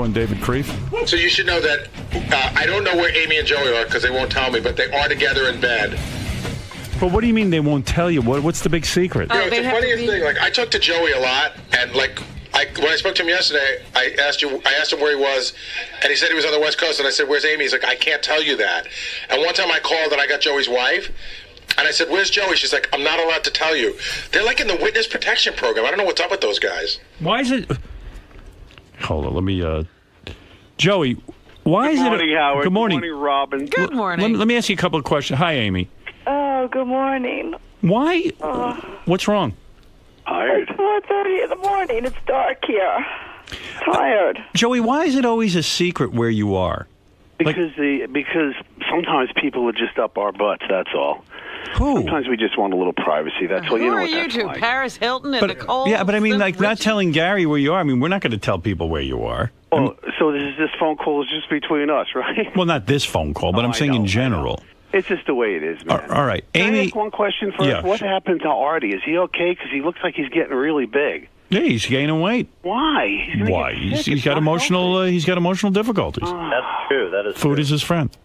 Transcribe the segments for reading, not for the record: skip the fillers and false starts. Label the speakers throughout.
Speaker 1: Buttafuoco and David Kreef.
Speaker 2: So you should know that I don't know where Amy and Joey are because they won't tell me, but they are together in bed.
Speaker 1: But what do you mean they won't tell you? What's the big secret?
Speaker 2: You know, it's the funniest thing. Like, I talked to Joey a lot, and when I spoke to him yesterday, I asked him where he was, and he said he was on the West Coast, and I said, "Where's Amy?" He's like, "I can't tell you that." And one time I called and I got Joey's wife, and I said, "Where's Joey?" She's like, "I'm not allowed to tell you." They're like in the witness protection program. I don't know what's up with those guys.
Speaker 1: Why is it? Hold on, let me. Joey, why is it?
Speaker 3: Good morning, Howard.
Speaker 1: Good morning.
Speaker 3: Good morning, Robin.
Speaker 4: Good morning.
Speaker 1: Let me ask you a couple of questions. Hi, Amy.
Speaker 5: Oh, good morning.
Speaker 1: Why? What's wrong?
Speaker 3: Tired.
Speaker 5: It's 4:30 in the morning. It's dark here. Tired.
Speaker 1: Joey, why is it always a secret where you are?
Speaker 3: Because sometimes people are just up our butts, that's all.
Speaker 1: Who?
Speaker 3: Sometimes we just want a little privacy, that's all.
Speaker 4: Who
Speaker 3: You know
Speaker 4: are
Speaker 3: what
Speaker 4: you
Speaker 3: that's
Speaker 4: two?
Speaker 3: like.
Speaker 4: Paris Hilton and Nicole?
Speaker 1: Yeah, but I mean, like, not
Speaker 4: Richie?
Speaker 1: telling Gary where you are. I mean, we're not going to tell people where you are.
Speaker 3: Well, so this phone call is just between us, right?
Speaker 1: Well, not this phone call, but I'm
Speaker 3: I
Speaker 1: saying
Speaker 3: know,
Speaker 1: in
Speaker 3: I
Speaker 1: general.
Speaker 3: It's just the way it is, man.
Speaker 1: All right.
Speaker 3: Can
Speaker 1: Amy,
Speaker 3: I ask one question first?
Speaker 1: Yeah,
Speaker 3: what
Speaker 1: sure.
Speaker 3: happened to Artie? Is he okay? Because he looks like he's getting really big.
Speaker 1: Yeah, he's gaining weight.
Speaker 3: Why? He's gonna
Speaker 1: Why?
Speaker 3: get sick.
Speaker 1: He's
Speaker 3: It's
Speaker 1: got
Speaker 3: not
Speaker 1: emotional.
Speaker 3: healthy.
Speaker 1: He's got emotional difficulties.
Speaker 6: That's true. That is
Speaker 1: Food
Speaker 6: true.
Speaker 1: is his friend.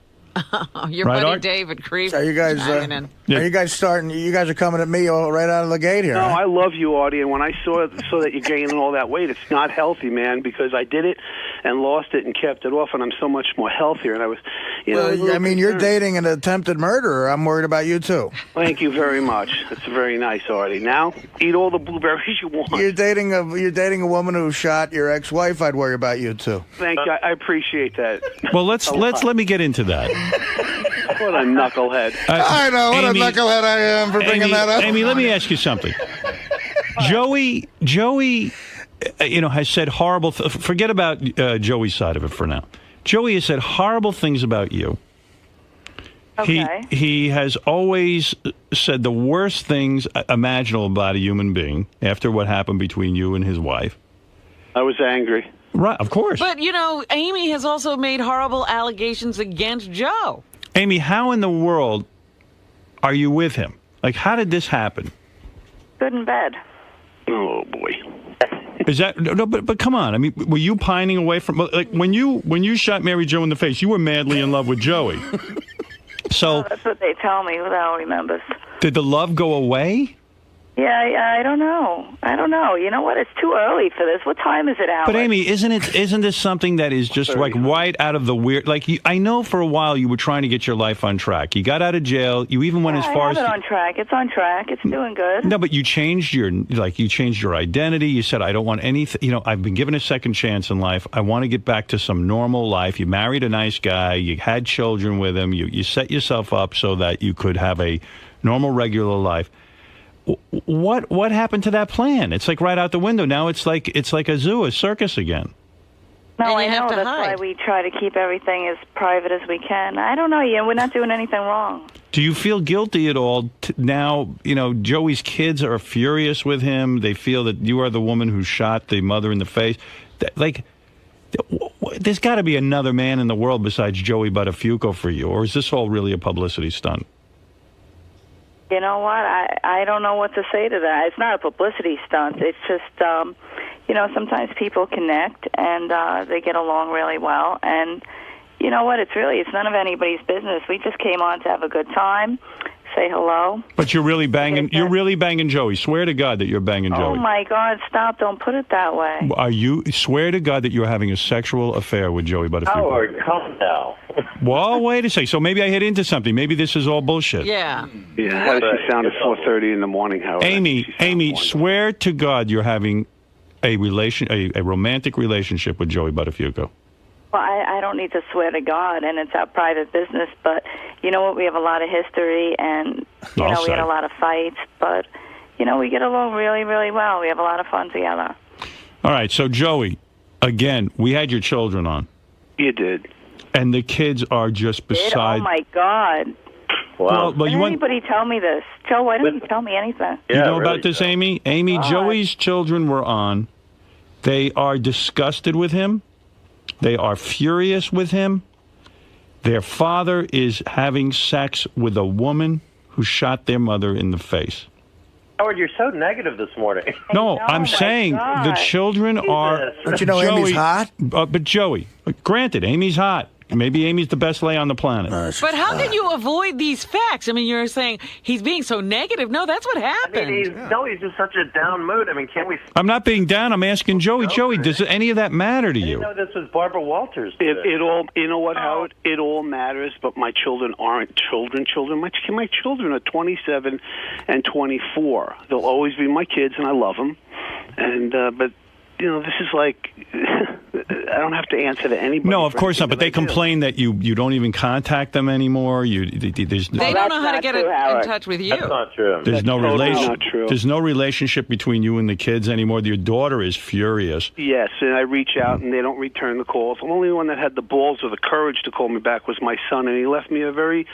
Speaker 4: Your
Speaker 1: Right,
Speaker 4: buddy
Speaker 1: Art?
Speaker 4: David Kreef.
Speaker 7: Are you guys?
Speaker 4: chiming in.
Speaker 1: Yeah.
Speaker 7: Are you guys starting? You guys are coming at me right out of the gate here.
Speaker 3: No,
Speaker 7: huh?
Speaker 3: I love you, Artie, and when I saw that you're gaining all that weight, it's not healthy, man, because I did it and lost it and kept it off, and I'm so much more healthier, and I was, a
Speaker 7: Well,
Speaker 3: little
Speaker 7: I mean, you're
Speaker 3: concerned.
Speaker 7: dating an attempted murderer. I'm worried about you too.
Speaker 3: Thank you very much. That's very nice, Artie. Now, eat all the blueberries you want.
Speaker 7: You're dating a woman who shot your ex-wife. I'd worry about you too.
Speaker 3: Thank you. I appreciate that.
Speaker 1: Well, let me get into that.
Speaker 3: What a knucklehead.
Speaker 7: I know what
Speaker 1: Amy-
Speaker 7: a knucklehead I am for bringing
Speaker 1: Amy,
Speaker 7: that up.
Speaker 1: Amy, let me ask you something. Joey, has said horrible. Forget about Joey's side of it for now. Joey has said horrible things about you.
Speaker 5: Okay.
Speaker 1: He has always said the worst things imaginable about a human being after what happened between you and his wife.
Speaker 3: I was angry.
Speaker 1: Right, of course.
Speaker 4: But, Amy has also made horrible allegations against Joe.
Speaker 1: Amy, how in the world are you with him? Like, how did this happen?
Speaker 5: Good in bed.
Speaker 3: Oh, boy.
Speaker 1: Is that no? But come on. I mean, were you pining away from like when you shot Mary Jo in the face? You were madly in love with Joey. So
Speaker 5: That's what they tell me without remembers.
Speaker 1: did the love go away?
Speaker 5: Yeah, I don't know. You know what? It's too early for this. What time is it, Howard?
Speaker 1: But Amy, isn't this something that is just like right out of the weird? Like I know for a while you were trying to get your life on track. You got out of jail. You even went as far
Speaker 5: I have it on track. It's on track. It's doing good.
Speaker 1: No, but you changed your identity. You said, I don't want anything. I've been given a second chance in life. I want to get back to some normal life. You married a nice guy. You had children with him. You set yourself up so that you could have a normal, regular life. What happened to that plan? It's like right out the window. Now it's like a zoo, a circus again.
Speaker 5: No,
Speaker 4: And
Speaker 5: I
Speaker 4: you have
Speaker 5: know.
Speaker 4: to
Speaker 5: That's
Speaker 4: hide.
Speaker 5: why we try to keep everything as private as we can. I don't know. We're not doing anything wrong.
Speaker 1: Do you feel guilty at all now? Joey's kids are furious with him. They feel that you are the woman who shot the mother in the face. There's got to be another man in the world besides Joey Buttafuoco for you, or is this all really a publicity stunt?
Speaker 5: You know what? I don't know what to say to that. It's not a publicity stunt. It's just, sometimes people connect and they get along really well. And you know what? It's none of anybody's business. We just came on to have a good time, say hello.
Speaker 1: But you're really banging. You're really banging Joey. Swear to God that you're banging Joey.
Speaker 5: Oh my God! Stop! Don't put it that way.
Speaker 1: Are you? Swear to God that you're having a sexual affair with Joey Buttafuoco.
Speaker 6: Howard, come now.
Speaker 1: Well, wait a second. So maybe I hit into something. Maybe this is all bullshit.
Speaker 4: Yeah.
Speaker 3: Yeah, how does she sound at 4:30 in the morning, Howard?
Speaker 1: Amy, swear to God you're having a romantic relationship with Joey Buttafuoco.
Speaker 5: Well, I don't need to swear to God, and it's our private business. But you know what? We have a lot of history, and we had a lot of fights. But we get along really, really well. We have a lot of fun together.
Speaker 1: All right. So Joey, again, we had your children on.
Speaker 3: You did.
Speaker 1: And the kids are just beside.
Speaker 5: Oh my God!
Speaker 6: Wow.
Speaker 1: Well,
Speaker 5: Did anybody tell me this, Joe? Why didn't you tell me anything?
Speaker 1: You know
Speaker 6: really
Speaker 1: about this,
Speaker 6: so.
Speaker 1: Amy? Amy, Joey's children were on. They are disgusted with him. They are furious with him. Their father is having sex with a woman who shot their mother in the face.
Speaker 6: Howard, you're so negative this morning.
Speaker 1: No, I'm saying the children are.
Speaker 7: Don't you know Amy's hot?
Speaker 1: But Joey, granted, Amy's hot. Maybe Amy's the best lay on the planet.
Speaker 4: But how can you avoid these facts? I mean, you're saying he's being so negative. No, that's what happened.
Speaker 6: I mean, he's in such a down mood. I mean, can't we...
Speaker 1: I'm not being down. I'm asking Joey. Joey, does any of that matter to you?
Speaker 6: I didn't know this was Barbara Walters.
Speaker 3: It all, you know what, Howard? It all matters, but my children aren't children. My children are 27 and 24. They'll always be my kids, and I love them. And but you know, this is like I don't have to answer to anybody.
Speaker 1: No, of course not. But they complain that you don't even contact them anymore.
Speaker 4: They don't know how to get in touch with you.
Speaker 6: That's not true.
Speaker 1: There's no relation.
Speaker 3: Not true.
Speaker 1: There's no relationship between you and the kids anymore. Your daughter is furious.
Speaker 3: Yes, and I reach out and they don't return the calls. The only one that had the balls or the courage to call me back was my son, and he left me a very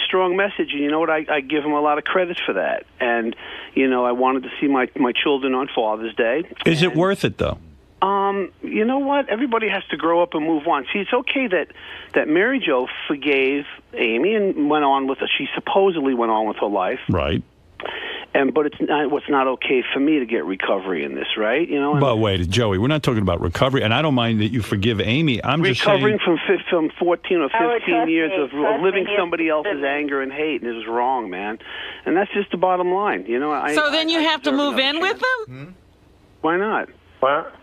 Speaker 3: strong message. And you know what? I give him a lot of credit for that. And you know, I wanted to see my children on Father's Day.
Speaker 1: Is it worth it though?
Speaker 3: You know what? Everybody has to grow up and move on. See, it's okay that Mary Jo forgave Amy and went on with her. She supposedly went on with her life.
Speaker 1: Right.
Speaker 3: But it's not okay for me to get recovery in this, right? You know.
Speaker 1: But wait, Joey, we're not talking about recovery, and I don't mind that you forgive Amy. I'm just saying
Speaker 3: recovering from 14 or 15 years of living somebody else's anger and hate, and it was wrong, man. And that's just the bottom line, you know.
Speaker 4: So then you have to move in with them?
Speaker 3: Why not?
Speaker 6: What?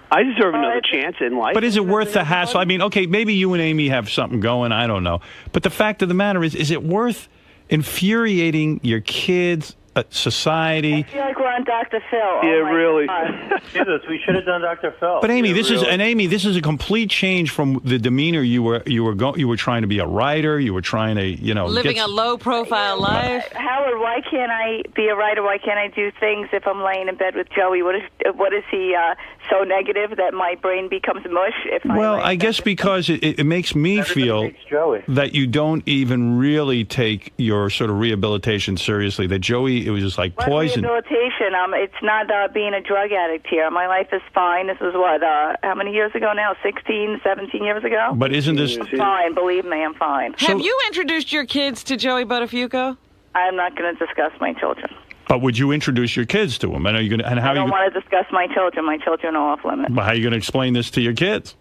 Speaker 3: I deserve another chance in life.
Speaker 1: But is it worth the hassle? I mean, okay, maybe you and Amy have something going. I don't know. But the fact of the matter is it worth infuriating your kids, society?
Speaker 5: I feel like we're on Dr. Phil.
Speaker 3: Yeah, really.
Speaker 6: Jesus, we should have done Dr. Phil.
Speaker 1: But Amy, this is a complete change from the demeanor you were trying to be a writer. You were trying to, you know,
Speaker 4: living a low-profile life.
Speaker 5: Howard, why can't I be a writer? Why can't I do things if I'm laying in bed with Joey? What is he so negative that my brain becomes mush?
Speaker 1: I guess because it makes me feel that you don't even really take your sort of rehabilitation seriously. That Joey, it was just like poison.
Speaker 5: Rehabilitation. It's not being a drug addict here. My life is fine. This is what, how many years ago now? 16, 17 years ago?
Speaker 1: But isn't this...
Speaker 5: I'm fine. Believe me, I'm fine.
Speaker 4: Have you introduced your kids to Joey Buttafuoco?
Speaker 5: I'm not going to discuss my children.
Speaker 1: But would you introduce your kids to him? And are you going to? And how
Speaker 5: I don't want to discuss my children. My children are off limits.
Speaker 1: But how are you going to explain this to your kids?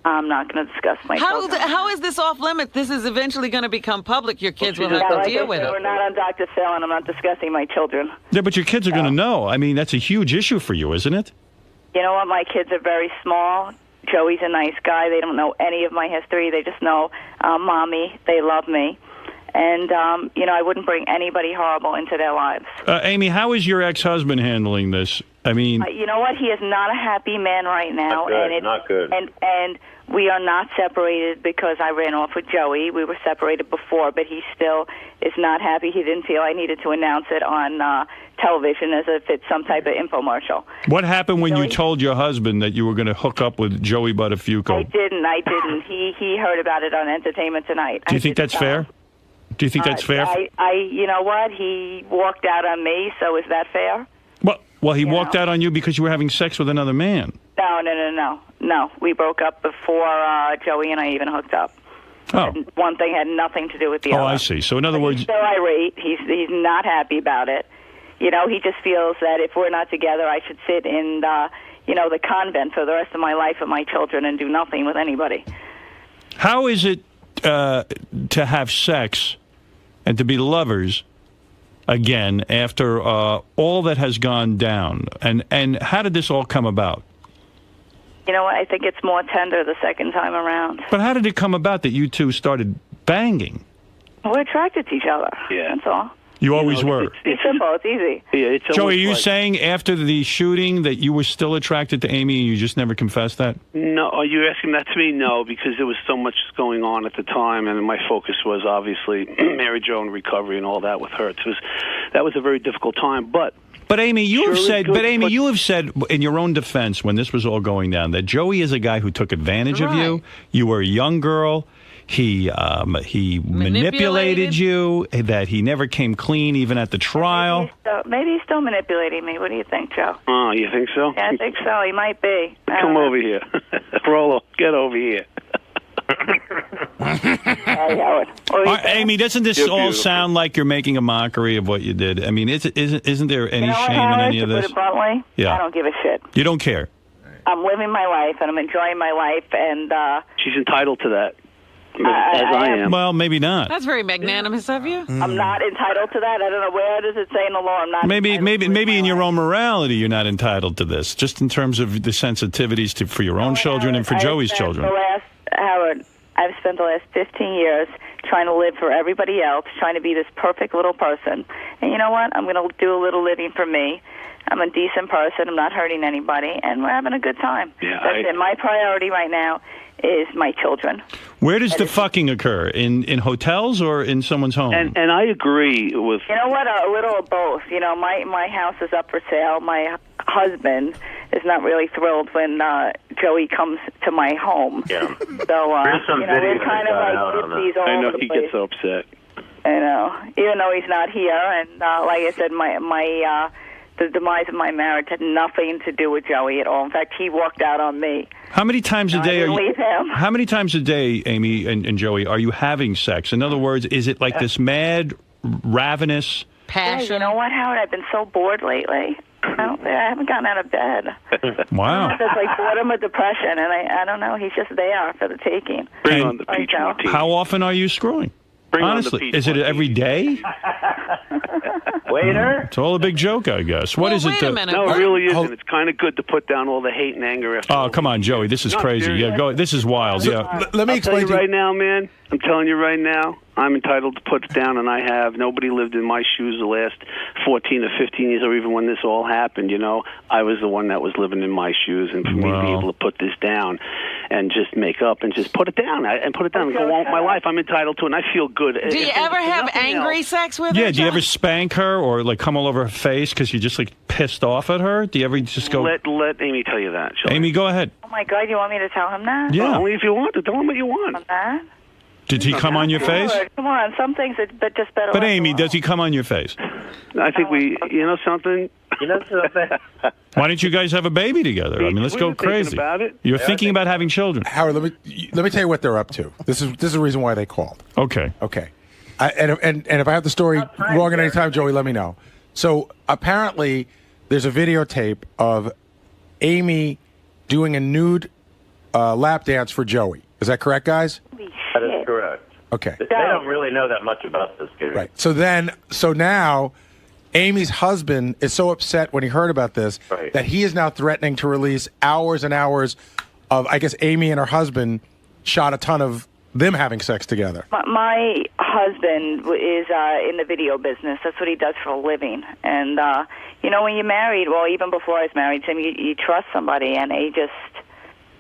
Speaker 5: I'm not going to discuss my children.
Speaker 4: How is this off limits? This is eventually going to become public. Your kids will have to deal with it.
Speaker 5: We're not on Dr. Phil, and I'm not discussing my children.
Speaker 1: Yeah, but your kids are going to know. I mean, that's a huge issue for you, isn't it?
Speaker 5: You know what? My kids are very small. Joey's a nice guy. They don't know any of my history. They just know Mommy. They love me. And, you know, I wouldn't bring anybody horrible into their lives.
Speaker 1: Amy, how is your ex-husband handling this? I mean...
Speaker 5: you know what? He is not a happy man right now.
Speaker 6: Not good.
Speaker 5: And we are not separated because I ran off with Joey. We were separated before, but he still is not happy. He didn't feel I needed to announce it on television as if it's some type of infomercial.
Speaker 1: What happened when you told your husband that you were going to hook up with Joey Buttafuoco?
Speaker 5: I didn't. He heard about it on Entertainment Tonight.
Speaker 1: Do you think that's fair? Do you think that's fair?
Speaker 5: You know what? He walked out on me, so is that fair?
Speaker 1: Well, he walked out on you because you were having sex with another man.
Speaker 5: No. We broke up before Joey and I even hooked up.
Speaker 1: Oh.
Speaker 5: One thing had nothing to do with the other.
Speaker 1: Oh, I see. So in other words...
Speaker 5: He's still irate. He's not happy about it. You know, he just feels that if we're not together, I should sit in the convent for the rest of my life with my children and do nothing with anybody.
Speaker 1: How is it to have sex and to be lovers again after all that has gone down? And how did this all come about?
Speaker 5: You know what? I think it's more tender the second time around.
Speaker 1: But how did it come about that you two started banging?
Speaker 5: We're attracted to each other.
Speaker 3: Yeah.
Speaker 5: That's all.
Speaker 1: You always were.
Speaker 5: It's simple. It's easy.
Speaker 3: Yeah,
Speaker 1: Joey, are you saying after the shooting that you were still attracted to Amy and you just never confessed that?
Speaker 3: No. Are you asking that to me? No, because there was so much going on at the time, and my focus was obviously Mary Jo and recovery and all that with her. That was a very difficult time, But
Speaker 1: Amy, you have said in your own defense when this was all going down that Joey is a guy who took advantage of you. You were a young girl. He manipulated you, that he never came clean even at the trial.
Speaker 5: Maybe he's still manipulating me. What do you think, Joe?
Speaker 3: Oh, you think so?
Speaker 5: Yeah, I think so. He might be.
Speaker 3: Come over here. Rolo, get over here.
Speaker 5: Howard.
Speaker 1: Amy, doesn't this
Speaker 3: You're
Speaker 1: all
Speaker 3: beautiful.
Speaker 1: sound like you're making a mockery of what you did? I mean, isn't there any
Speaker 5: You know what,
Speaker 1: shame in
Speaker 5: Howard,
Speaker 1: any of
Speaker 5: to
Speaker 1: this?
Speaker 5: put it bluntly,
Speaker 1: Yeah.
Speaker 5: I don't give a shit.
Speaker 1: You don't care.
Speaker 5: I'm living my life, and I'm enjoying my life, and
Speaker 3: She's entitled to that, as
Speaker 5: I
Speaker 3: I
Speaker 5: am.
Speaker 3: am.
Speaker 1: Well, maybe not.
Speaker 4: That's very magnanimous of you.
Speaker 5: I'm not entitled to that. I don't know where does it say in the law. I'm not.
Speaker 1: Maybe
Speaker 5: entitled to live
Speaker 1: in
Speaker 5: my
Speaker 1: your
Speaker 5: life.
Speaker 1: own morality, you're not entitled to this. Just in terms of the sensitivities for your own children and for Joey's children.
Speaker 5: Howard, I've spent the last 15 years trying to live for everybody else, trying to be this perfect little person. And you know what? I'm going to do a little living for me. I'm a decent person. I'm not hurting anybody, and we're having a good time.
Speaker 3: Yeah,
Speaker 5: That's it. My priority right now is my children.
Speaker 1: Where does the fucking occur? In hotels or in someone's home?
Speaker 3: And I agree with.
Speaker 5: You know what? A little of both. You know, my house is up for sale. My husband is not really thrilled when Joey comes to my home.
Speaker 6: Yeah.
Speaker 5: So,
Speaker 6: There's some
Speaker 5: you know,
Speaker 6: video
Speaker 5: we're kind
Speaker 6: that
Speaker 5: of
Speaker 6: got out on
Speaker 5: like gypsies all
Speaker 3: I know
Speaker 5: over the
Speaker 3: he
Speaker 5: place.
Speaker 3: gets so upset.
Speaker 5: I know, even though he's not here, and like I said, the demise of my marriage had nothing to do with Joey at all. In fact, he walked out on me.
Speaker 1: How many times a
Speaker 5: I
Speaker 1: day are
Speaker 5: didn't
Speaker 1: you?
Speaker 5: leave him.
Speaker 1: How many times a day, Amy and Joey, are you having sex? In other words, is it like this mad, ravenous?
Speaker 5: Yeah, you know what, Howard? I've been so bored lately. I haven't gotten out of bed.
Speaker 1: Wow.
Speaker 5: It's like boredom or depression, and I don't know. He's just there for the taking.
Speaker 3: Bring
Speaker 1: And
Speaker 3: on the
Speaker 5: I
Speaker 3: peach
Speaker 5: know.
Speaker 3: martini.
Speaker 1: How often are you screwing?
Speaker 3: Bring on the
Speaker 1: Honestly,
Speaker 3: peach
Speaker 1: is it
Speaker 3: martini.
Speaker 1: every day?
Speaker 6: Waiter?
Speaker 1: It's all a big joke, I guess. What is
Speaker 4: Wait
Speaker 1: it?
Speaker 4: a minute.
Speaker 3: No, it really isn't.
Speaker 7: Hold-
Speaker 3: It's kind of good to put down all the hate and anger. After
Speaker 1: Oh,
Speaker 3: all
Speaker 1: come
Speaker 3: these
Speaker 1: on, Joey. This is
Speaker 3: No,
Speaker 1: crazy.
Speaker 3: seriously.
Speaker 1: Yeah, go. This is wild. Yeah.
Speaker 7: Let me
Speaker 3: I'll tell
Speaker 7: explain
Speaker 3: you
Speaker 7: to you.
Speaker 3: right now, man. I'm telling you right now, I'm entitled to put it down, and I have. Nobody lived in my shoes the last 14 or 15 years, or even when this all happened. You know, I was the one that was living in my shoes, and for me to be
Speaker 1: Wow.
Speaker 3: able to put this down and just make up and just put it down and put it down and go on with my life, I'm entitled to it, and I feel good.
Speaker 4: Do you ever have angry sex with her?
Speaker 1: Yeah. Do you ever
Speaker 4: John?
Speaker 1: spank her or like come all over her face because you're just like pissed off at her? Do you ever just go?
Speaker 3: Let Amy tell you that. Shall I?
Speaker 1: Amy, go ahead.
Speaker 5: Oh my God, you want me to tell him that?
Speaker 1: Yeah.
Speaker 3: Only if you want to. Tell him what you want.
Speaker 5: That?
Speaker 1: Did he come on your face?
Speaker 5: Howard, come on, some things are just better.
Speaker 1: But
Speaker 5: left
Speaker 1: Amy,
Speaker 5: alone.
Speaker 1: does he come on your face?
Speaker 3: I think you know something?
Speaker 6: You know something?
Speaker 1: Why don't you guys have a baby together? I mean, let's
Speaker 3: We
Speaker 1: go
Speaker 3: were thinking
Speaker 1: crazy.
Speaker 3: about it.
Speaker 1: You're thinking about having children.
Speaker 7: Howard, let me tell you what they're up to. This is the reason why they called.
Speaker 1: Okay.
Speaker 7: Okay. And if I have the story wrong at any time, Joey, let me know. So apparently, there's a videotape of Amy doing a nude lap dance for Joey. Is that correct, guys?
Speaker 5: Holy
Speaker 6: That is
Speaker 5: shit.
Speaker 6: correct.
Speaker 7: Okay.
Speaker 6: They don't really know that much about this, Gary.
Speaker 7: Right. So now, Amy's husband is so upset when he heard about this
Speaker 6: Right.
Speaker 7: that he is now threatening to release hours and hours of, I guess, Amy and her husband shot a ton of them having sex together.
Speaker 5: My husband is in the video business. That's what he does for a living. And, you know, when you're married, well, even before I was married to him, you trust somebody, and he just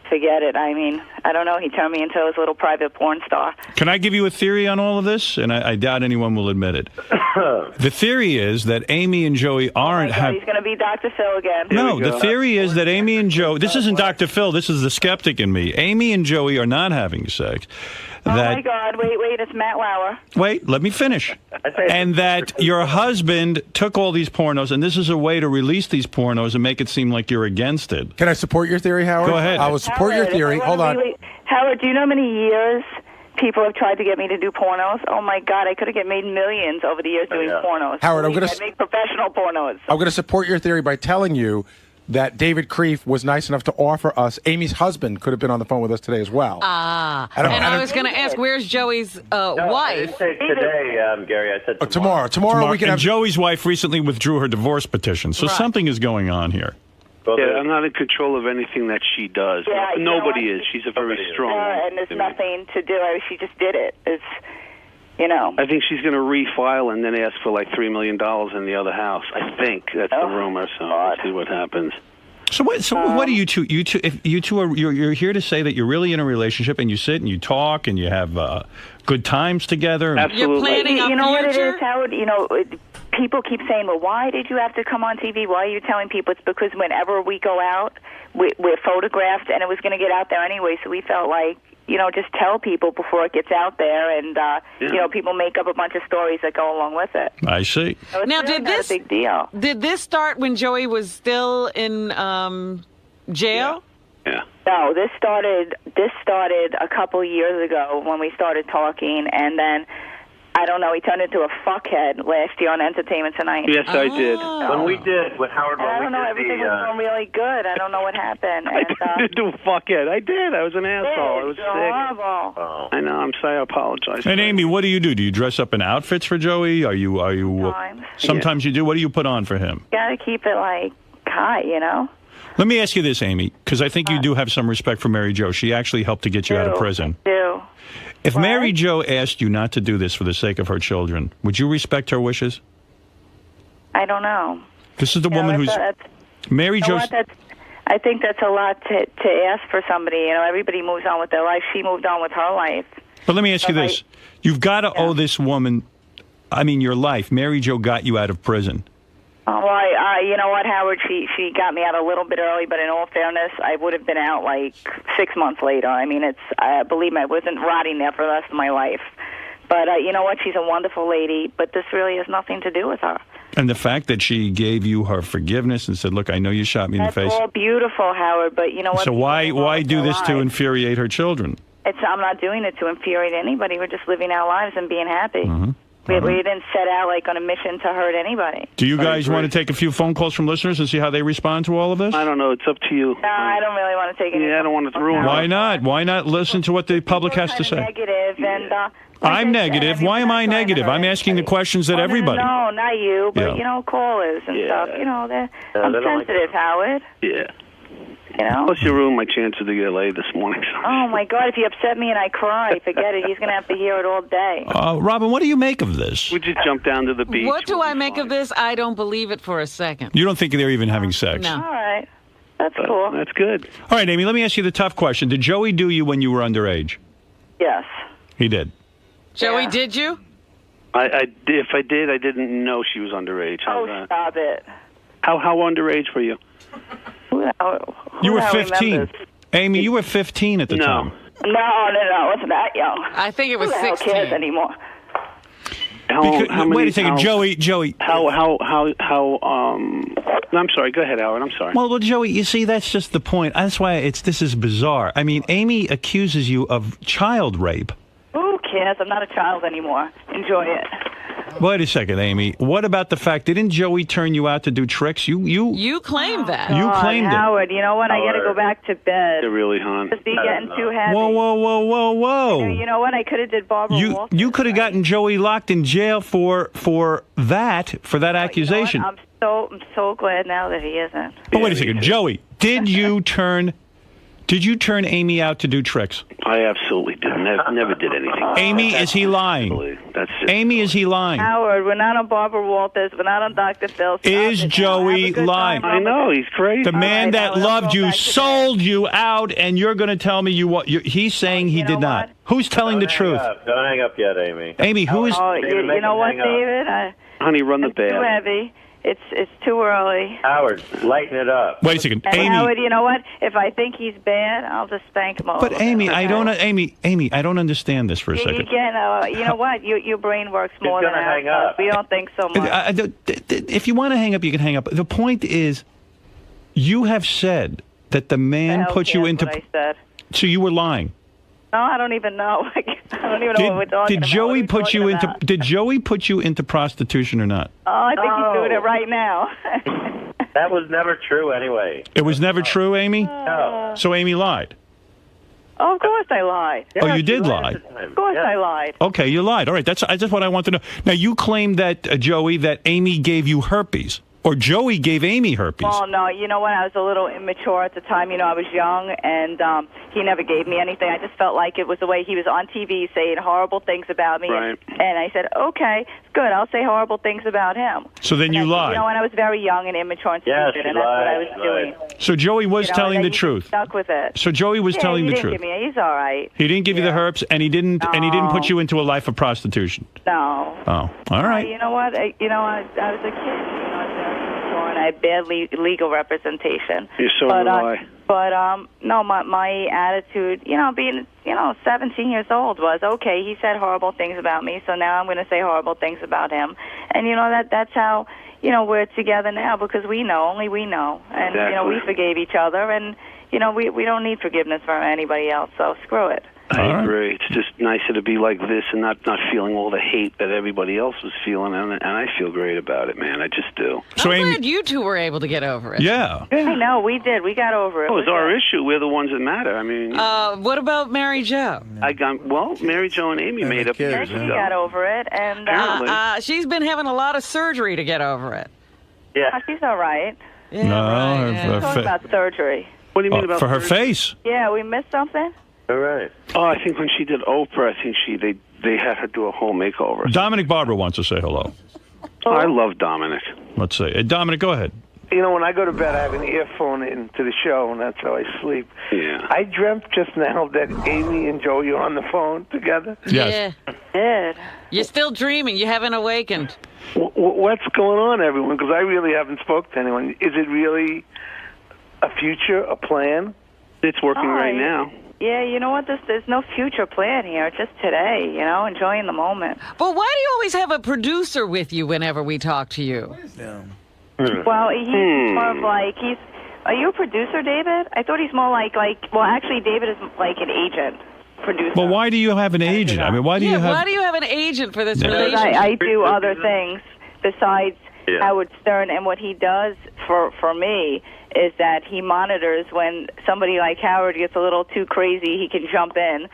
Speaker 5: forget it. I mean, I don't know. He turned me into his little private porn star.
Speaker 1: Can I give you a theory on all of this? And I doubt anyone will admit it. The theory is that Amy and Joey aren't
Speaker 5: He's going to be Dr. Phil again.
Speaker 1: No,
Speaker 3: we
Speaker 1: the
Speaker 3: go.
Speaker 1: theory is that Amy and Joey. This isn't Dr. Phil. This is the skeptic in me. Amy and Joey are not having sex.
Speaker 5: Oh,
Speaker 1: That
Speaker 5: my God. Wait. It's Matt Lauer.
Speaker 1: wait, let me finish. And that your husband took all these pornos, and this is a way to release these pornos and make it seem like you're against it.
Speaker 7: Can I support your theory, Howard?
Speaker 1: Go ahead.
Speaker 7: I will support your
Speaker 5: Howard,
Speaker 7: theory.
Speaker 5: if I
Speaker 7: Hold on.
Speaker 5: really- Howard, do you know how many years people have tried to get me to do pornos? Oh, my God. I could have made millions over the years doing
Speaker 6: yeah.
Speaker 5: pornos.
Speaker 7: Howard, I'm
Speaker 5: Believe
Speaker 7: gonna
Speaker 5: me, I'd make professional pornos.
Speaker 7: I'm going to support your theory by telling you that David Kreef was nice enough to offer us. Amy's husband could have been on the phone with us today as well.
Speaker 4: Ah.
Speaker 7: I don't-
Speaker 4: And
Speaker 7: I
Speaker 4: I
Speaker 7: don't-
Speaker 4: was going to ask, where's Joey's
Speaker 6: No, I
Speaker 4: wife?
Speaker 6: didn't say today, Gary. I said
Speaker 7: Tomorrow we can
Speaker 1: and
Speaker 7: have.
Speaker 1: Joey's wife recently withdrew her divorce petition, so
Speaker 4: Right.
Speaker 1: something is going on here.
Speaker 6: Well,
Speaker 3: Yeah, I'm not in control of anything that she does.
Speaker 5: Yeah, you know
Speaker 3: Nobody
Speaker 5: what?
Speaker 3: is. She's a very
Speaker 6: Nobody is.
Speaker 3: strong woman.
Speaker 5: And there's
Speaker 3: to me.
Speaker 5: nothing to do. She just did it. It's, you know.
Speaker 3: I think she's going to refile and then ask for like $3 million in the other house. I think that's the rumor. So we'll see what happens.
Speaker 1: So what are you two? You two, if you two are you're here to say that you're really in a relationship and you sit and you talk and you have good times together.
Speaker 3: Absolutely.
Speaker 4: You're planning a
Speaker 5: You know what it
Speaker 4: future?
Speaker 5: is, Howard? You know, people keep saying, well, why did you have to come on TV? Why are you telling people? It's because whenever we go out, we're photographed, and it was going to get out there anyway, so we felt like, you know, just tell people before it gets out there, and, you know, people make up a bunch of stories that go along with it.
Speaker 1: I see.
Speaker 5: So it's
Speaker 4: Now,
Speaker 5: really
Speaker 4: did
Speaker 5: not
Speaker 4: this-
Speaker 5: a big deal.
Speaker 4: Did this start when Joey was still in jail?
Speaker 3: Yeah.
Speaker 5: No, this started a couple years ago when we started talking, and then I don't know, he turned into a fuckhead last year on Entertainment Tonight.
Speaker 3: Yes, I did.
Speaker 6: When we did with Howard,
Speaker 5: And I don't know, everything was going really good. I don't know what happened.
Speaker 3: I
Speaker 5: And,
Speaker 3: turned into a fuckhead. I did. I was an asshole. I was
Speaker 5: it's
Speaker 3: sick.
Speaker 5: horrible.
Speaker 6: Oh.
Speaker 3: I know. I'm sorry. I apologize.
Speaker 1: And Amy, what do? Do you dress up in outfits for Joey? Are you?
Speaker 5: Sometimes.
Speaker 1: Sometimes you do. What do you put on for him?
Speaker 5: Got to keep it, like, high, you know?
Speaker 1: Let me ask you this, Amy, because I think you do have some respect for Mary Jo. She actually helped to get you out of prison.
Speaker 5: Do.
Speaker 1: If
Speaker 5: What?
Speaker 1: Mary Jo asked you not to do this for the sake of her children, would you respect her wishes?
Speaker 5: I don't know.
Speaker 1: This is the woman who's Mary Jo.
Speaker 5: I think that's a lot to ask for somebody. You know, everybody moves on with their life. She moved on with her life.
Speaker 1: But let me ask you
Speaker 5: But
Speaker 1: this: you've got to owe this woman, I mean, your life. Mary Jo got you out of prison.
Speaker 5: Well, you know what, Howard? She got me out a little bit early, but in all fairness, I would have been out like 6 months later. I mean, believe me, I wasn't rotting there for the rest of my life. But you know what? She's a wonderful lady, but this really has nothing to do with her.
Speaker 1: And the fact that she gave you her forgiveness and said, "Look, I know you shot me in the face."
Speaker 5: That's all beautiful, Howard, but you know what?
Speaker 1: So why do this to infuriate her children?
Speaker 5: I'm not doing it to infuriate anybody. We're just living our lives and being happy.
Speaker 1: Mm-hmm.
Speaker 5: We didn't set out like on a mission to hurt anybody.
Speaker 1: Do you guys want to take a few phone calls from listeners and see how they respond to all of this?
Speaker 3: I don't know. It's up to you.
Speaker 5: No, I don't really want to take any.
Speaker 3: Yeah, I don't want to ruin it.
Speaker 1: Why not? Why not listen to what the public has to say?
Speaker 5: Negative and.
Speaker 1: I'm negative. Why am I negative? I'm asking the questions that everybody.
Speaker 5: No, not you, but
Speaker 1: Yeah.
Speaker 5: you know, callers and stuff. You know, I'm
Speaker 6: they don't like
Speaker 5: sensitive, Howard.
Speaker 3: Yeah.
Speaker 5: You know.
Speaker 3: Plus, you ruined my chances to get laid this morning.
Speaker 5: Oh my God! If you upset me and I cry, forget it. He's gonna have to hear it all day.
Speaker 1: Robin, what do you make of this?
Speaker 3: We just jumped down to the beach.
Speaker 4: What do
Speaker 3: We'll
Speaker 4: I
Speaker 3: be
Speaker 4: make
Speaker 3: fine.
Speaker 4: of this? I don't believe it for a second.
Speaker 1: You don't think they're even having sex?
Speaker 4: No.
Speaker 5: All right, that's cool.
Speaker 3: That's good.
Speaker 1: All right, Amy, let me ask you the tough question. Did Joey do you when you were underage?
Speaker 5: Yes.
Speaker 1: He did.
Speaker 4: Joey,
Speaker 5: Yeah.
Speaker 4: did you?
Speaker 3: If I did, I didn't know she was underage. How's
Speaker 5: Oh,
Speaker 3: that?
Speaker 5: stop it.
Speaker 3: How underage were you?
Speaker 5: Who
Speaker 1: You were
Speaker 5: the hell
Speaker 1: 15.
Speaker 5: remembers?
Speaker 1: Amy, you were 15 at the time.
Speaker 5: No, I wasn't that young.
Speaker 4: I think it was
Speaker 5: Who the hell
Speaker 4: 16.
Speaker 5: cares anymore?
Speaker 1: Wait a second, Joey.
Speaker 3: I'm sorry. Go ahead, Howard. I'm sorry.
Speaker 1: Well, Joey, you see, that's just the point. That's why this is bizarre. I mean, Amy accuses you of child rape.
Speaker 5: Who cares? I'm not a child anymore. Enjoy it.
Speaker 1: Wait a second, Amy. What about the fact, didn't Joey turn you out to do tricks?
Speaker 4: You claimed that.
Speaker 1: You claimed it.
Speaker 5: Howard, you know what? I got to go back to bed.
Speaker 3: You're really, hon.
Speaker 5: Just be getting too heavy.
Speaker 1: Whoa.
Speaker 5: You know what? I could have did Barbara Walters.
Speaker 1: You could have gotten Joey locked in jail for that accusation.
Speaker 5: You know what? I'm so glad now that he isn't.
Speaker 1: But wait a second, Joey, did you turn Amy out to do tricks?
Speaker 3: I absolutely did. Never did anything.
Speaker 1: Amy, is he lying?
Speaker 3: That's just
Speaker 1: Amy, is he lying?
Speaker 5: Howard, we're not on Barbara Walters. We're not on Dr. Phil. Stop
Speaker 1: Is
Speaker 5: it now.
Speaker 1: Joey
Speaker 5: Have a good
Speaker 1: lying?
Speaker 5: time.
Speaker 3: I know, he's crazy.
Speaker 1: The man
Speaker 5: right,
Speaker 1: that
Speaker 5: Howard,
Speaker 1: loved
Speaker 5: I'll go
Speaker 1: you
Speaker 5: back to
Speaker 1: sold you out, and you're going to tell me he's saying he
Speaker 5: You know
Speaker 1: did not.
Speaker 5: what?
Speaker 1: Who's telling the truth?
Speaker 6: Don't hang up yet, Amy.
Speaker 1: Amy, who is...
Speaker 5: Oh,
Speaker 6: David,
Speaker 5: you
Speaker 6: make
Speaker 5: know
Speaker 6: him
Speaker 5: what,
Speaker 6: hang up.
Speaker 5: David?
Speaker 3: Honey, run the
Speaker 5: It's too
Speaker 3: bed.
Speaker 5: heavy. It's too early.
Speaker 6: Howard, lighten it up.
Speaker 1: Wait a second,
Speaker 5: And
Speaker 1: Amy.
Speaker 5: Howard, you know what? If I think he's bad, I'll just spank him over.
Speaker 1: But Amy,
Speaker 5: Okay?
Speaker 1: I don't. Amy, I don't understand this for a
Speaker 5: You
Speaker 1: second.
Speaker 5: can, you know what? Your brain works more than
Speaker 6: gonna
Speaker 5: ours.
Speaker 6: hang up.
Speaker 5: We don't think so much.
Speaker 1: If you want to hang up, you can hang up. The point is, you have said that the man
Speaker 5: Hell
Speaker 1: put you
Speaker 5: cares
Speaker 1: into.
Speaker 5: what I said.
Speaker 1: So you were lying.
Speaker 5: No, I don't even know. I don't even know what we're talking
Speaker 1: Did
Speaker 5: about.
Speaker 1: Joey
Speaker 5: What are we
Speaker 1: put you
Speaker 5: talking
Speaker 1: into?
Speaker 5: about?
Speaker 1: Did Joey put you into prostitution or not?
Speaker 5: Oh, I think he's doing it right now.
Speaker 6: That was never true anyway.
Speaker 1: It was never true, Amy.
Speaker 6: No.
Speaker 1: So Amy lied.
Speaker 5: Oh, of course I lied.
Speaker 1: Oh, you did
Speaker 6: Yes,
Speaker 1: lie.
Speaker 6: at the time.
Speaker 5: Of course
Speaker 6: Yes.
Speaker 5: I lied.
Speaker 1: Okay, you lied. All right, that's what I want to know. Now you claim that Joey, that Amy gave you herpes, or Joey gave Amy herpes.
Speaker 5: Oh, no, you know what? I was a little immature at the time. You know, I was young, and he never gave me anything. I just felt like it was the way he was on TV saying horrible things about me.
Speaker 3: Right.
Speaker 5: And I said, okay, good, I'll say horrible things about him.
Speaker 1: So then you
Speaker 5: And
Speaker 1: lied.
Speaker 5: You know, and I was very young and immature and
Speaker 6: Yeah,
Speaker 5: stupid,
Speaker 6: she
Speaker 5: and that's what I
Speaker 6: lied,
Speaker 5: was
Speaker 6: she
Speaker 5: doing.
Speaker 6: lied.
Speaker 1: So Joey was
Speaker 5: You know,
Speaker 1: telling
Speaker 5: and
Speaker 1: the
Speaker 5: then he
Speaker 1: truth.
Speaker 5: Stuck with it.
Speaker 1: So Joey was
Speaker 5: Yeah,
Speaker 1: telling
Speaker 5: he
Speaker 1: the
Speaker 5: didn't
Speaker 1: truth.
Speaker 5: Give me, he's all right.
Speaker 1: He didn't give you the
Speaker 5: Yeah.
Speaker 1: herpes, and he didn't put you into a life of prostitution.
Speaker 5: No.
Speaker 1: Oh, all right.
Speaker 5: You know what? I was a kid. You know, I was very immature, and I had bad legal representation.
Speaker 3: You're so
Speaker 5: But,
Speaker 3: lie.
Speaker 5: no, my attitude, being, 17 years old was, okay, he said horrible things about me, so now I'm going to say horrible things about him. And, that's how, we're together now, because only we know. And,
Speaker 3: Exactly.
Speaker 5: we forgave each other, and, we don't need forgiveness from anybody else, so screw it.
Speaker 3: I agree. It's just nicer to be like this and not feeling all the hate that everybody else was feeling, and I feel great about it, man. I just do.
Speaker 4: So I'm glad you two were able to get over it.
Speaker 1: Yeah.
Speaker 5: I know, we did. We got over it.
Speaker 3: Oh, it's our issue. We're the ones that matter. I mean...
Speaker 4: what about Mary Jo?
Speaker 3: Mary Jo and Amy made up years ago.
Speaker 5: She got over it, and...
Speaker 4: she's been having a lot of surgery to get over it.
Speaker 6: Yeah.
Speaker 5: She's all right.
Speaker 4: Yeah,
Speaker 1: no,
Speaker 4: right,
Speaker 5: Talking about surgery.
Speaker 3: What do you mean about
Speaker 1: for her
Speaker 3: surgery?
Speaker 1: face?
Speaker 5: Yeah, we missed something?
Speaker 6: All right.
Speaker 3: Oh, I think when she did Oprah, I think they had her do a whole makeover.
Speaker 1: Dominic Barbara wants to say hello.
Speaker 3: Oh, I love Dominic.
Speaker 1: Let's see. Dominic, go ahead.
Speaker 8: When I go to bed, I have an earphone into the show, and that's how I sleep.
Speaker 3: Yeah.
Speaker 8: I dreamt just now that Amy and Joey are on the phone together.
Speaker 1: Yes.
Speaker 4: Yeah.
Speaker 5: Did.
Speaker 4: You're still dreaming. You haven't awakened.
Speaker 8: What's going on, everyone? Because I really haven't spoke to anyone. Is it really a future, a plan?
Speaker 3: It's working right now.
Speaker 5: Yeah, you know what? There's no future plan here. Just today, enjoying the moment.
Speaker 4: But why do you always have a producer with you whenever we talk to you?
Speaker 5: Well, he's more of like Are you a producer, David? I thought he's more like. Well, actually, David is like an agent, producer.
Speaker 1: Well, why do you have an agent? I mean, why do you have?
Speaker 4: Why do you have an agent for this
Speaker 1: Yeah.
Speaker 4: relationship?
Speaker 5: I do other things besides Howard Stern, and what he does for me is that he monitors when somebody like Howard gets a little too crazy. He can jump in.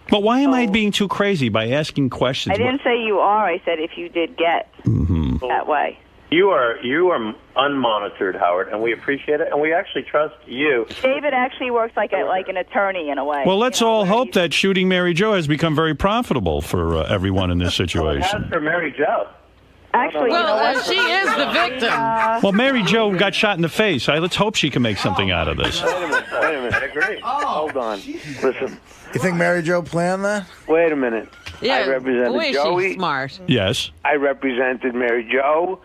Speaker 1: But why am I being too crazy by asking questions?
Speaker 5: I didn't say you are. I said if you did get that way.
Speaker 6: You are unmonitored, Howard, and we appreciate it, and we actually trust you.
Speaker 5: David actually works like an attorney in a way.
Speaker 1: Well, let's all hope that shooting Mary Jo has become very profitable for everyone in this situation.
Speaker 6: As for Mary Jo.
Speaker 5: Actually,
Speaker 4: she is the victim.
Speaker 1: Well, Mary Jo got shot in the face. Let's hope she can make something out of this.
Speaker 8: Wait a minute.
Speaker 6: I agree.
Speaker 8: Hold on. Listen.
Speaker 9: You think Mary Jo planned that?
Speaker 8: Wait a minute.
Speaker 4: Yeah,
Speaker 8: I represented
Speaker 4: boy, is
Speaker 8: Joey.
Speaker 4: she smart.
Speaker 1: Yes.
Speaker 8: I represented Mary Jo,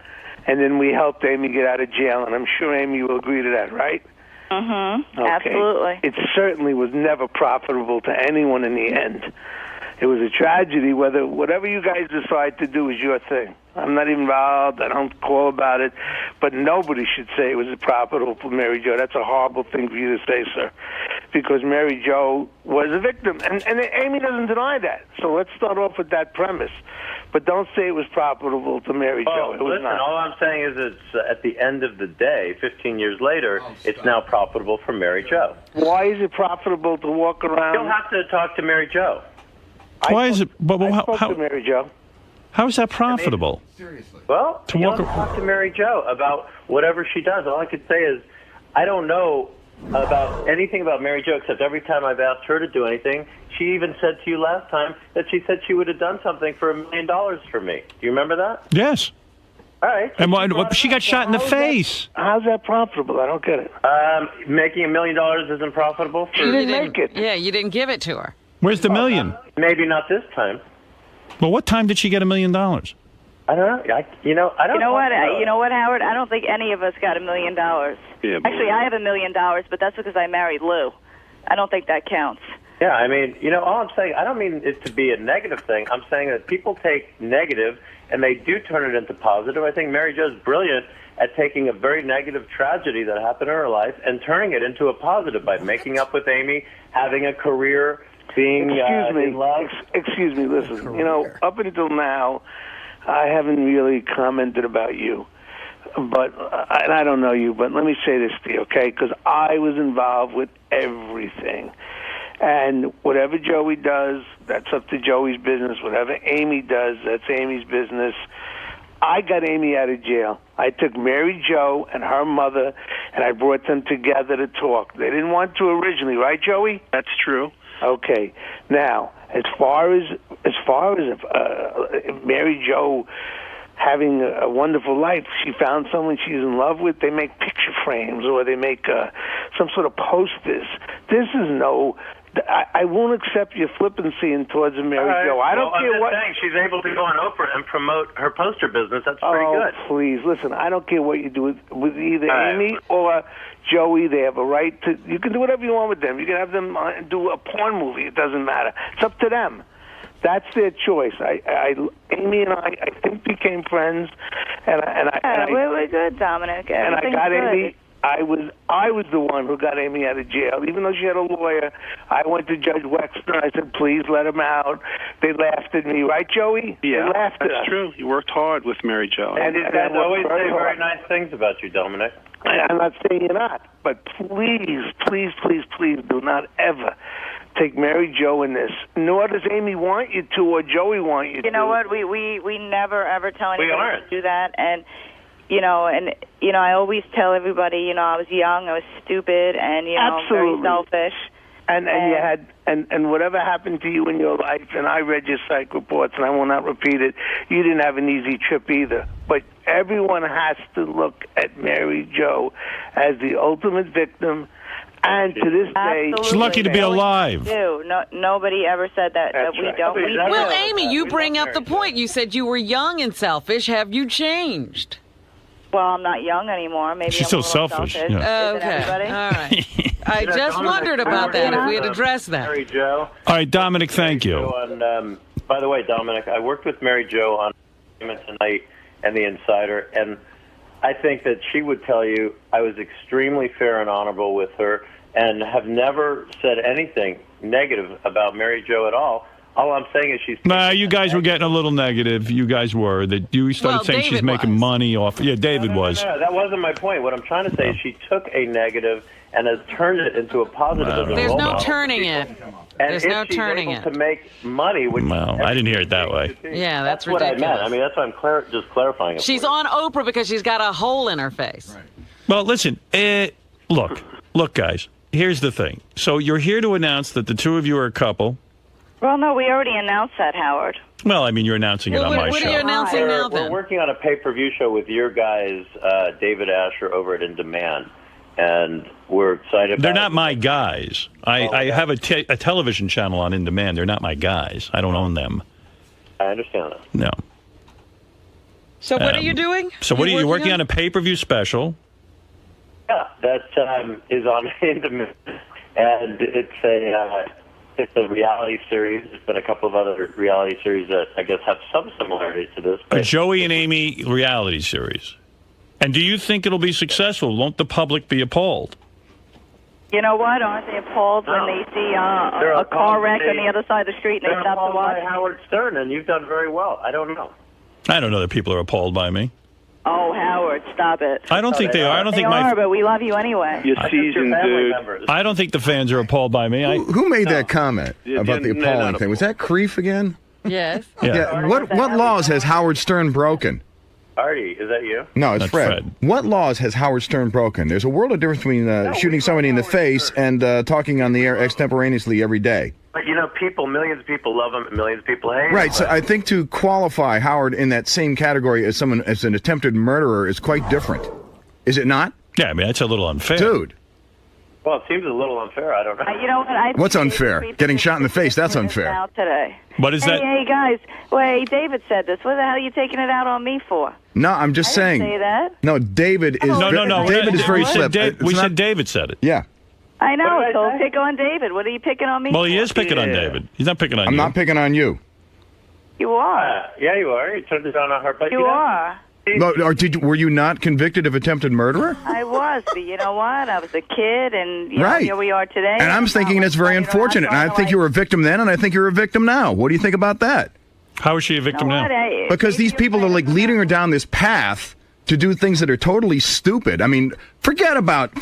Speaker 8: and then we helped Amy get out of jail, and I'm sure Amy will agree to that, right?
Speaker 5: Mm-hmm.
Speaker 8: Okay.
Speaker 5: Absolutely.
Speaker 8: It certainly was never profitable to anyone in the end. It was a tragedy. Whatever you guys decide to do is your thing. I'm not involved. I don't call about it. But nobody should say it was profitable for Mary Jo. That's a horrible thing for you to say, sir, because Mary Jo was a victim. And Amy doesn't deny that. So let's start off with that premise. But don't say it was profitable to Mary Jo. It was
Speaker 6: listen,
Speaker 8: not.
Speaker 6: all I'm saying is it's at the end of the day, 15 years later, it's now profitable for Mary Jo.
Speaker 8: Why is it profitable to walk around?
Speaker 6: You'll have to talk to Mary Jo.
Speaker 1: Why is it? But
Speaker 8: I spoke to Mary Jo.
Speaker 1: How is that profitable?
Speaker 9: Seriously.
Speaker 6: Well,
Speaker 1: To
Speaker 6: you
Speaker 1: walk
Speaker 6: have to talk to Mary Jo about whatever she does. All I could say is I don't know about anything about Mary Jo except every time I've asked her to do anything, she even said to you last time that she said she would have done something for $1 million for me. Do you remember that?
Speaker 1: Yes.
Speaker 6: All right.
Speaker 1: And she got shot in the face.
Speaker 8: How's that profitable? I don't get it.
Speaker 6: Making $1 million isn't profitable.
Speaker 8: She didn't make it.
Speaker 4: Yeah, you didn't give it to her.
Speaker 1: Where's the million?
Speaker 6: Maybe not this time.
Speaker 1: Well, what time did she get $1 million?
Speaker 6: I don't know. I don't.
Speaker 5: You know what?
Speaker 6: know.
Speaker 5: You know what, Howard? I don't think any of us got $1 million.
Speaker 3: Yeah,
Speaker 5: Actually, I have $1 million, but that's because I married Lou. I don't think that counts.
Speaker 6: Yeah, I mean, all I'm saying, I don't mean it to be a negative thing. I'm saying that people take negative and they do turn it into positive. I think Mary Jo's brilliant at taking a very negative tragedy that happened in her life and turning it into a positive by making up with Amy, having a career, being in love.
Speaker 8: Excuse me, listen. Up until now, I haven't really commented about you. But and I don't know you, but let me say this to you, okay? Because I was involved with everything. And whatever Joey does, that's up to Joey's business. Whatever Amy does, that's Amy's business. I got Amy out of jail. I took Mary Jo and her mother, and I brought them together to talk. They didn't want to originally, right, Joey?
Speaker 3: That's true.
Speaker 8: Okay. Now, as far as Mary Jo having a wonderful life, she found someone she's in love with. They make picture frames or they make some sort of posters. This is no. I won't accept your flippancy towards Mary Jo. I don't care what.
Speaker 6: Saying she's able to go on Oprah and promote her poster business. That's pretty good.
Speaker 8: Oh, please listen. I don't care what you do with either Amy or Joey. They have a right to. You can do whatever you want with them. You can have them do a porn movie. It doesn't matter. It's up to them. That's their choice. Amy and I think became friends, and
Speaker 5: we're good, Dominic.
Speaker 8: And I got
Speaker 5: good.
Speaker 8: Amy. I was the one who got Amy out of jail. Even though she had a lawyer, I went to Judge Wexner. I said, please let him out. They laughed at me. Right, Joey?
Speaker 3: Yeah,
Speaker 8: they laughed at us.
Speaker 3: that's true. You worked hard with Mary Jo.
Speaker 6: And these guys always say very nice things about you, Dominic.
Speaker 8: I'm not saying you're not, but please, please, please, please do not ever take Mary Jo in this. Nor does Amy want you to or Joey want you to.
Speaker 5: You know what? We never, ever tell anybody to do that. And I always tell everybody, I was young, I was stupid, and,
Speaker 8: Absolutely.
Speaker 5: very selfish.
Speaker 8: And you had and whatever happened to you in your life, and I read your psych reports, and I will not repeat it. You didn't have an easy trip either. But everyone has to look at Mary Jo as the ultimate victim. And to this day,
Speaker 1: she's lucky to be alive.
Speaker 5: No, nobody ever said that.
Speaker 8: That's
Speaker 5: we
Speaker 8: right.
Speaker 5: don't. We do.
Speaker 4: Well, Amy, you bring up the point. You said you were young and selfish. Have you changed?
Speaker 5: Well, I'm not young anymore. Maybe
Speaker 1: She's
Speaker 5: I'm
Speaker 1: still
Speaker 5: a little
Speaker 1: selfish.
Speaker 5: selfish.
Speaker 1: Yeah.
Speaker 5: Isn't
Speaker 4: Okay.
Speaker 5: everybody?
Speaker 4: All right. I just wondered about that, if we had addressed that.
Speaker 6: Mary Jo.
Speaker 1: All right, Dominic, thank you.
Speaker 6: By the way, Dominic, I worked with Mary Jo on Tonight and The Insider, and I think that she would tell you I was extremely fair and honorable with her and have never said anything negative about Mary Jo at all. All I'm saying is she's...
Speaker 1: Nah, you guys were getting a little negative. You guys were. You started saying she's
Speaker 4: David
Speaker 1: making
Speaker 4: was.
Speaker 1: money off... Yeah, David was.
Speaker 6: No, that wasn't my point. What I'm trying to say is she took a negative and has turned it into a positive. As a
Speaker 4: There's
Speaker 6: role
Speaker 4: no
Speaker 6: model.
Speaker 4: turning it.
Speaker 6: And
Speaker 4: There's
Speaker 6: if
Speaker 4: no
Speaker 6: she's
Speaker 4: turning
Speaker 6: able
Speaker 4: it.
Speaker 6: to make money, which
Speaker 1: Well, I didn't hear it that way.
Speaker 4: Yeah, that's
Speaker 6: what I
Speaker 4: ridiculous.
Speaker 6: meant. I mean, that's why I'm just clarifying it.
Speaker 4: She's
Speaker 6: for you.
Speaker 4: on Oprah because she's got a hole in her face.
Speaker 1: Well, listen, look, guys, here's the thing. So you're here to announce that the two of you are a couple.
Speaker 5: Well, no, we already announced that, Howard.
Speaker 1: Well, I mean, you're announcing it on my
Speaker 4: what
Speaker 1: show.
Speaker 4: are you announcing now,
Speaker 6: We're
Speaker 4: then?
Speaker 6: working on a pay-per-view show with your guys, David Asher, over at In Demand, and we're excited about
Speaker 1: They're
Speaker 6: it.
Speaker 1: not my guys. I have a television channel on In Demand. They're not my guys. I don't own them.
Speaker 6: I understand that.
Speaker 1: No.
Speaker 4: So what are you doing?
Speaker 1: So what are you working on? A pay-per-view special?
Speaker 6: Yeah, that is on In Demand, and it's a reality series. There's been a couple of other reality series that I guess have some similarities to this.
Speaker 1: A Joey and Amy reality series. And do you think it'll be successful? Won't the public be appalled?
Speaker 5: You know what? Aren't they appalled when they see a car wreck on the other side of the street and they stop to watch?
Speaker 6: By Howard Stern, and you've done very well. I don't know.
Speaker 1: I don't know that people are appalled by me.
Speaker 5: Oh, Howard, stop it.
Speaker 1: I don't think they are. I don't
Speaker 5: They
Speaker 1: think
Speaker 5: are, but we love you anyway.
Speaker 3: You're seasoned, dude.
Speaker 1: I don't think the fans are appalled by me.
Speaker 10: Who made that comment about the
Speaker 3: no,
Speaker 10: appalling
Speaker 3: no.
Speaker 10: thing? Was that Creef again?
Speaker 4: Yes.
Speaker 1: Yeah.
Speaker 10: What laws has Howard Stern broken?
Speaker 6: Artie, is that you?
Speaker 10: No, it's
Speaker 1: That's
Speaker 10: Fred.
Speaker 1: Fred.
Speaker 10: What laws has Howard Stern broken? There's a world of difference between shooting somebody in the face and talking on the air extemporaneously every day.
Speaker 6: But millions of people love him, and millions of people hate him.
Speaker 10: Right, so I think to qualify Howard in that same category as someone as an attempted murderer is quite different. Is it not?
Speaker 1: Yeah, I mean, that's a little unfair.
Speaker 10: Dude.
Speaker 6: Well, it seems a little unfair. I don't know.
Speaker 5: You know what? I
Speaker 10: What's
Speaker 5: think
Speaker 10: unfair?
Speaker 5: David
Speaker 10: Getting shot in the face, that's
Speaker 5: taking this
Speaker 10: unfair.
Speaker 5: out today.
Speaker 1: What is that?
Speaker 5: Hey, guys. Wait, David said this. What the hell are you taking it out on me for?
Speaker 10: No, I'm just
Speaker 5: I didn't
Speaker 10: saying.
Speaker 5: say that.
Speaker 10: No, David is
Speaker 1: No.
Speaker 10: David is very
Speaker 1: we said
Speaker 10: flip.
Speaker 1: we
Speaker 10: It's
Speaker 1: said
Speaker 10: not-
Speaker 1: David said it.
Speaker 10: Yeah.
Speaker 5: I know,
Speaker 6: What did
Speaker 5: so
Speaker 6: I say?
Speaker 5: pick on David. What are you picking on me
Speaker 1: Well,
Speaker 5: for?
Speaker 1: he is picking on David. He's not picking on
Speaker 10: I'm
Speaker 1: you.
Speaker 10: not picking on you.
Speaker 5: You are.
Speaker 6: Yeah, you are. You turned it down on her. But
Speaker 5: You are.
Speaker 10: No, or were you not convicted of attempted murderer?
Speaker 5: I was, but you know what? I was a kid, and you know,
Speaker 10: Right.
Speaker 5: here we are today.
Speaker 10: And I'm thinking it's very unfortunate. And I think you were a victim then, and I think you're a victim now. What do you think about that?
Speaker 1: How is she a victim now?
Speaker 10: Because these people are like leading her down this path to do things that are totally stupid. I mean, forget about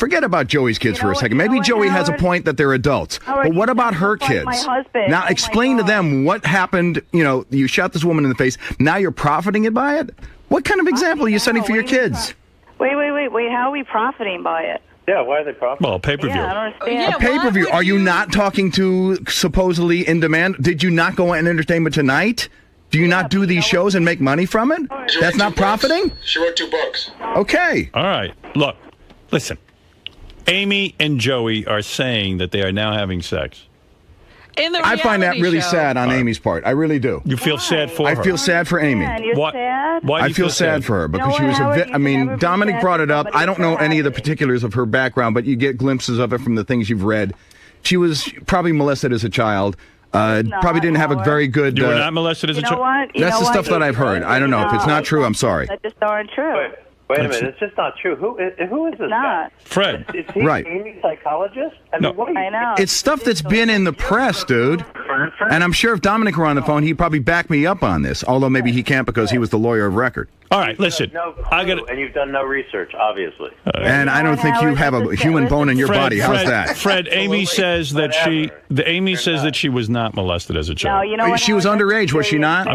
Speaker 10: Joey's kids for a second. Maybe Joey has a point that they're adults. But what about her kids?
Speaker 5: my husband.
Speaker 10: Now
Speaker 5: Oh,
Speaker 10: explain
Speaker 5: my
Speaker 10: to them what happened. You know, you shot this woman in the face. Now you're profiting it by it? What kind of example are you setting for your kids?
Speaker 5: Wait. How are we profiting by it?
Speaker 6: Yeah, why are they profiting?
Speaker 1: Well, pay-per-view.
Speaker 5: Yeah, I don't understand.
Speaker 4: Yeah,
Speaker 10: A pay-per-view.
Speaker 4: why
Speaker 10: Are
Speaker 4: would
Speaker 10: you not talking to supposedly In Demand? Did you not go on Entertainment Tonight? Do you not do these shows and make money from it?
Speaker 2: She
Speaker 10: That's
Speaker 2: wrote
Speaker 10: not
Speaker 2: 2 books.
Speaker 10: profiting?
Speaker 2: She wrote 2 books.
Speaker 10: Okay.
Speaker 1: All right. Look, listen. Amy and Joey are saying that they are now having sex.
Speaker 4: In the
Speaker 10: I find that
Speaker 4: reality
Speaker 10: really
Speaker 4: show.
Speaker 10: sad on Amy's part. I really do.
Speaker 1: You feel sad for
Speaker 10: I
Speaker 1: her.
Speaker 10: feel sad for Amy.
Speaker 5: Man, you're
Speaker 1: Why-
Speaker 5: sad?
Speaker 1: Why do
Speaker 10: I
Speaker 1: you
Speaker 10: feel sad for her because
Speaker 5: You
Speaker 10: she
Speaker 5: know
Speaker 10: was
Speaker 5: what,
Speaker 10: a
Speaker 5: Howard?
Speaker 10: bit.
Speaker 5: You
Speaker 10: I mean,
Speaker 5: should never be
Speaker 10: Dominic
Speaker 5: sad
Speaker 10: brought
Speaker 5: for
Speaker 10: it up.
Speaker 5: somebody
Speaker 10: I don't know
Speaker 5: sad.
Speaker 10: any of the particulars of her background, but you get glimpses of it from the things you've read. She was probably molested as a child. Probably didn't have a
Speaker 5: Howard.
Speaker 10: very good.
Speaker 1: You were not molested as
Speaker 5: You
Speaker 1: a
Speaker 5: know
Speaker 1: child?
Speaker 5: what? You
Speaker 10: That's
Speaker 5: know
Speaker 10: the
Speaker 5: what?
Speaker 10: stuff that I've heard. I don't know if it's not true. I'm sorry.
Speaker 5: That just aren't true.
Speaker 6: Wait a minute, it's just not true. Who is this guy?
Speaker 1: Fred.
Speaker 6: Is he
Speaker 10: Right.
Speaker 6: Amy's psychologist? I
Speaker 1: No.
Speaker 6: mean, what are you,
Speaker 5: I know.
Speaker 10: It's stuff that's been in the press, dude. And I'm sure if Dominic were on the phone, he'd probably back me up on this. Although maybe he can't because he was the lawyer of record.
Speaker 1: All right, listen.
Speaker 6: No clue,
Speaker 1: I got
Speaker 6: and you've done no research, obviously.
Speaker 10: And I don't think you have a human bone in your body. How's that?
Speaker 1: Fred, Amy says that Amy says that she was not molested as a
Speaker 5: No,
Speaker 1: child.
Speaker 5: you know what?
Speaker 10: She was underage, was she not?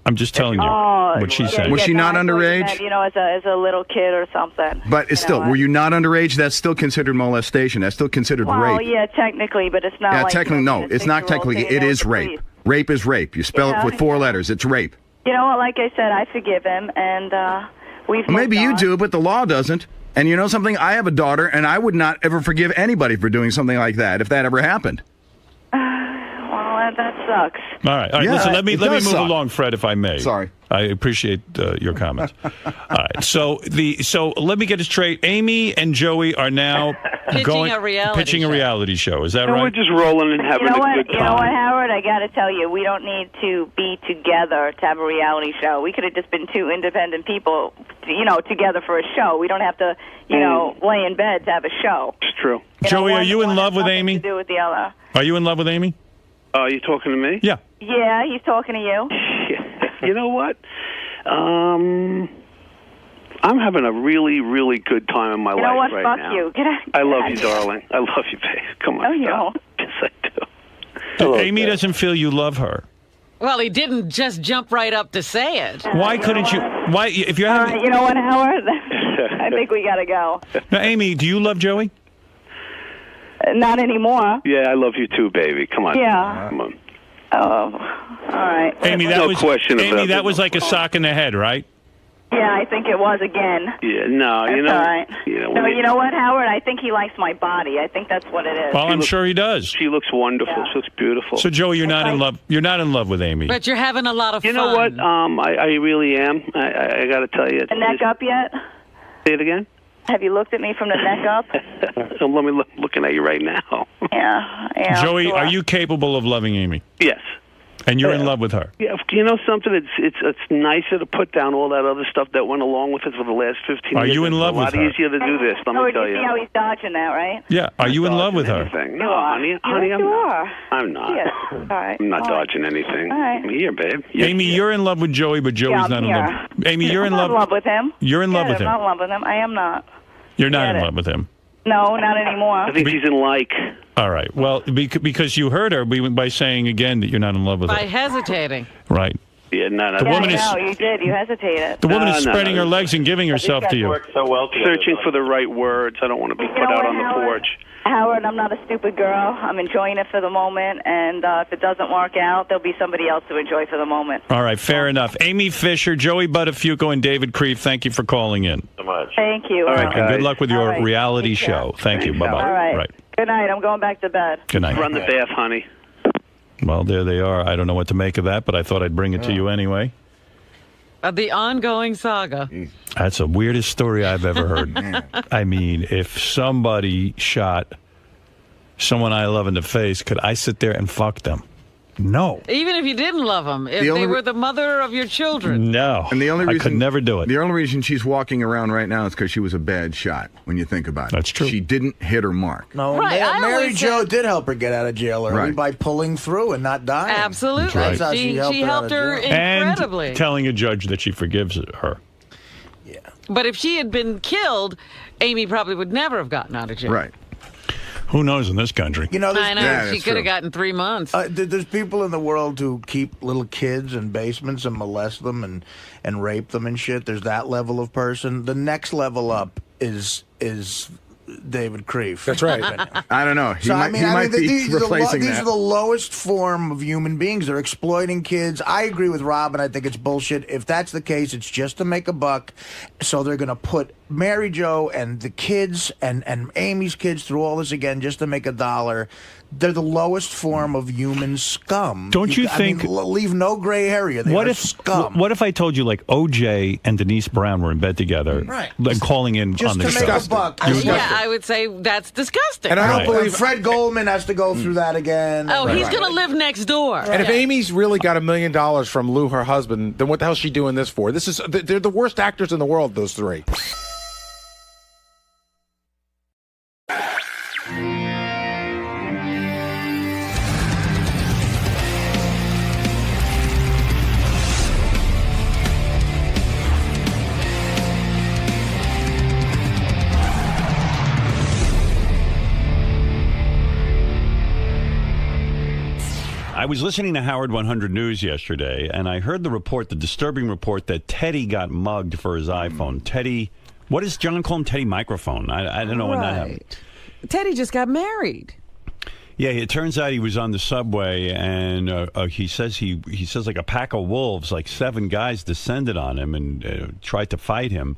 Speaker 1: I'm just telling you what she's saying.
Speaker 10: Was she not
Speaker 5: I thought you
Speaker 10: underage?
Speaker 5: meant, as a little kid or something.
Speaker 10: But it's still, were you not underage? That's still considered molestation. That's still considered
Speaker 5: Well,
Speaker 10: rape.
Speaker 5: yeah, technically, but it's not.
Speaker 10: Yeah,
Speaker 5: like
Speaker 10: technically, no. It's not
Speaker 5: 6-year-old
Speaker 10: technically.
Speaker 5: sitting
Speaker 10: It
Speaker 5: there
Speaker 10: is
Speaker 5: with a
Speaker 10: rape.
Speaker 5: priest.
Speaker 10: Rape is rape. You spell it with 4 letters. It's rape.
Speaker 5: You know what? Like I said, I forgive him, and we've.
Speaker 10: Well, maybe
Speaker 5: moved
Speaker 10: you
Speaker 5: on.
Speaker 10: do, but the law doesn't. And you know something? I have a daughter, and I would not ever forgive anybody for doing something like that if that ever happened.
Speaker 5: Well, that sucks.
Speaker 1: All right.
Speaker 10: Yeah,
Speaker 1: listen, let me
Speaker 10: it
Speaker 1: move
Speaker 10: does suck.
Speaker 1: along, Fred, if I may.
Speaker 10: Sorry.
Speaker 1: I appreciate your comments. All right. So let me get it straight. Amy and Joey are now
Speaker 4: Pitching a reality show.
Speaker 1: Is that
Speaker 3: No,
Speaker 1: right?
Speaker 3: we're just rolling and having
Speaker 5: You know
Speaker 3: a
Speaker 5: what?
Speaker 3: good
Speaker 5: You know what,
Speaker 3: time.
Speaker 5: Howard? I got to tell you, we don't need to be together to have a reality show. We could have just been 2 independent people, together for a show. We don't have to, lay in bed to have a show.
Speaker 3: It's true.
Speaker 1: Joey, are you in
Speaker 5: One
Speaker 1: love
Speaker 5: has
Speaker 1: with
Speaker 5: nothing
Speaker 1: Amy?
Speaker 5: To do with the other.
Speaker 1: Are you in love with Amy?
Speaker 3: Are you talking to me?
Speaker 1: Yeah.
Speaker 5: Yeah, he's talking to you.
Speaker 3: You know what? I'm having a really, really good time in my
Speaker 5: You know
Speaker 3: life
Speaker 5: what?
Speaker 3: right
Speaker 5: Fuck
Speaker 3: now.
Speaker 5: you. Get out.
Speaker 3: I love you, darling. I love you, babe. Come on.
Speaker 5: No, you
Speaker 3: stop.
Speaker 5: don't.
Speaker 3: Yes, I do.
Speaker 1: Amy doesn't feel you love her.
Speaker 4: Well, he didn't just jump right up to say it.
Speaker 1: Why couldn't you? Why, if you're having?
Speaker 5: You know what, Howard? I think we got to go.
Speaker 1: Now, Amy, do you love Joey?
Speaker 5: Not anymore.
Speaker 3: Yeah, I love you too, baby. Come on.
Speaker 5: Yeah.
Speaker 3: Come on.
Speaker 5: Oh, all right.
Speaker 1: Amy, that
Speaker 3: No
Speaker 1: was
Speaker 3: question
Speaker 1: Amy.
Speaker 3: about
Speaker 1: That
Speaker 3: it.
Speaker 1: was like a sock in the head, right?
Speaker 5: Yeah, I think it was again.
Speaker 3: Yeah, no,
Speaker 5: That's
Speaker 3: you know.
Speaker 5: all right.
Speaker 3: when
Speaker 5: No, you know what, Howard? I think he likes my body. I think that's what it is.
Speaker 1: Well, I'm sure he does.
Speaker 3: She looks wonderful.
Speaker 5: Yeah.
Speaker 3: She looks beautiful.
Speaker 1: So, Joey, you're not in love. You're not in love with Amy.
Speaker 4: But you're having a lot of
Speaker 3: You
Speaker 4: fun.
Speaker 3: know what? I really am. I got to tell you.
Speaker 5: The neck up yet?
Speaker 3: Say it again.
Speaker 5: Have you looked at me from the neck up?
Speaker 3: Let me looking at you right now.
Speaker 5: Yeah.
Speaker 1: Joey,
Speaker 5: sure.
Speaker 1: are you capable of loving Amy?
Speaker 3: Yes.
Speaker 1: And you're in love with her?
Speaker 3: Yeah, you know something? It's nicer to put down all that other stuff that went along with it for the last 15 years.
Speaker 1: Are you in love with her?
Speaker 3: It's a lot easier to do this, let me tell
Speaker 5: you
Speaker 3: you.
Speaker 5: see how he's dodging that, right?
Speaker 1: Yeah. Are you in love with her?
Speaker 3: Anything.
Speaker 5: You
Speaker 3: No,
Speaker 5: are.
Speaker 3: honey,
Speaker 5: Yes,
Speaker 3: I'm
Speaker 5: you
Speaker 3: not.
Speaker 5: are.
Speaker 3: I'm not.
Speaker 5: Yes. All right.
Speaker 3: I'm not
Speaker 5: All right.
Speaker 3: dodging anything.
Speaker 5: All right.
Speaker 3: I'm here, babe.
Speaker 1: Amy, you're in love with Joey, but Joey's
Speaker 5: I'm
Speaker 1: not in
Speaker 5: here.
Speaker 1: love. Amy, you're
Speaker 5: I'm
Speaker 1: in
Speaker 5: not
Speaker 1: love.
Speaker 5: with him.
Speaker 1: You're in love
Speaker 5: Yeah,
Speaker 1: with him.
Speaker 5: I'm not in love with him. I am not.
Speaker 1: You're not
Speaker 5: Get
Speaker 1: in
Speaker 5: it.
Speaker 1: love with him.
Speaker 5: No, not anymore.
Speaker 3: I think she's in like.
Speaker 1: All right. Well, because you heard her by saying again that you're not in love with
Speaker 4: By
Speaker 1: her.
Speaker 4: hesitating.
Speaker 1: Right.
Speaker 3: Yeah, no.
Speaker 1: The woman is.
Speaker 5: No, you did. You hesitated.
Speaker 1: The woman is
Speaker 3: No,
Speaker 1: spreading
Speaker 3: no.
Speaker 1: her legs and giving herself to you.
Speaker 6: Work so well together.
Speaker 3: Searching for the right words. I don't want to be put
Speaker 5: know
Speaker 3: out
Speaker 5: what,
Speaker 3: on the
Speaker 5: Howard?
Speaker 3: porch.
Speaker 5: Howard, I'm not a stupid girl. I'm enjoying it for the moment, and if it doesn't work out, there'll be somebody else to enjoy for the moment.
Speaker 1: All right. Fair enough. Amy Fisher, Joey Buttafuoco, and David Creve, thank you for calling in.
Speaker 6: So much.
Speaker 5: Thank you.
Speaker 3: All right,
Speaker 1: And good
Speaker 3: guys.
Speaker 1: luck with your
Speaker 5: All right.
Speaker 1: reality
Speaker 5: Take care.
Speaker 1: show. Thank you. Bye-bye.
Speaker 5: All right.
Speaker 1: Right.
Speaker 5: Good night. I'm going back to bed.
Speaker 1: Good night.
Speaker 3: Run the bath, honey.
Speaker 1: Well, there they are. I don't know what to make of that, but I thought I'd bring it to you anyway.
Speaker 4: The ongoing saga.
Speaker 1: That's the weirdest story I've ever heard. I mean, if somebody shot someone I love in the face, could I sit there and fuck them? No.
Speaker 4: Even if you didn't love them, if
Speaker 10: The only
Speaker 4: they
Speaker 10: re-
Speaker 4: were the mother of your children.
Speaker 1: No.
Speaker 10: And the only reason
Speaker 1: I could never do it.
Speaker 10: The only reason she's walking around right now is because she was a bad shot. When you think about it,
Speaker 1: That's true.
Speaker 10: She didn't hit her mark.
Speaker 9: No,
Speaker 4: Right, I
Speaker 9: Mary
Speaker 4: always
Speaker 9: Jo
Speaker 4: said-
Speaker 9: did help her get out of jail early
Speaker 10: Right.
Speaker 9: by pulling through and not dying.
Speaker 4: Absolutely.
Speaker 9: That's how
Speaker 4: She
Speaker 9: helped
Speaker 4: helped
Speaker 9: her,
Speaker 4: her
Speaker 9: out of jail.
Speaker 4: incredibly.
Speaker 1: And telling a judge that she forgives her.
Speaker 4: But if she had been killed, Amy probably would never have gotten out of jail.
Speaker 10: Right.
Speaker 1: Who knows in this country?
Speaker 9: You know, there's,
Speaker 4: I know.
Speaker 10: Yeah,
Speaker 4: she
Speaker 10: that's
Speaker 4: could
Speaker 10: true.
Speaker 4: have gotten 3 months.
Speaker 9: there's people in the world who keep little kids in basements and molest them and rape them and shit. There's that level of person. The next level up is David Creve.
Speaker 7: That's right.
Speaker 10: I don't know. He might be
Speaker 9: these
Speaker 10: replacing
Speaker 9: are
Speaker 10: that.
Speaker 9: the lowest form of human beings. They're exploiting kids. I agree with Rob, and I think it's bullshit. If that's the case, it's just to make a buck. So they're going to put Mary Jo and the kids and Amy's kids through all this again just to make $1. they're the lowest form of human scum.
Speaker 1: Don't you think?
Speaker 9: I mean, leave no gray area. They are scum.
Speaker 1: What if I told you like O.J. and Denise Brown were in bed together,
Speaker 9: right?
Speaker 1: And calling in
Speaker 9: just
Speaker 1: on the
Speaker 9: to
Speaker 1: show?
Speaker 9: make a buck.
Speaker 4: Yeah, I would say that's disgusting.
Speaker 7: And I don't believe
Speaker 9: Fred Goldman has to go through that again.
Speaker 4: Oh, he's going to live next door.
Speaker 7: And if Amy's really got $1 million from Lou, her husband, then what the hell is she doing this for? They're the worst actors in the world, those three.
Speaker 1: I was listening to Howard 100 News yesterday, and I heard the disturbing report that Teddy got mugged for his iPhone. Teddy, what does John call him? Teddy Microphone. I don't know when that happened.
Speaker 4: Teddy just got married.
Speaker 1: Yeah, it turns out he was on the subway, and he says like a pack of wolves, like 7 guys descended on him and tried to fight him.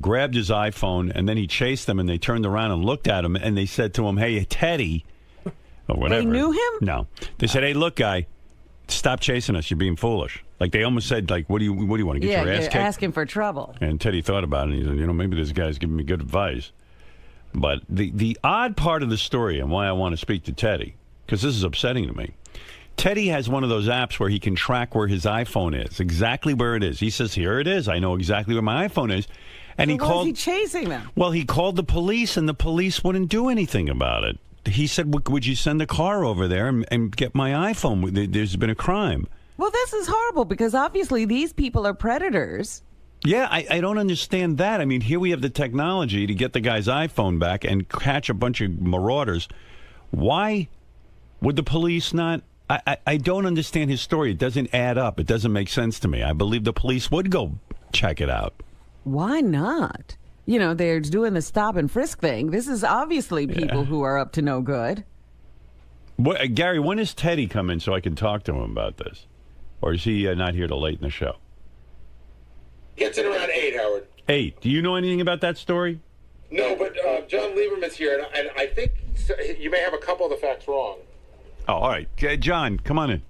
Speaker 1: Grabbed his iPhone, and then he chased them, and they turned around and looked at him, and they said to him, "Hey, Teddy." Or whatever.
Speaker 4: They knew him?
Speaker 1: No. They said, "Hey, look, guy, stop chasing us. You're being foolish." Like they almost said, like, "What do you want to get your ass kicked?"
Speaker 4: Asking for trouble.
Speaker 1: And Teddy thought about it, and he said, maybe this guy's giving me good advice. But the odd part of the story and why I want to speak to Teddy, because this is upsetting to me. Teddy has one of those apps where he can track where his iPhone is, exactly where it is. He says, "Here it is. I know exactly where my iPhone is." And
Speaker 4: So why is he chasing them?
Speaker 1: Well, he called the police, and the police wouldn't do anything about it. He said, "Would you send a car over there and get my iPhone? There's been a crime."
Speaker 4: Well, this is horrible because obviously these people are predators.
Speaker 1: Yeah, I don't understand that. I mean, here we have the technology to get the guy's iPhone back and catch a bunch of marauders. Why would the police not? I don't understand his story. It doesn't add up. It doesn't make sense to me. I believe the police would go check it out.
Speaker 4: Why not? They're doing the stop and frisk thing. This is obviously people who are up to no good.
Speaker 1: Gary, when does Teddy come in so I can talk to him about this? Or is he not here till late in the show?
Speaker 2: Gets in around 8, Howard.
Speaker 1: 8. Do you know anything about that story?
Speaker 2: No, but John Lieberman's here, and I think you may have a couple of the facts wrong.
Speaker 1: Oh, all right. John, come on in.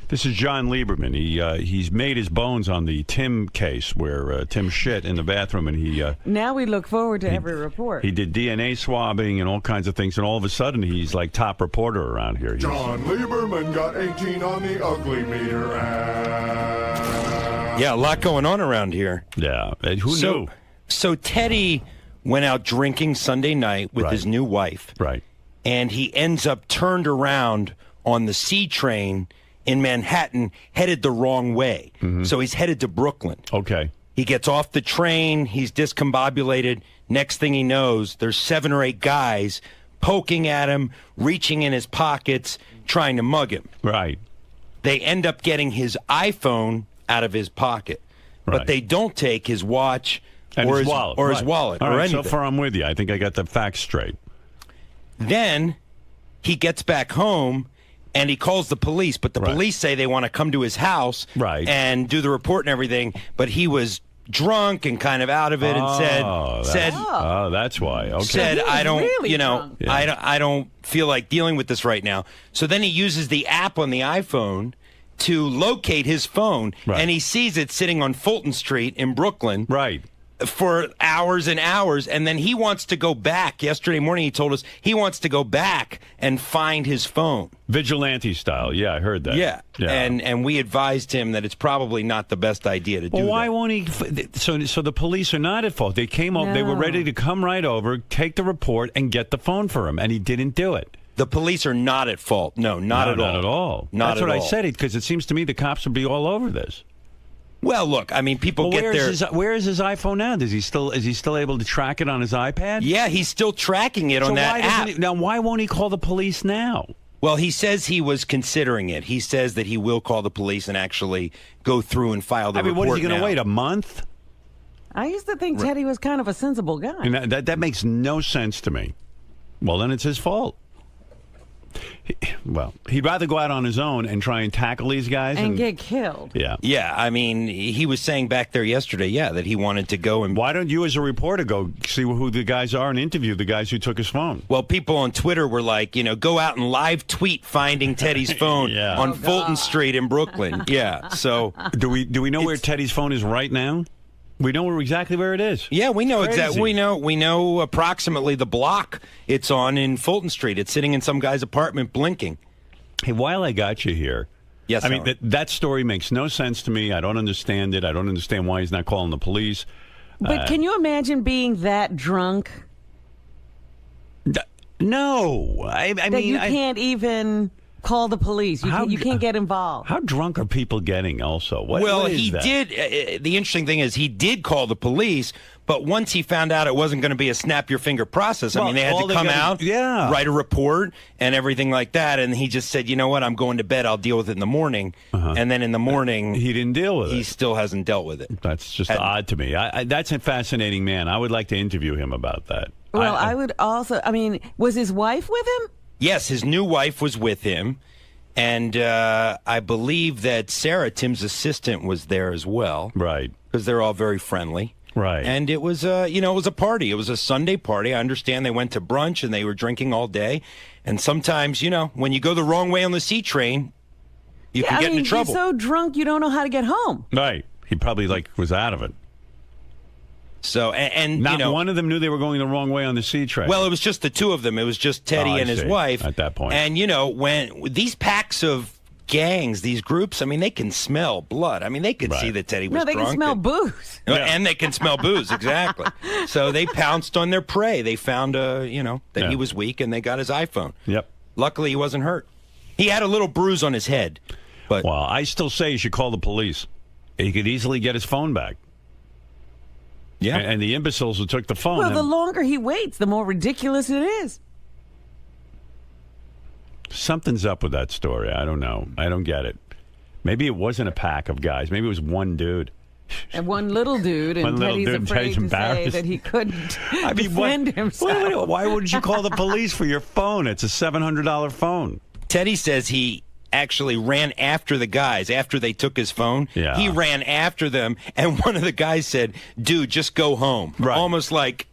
Speaker 1: This is John Lieberman. He's made his bones on the Tim case where Tim shit in the bathroom, and he...
Speaker 4: now we look forward to every report.
Speaker 1: He did DNA swabbing and all kinds of things, and all of a sudden he's like top reporter around here.
Speaker 11: John Lieberman got 18 on the ugly meter.
Speaker 12: Yeah, a lot going on around here.
Speaker 1: Yeah. Who knew?
Speaker 12: So Teddy went out drinking Sunday night with his new wife.
Speaker 1: Right.
Speaker 12: And he ends up turned around on the C train in Manhattan, headed the wrong way. Mm-hmm. So he's headed to Brooklyn.
Speaker 1: Okay.
Speaker 12: He gets off the train. He's discombobulated. Next thing he knows, there's 7 or 8 guys poking at him, reaching in his pockets, trying to mug him.
Speaker 1: Right.
Speaker 12: They end up getting his iPhone out of his pocket.
Speaker 1: Right.
Speaker 12: But they don't take his watch
Speaker 1: and
Speaker 12: or
Speaker 1: his wallet.
Speaker 12: Or his wallet
Speaker 1: all
Speaker 12: or
Speaker 1: right,
Speaker 12: anything.
Speaker 1: So far I'm with you. I think I got the facts straight.
Speaker 12: Then he gets back home and he calls the police, but the police say they want to come to his house and do the report and everything, but he was drunk and kind of out of it and said
Speaker 1: that's why. Okay.
Speaker 12: Said I don't
Speaker 4: really
Speaker 12: I don't feel like dealing with this right now. So then he uses the app on the iPhone to locate his phone and he sees it sitting on Fulton Street in Brooklyn.
Speaker 1: Right.
Speaker 12: For hours and hours, and then he wants to go back. Yesterday morning he told us he wants to go back and find his phone.
Speaker 1: Vigilante style. Yeah, I heard that.
Speaker 12: Yeah. And we advised him that it's probably not the best idea to do that.
Speaker 1: Well, why won't he? So the police are not at fault. They came over. They were ready to come right over, take the report, and get the phone for him, and he didn't do it.
Speaker 12: The police are not at fault. No, not at all.
Speaker 1: Not at all. That's what I said, because it seems to me the cops would be all over this.
Speaker 12: Well, look, I mean, people get their...
Speaker 1: Where is his iPhone now? Is he still able to track it on his iPad?
Speaker 12: Yeah, he's still tracking it on that app.
Speaker 1: Now, why won't he call the police now?
Speaker 12: Well, he says he was considering it. He says that he will call the police and actually go through and file the report.
Speaker 1: What is he going to wait, a month?
Speaker 4: I used to think Teddy was kind of a sensible guy.
Speaker 1: And that makes no sense to me. Well, then it's his fault. Well, he'd rather go out on his own and try and tackle these guys
Speaker 4: and get killed.
Speaker 1: Yeah.
Speaker 12: Yeah, I mean, he was saying back there yesterday, that he wanted to go and...
Speaker 1: Why don't you as a reporter go see who the guys are and interview the guys who took his phone?
Speaker 12: Well, people on Twitter were like, go out and live tweet finding Teddy's phone on Fulton Street in Brooklyn. Yeah, so...
Speaker 1: Do we know where Teddy's phone is right now? We know exactly where it is.
Speaker 12: Yeah, we know exactly. We know approximately the block it's on in Fulton Street. It's sitting in some guy's apartment blinking.
Speaker 1: Hey, while I got you here,
Speaker 12: yes,
Speaker 1: I mean that story makes no sense to me. I don't understand it. I don't understand why he's not calling the police.
Speaker 4: But can you imagine being that drunk?
Speaker 1: No, I mean
Speaker 4: that you can't even call the police. You can't get involved.
Speaker 1: How drunk are people getting? Also,
Speaker 12: he did. The interesting thing is he did call the police, but once he found out it wasn't going to be a snap your finger process, they had to come out, write a report, and everything like that. And he just said, "You know what? I'm going to bed. I'll deal with it in the morning." And then in the morning,
Speaker 1: he didn't deal with it.
Speaker 12: He still hasn't dealt with it.
Speaker 1: That's just odd to me. That's a fascinating man. I would like to interview him about that.
Speaker 4: Well, I would also. I mean, was his wife with him?
Speaker 12: Yes, his new wife was with him, and I believe that Sarah, Tim's assistant, was there as well.
Speaker 1: Right,
Speaker 12: because they're all very friendly.
Speaker 1: Right,
Speaker 12: and it was it was a party. It was a Sunday party. I understand they went to brunch and they were drinking all day. And sometimes, when you go the wrong way on the C train, you can get into trouble.
Speaker 4: You're so drunk you don't know how to get home.
Speaker 1: Right, he probably was out of it.
Speaker 12: So and
Speaker 1: not one of them knew they were going the wrong way on the C train.
Speaker 12: Well, it was just the two of them. It was just Teddy and his wife
Speaker 1: at that point.
Speaker 12: And when these packs of gangs, these groups, I mean, they can smell blood. I mean, they could see that Teddy was drunk.
Speaker 4: No, they can smell booze.
Speaker 12: And they can smell booze, exactly. So they pounced on their prey. They found that he was weak, and they got his iPhone.
Speaker 1: Yep.
Speaker 12: Luckily, he wasn't hurt. He had a little bruise on his head. But
Speaker 1: well, I still say you should call the police. He could easily get his phone back.
Speaker 12: Yeah.
Speaker 1: And the imbeciles who took the phone.
Speaker 4: Well, the longer he waits, the more ridiculous it is.
Speaker 1: Something's up with that story. I don't know. I don't get it. Maybe it wasn't a pack of guys. Maybe it was one dude.
Speaker 4: And one little dude, and Teddy's afraid to say that he couldn't defend himself.
Speaker 1: Why wouldn't you call the police for your phone? It's a $700 phone.
Speaker 12: Teddy says he actually ran after the guys after they took his phone.
Speaker 1: Yeah.
Speaker 12: He ran after them, and one of the guys said, "Dude, just go home."
Speaker 1: Right.
Speaker 12: Almost like,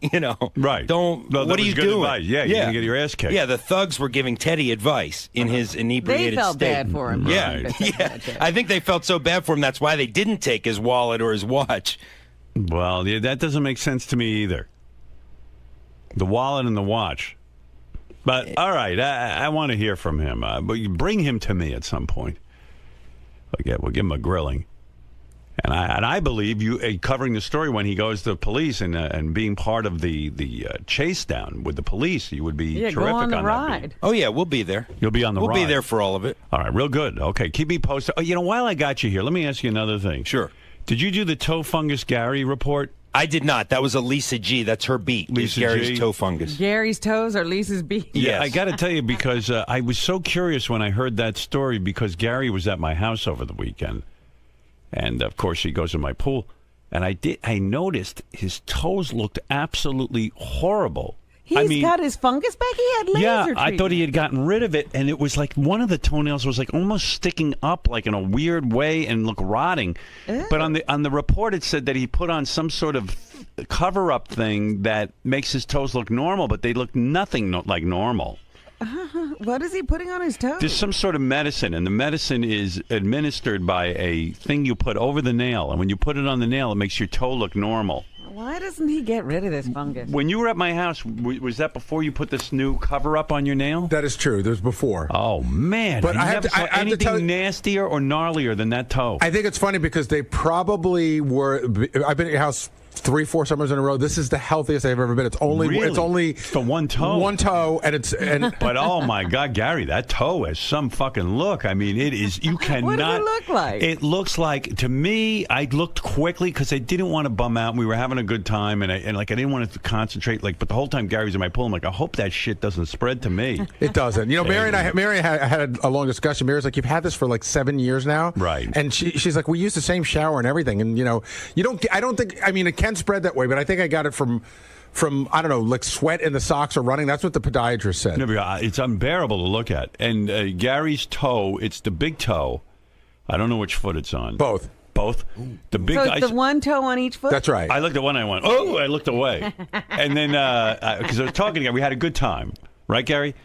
Speaker 1: right.
Speaker 12: Don't.
Speaker 1: No,
Speaker 12: what are you doing?
Speaker 1: Advice. Yeah, you're gonna get your ass kicked.
Speaker 12: Yeah, the thugs were giving Teddy advice in his inebriated
Speaker 4: They felt
Speaker 12: state.
Speaker 4: bad for him.
Speaker 12: Yeah, yeah. I think they felt so bad for him. That's why they didn't take his wallet or his watch.
Speaker 1: Well, that doesn't make sense to me either. The wallet and the watch. But, all right, I want to hear from him. But you bring him to me at some point. We'll give him a grilling. And I believe you covering the story when he goes to the police and being part of the chase down with the police, you would be terrific
Speaker 4: go on the
Speaker 1: that
Speaker 4: ride.
Speaker 1: beat.
Speaker 12: Oh, yeah, we'll be there.
Speaker 1: You'll be on the ride.
Speaker 12: We'll be there for all of it.
Speaker 1: All right, real good. Okay, keep me posted. Oh, while I got you here, let me ask you another thing.
Speaker 12: Sure.
Speaker 1: Did you do the toe fungus Gary report?
Speaker 12: I did not. That was a Lisa G. That's her beat.
Speaker 1: Lisa
Speaker 12: Gary's
Speaker 1: G.
Speaker 12: toe fungus.
Speaker 4: Gary's toes or Lisa's beat?
Speaker 1: Yeah, I got to tell you, because I was so curious when I heard that story, because Gary was at my house over the weekend. And, of course, he goes in my pool. And I noticed his toes looked absolutely horrible.
Speaker 4: He's got his fungus back? He had laser treatment.
Speaker 1: I thought he had gotten rid of it, and it was like one of the toenails was like almost sticking up like in a weird way and look rotting.
Speaker 4: Ew.
Speaker 1: But on the report it said that he put on some sort of cover-up thing that makes his toes look normal, but they look nothing like normal.
Speaker 4: What is he putting on his toes?
Speaker 1: There's some sort of medicine, and the medicine is administered by a thing you put over the nail, and when you put it on the nail, it makes your toe look normal.
Speaker 4: Why doesn't he get rid of this fungus?
Speaker 1: When you were at my house, was that before you put this new cover-up on your nail?
Speaker 7: That is true. There's before.
Speaker 1: Oh, man.
Speaker 7: But I
Speaker 1: never saw anything nastier or gnarlier than that toe.
Speaker 7: I think it's funny because they probably were. I've been at your house 3-4 summers in a row. This is the healthiest I've ever been. It's only
Speaker 1: for one toe.
Speaker 7: One toe,
Speaker 1: But oh my God, Gary, that toe has some fucking look. I mean, it is. You cannot.
Speaker 4: What does it look like?
Speaker 1: It looks like, to me, I looked quickly because I didn't want to bum out. We were having a good time, and I didn't want to concentrate. But the whole time Gary's in my pool, I'm like, I hope that shit doesn't spread to me.
Speaker 7: It doesn't. Mary had a long discussion. Mary's like, you've had this for like 7 years now,
Speaker 1: right?
Speaker 7: And she's like, we use the same shower and everything, and you don't. I don't think. I mean, it can spread that way, but I think I got it from from I don't know, like sweat in the socks or running. That's what the podiatrist said.
Speaker 1: No, but, it's unbearable to look at. And Gary's toe, it's the big toe. I don't know which foot it's on.
Speaker 7: Both.
Speaker 1: The big.
Speaker 4: So it's the one toe on each foot?
Speaker 7: That's right.
Speaker 1: I looked at one. I went, oh! I looked away, and then because I was talking to Gary, we had a good time, right, Gary?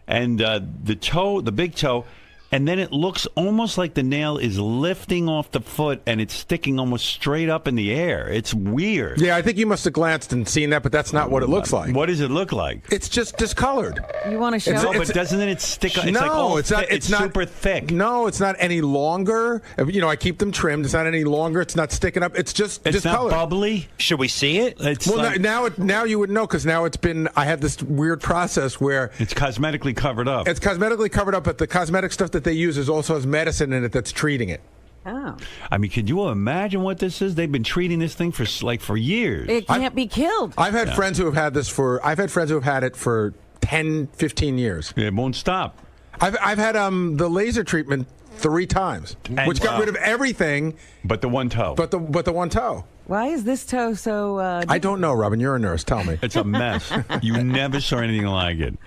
Speaker 1: And the big toe. And then it looks almost like the nail is lifting off the foot and it's sticking almost straight up in the air. It's weird.
Speaker 7: Yeah, I think you must have glanced and seen that, but that's not what it looks like.
Speaker 1: What does it look like?
Speaker 7: It's just discolored.
Speaker 4: You want to show?
Speaker 1: No, but doesn't it stick? It's
Speaker 7: no,
Speaker 1: like all
Speaker 7: it's not.
Speaker 1: It's not super thick.
Speaker 7: No, it's not any longer. You know, I keep them trimmed. It's not any longer. It's not sticking up. It's just discolored.
Speaker 1: Not bubbly.
Speaker 12: Should we see it?
Speaker 7: Well, like, now you would know because now it's been. I had this weird process where
Speaker 1: it's cosmetically covered up.
Speaker 7: It's cosmetically covered up, but the cosmetic stuff that they use is also has medicine in it that's treating it.
Speaker 4: Oh.
Speaker 1: I mean, could you imagine what this is? They've been treating this thing for years.
Speaker 4: It can't be killed.
Speaker 7: I've had friends who have had this I've had friends who have had it for 10, 15 years.
Speaker 1: It won't stop.
Speaker 7: I've had the laser treatment 3 times, which got rid of everything
Speaker 1: but the one toe.
Speaker 7: But the one toe.
Speaker 4: Why is this toe so
Speaker 7: I don't know, Robin. You're a nurse. Tell me.
Speaker 1: It's a mess. You never saw anything like it.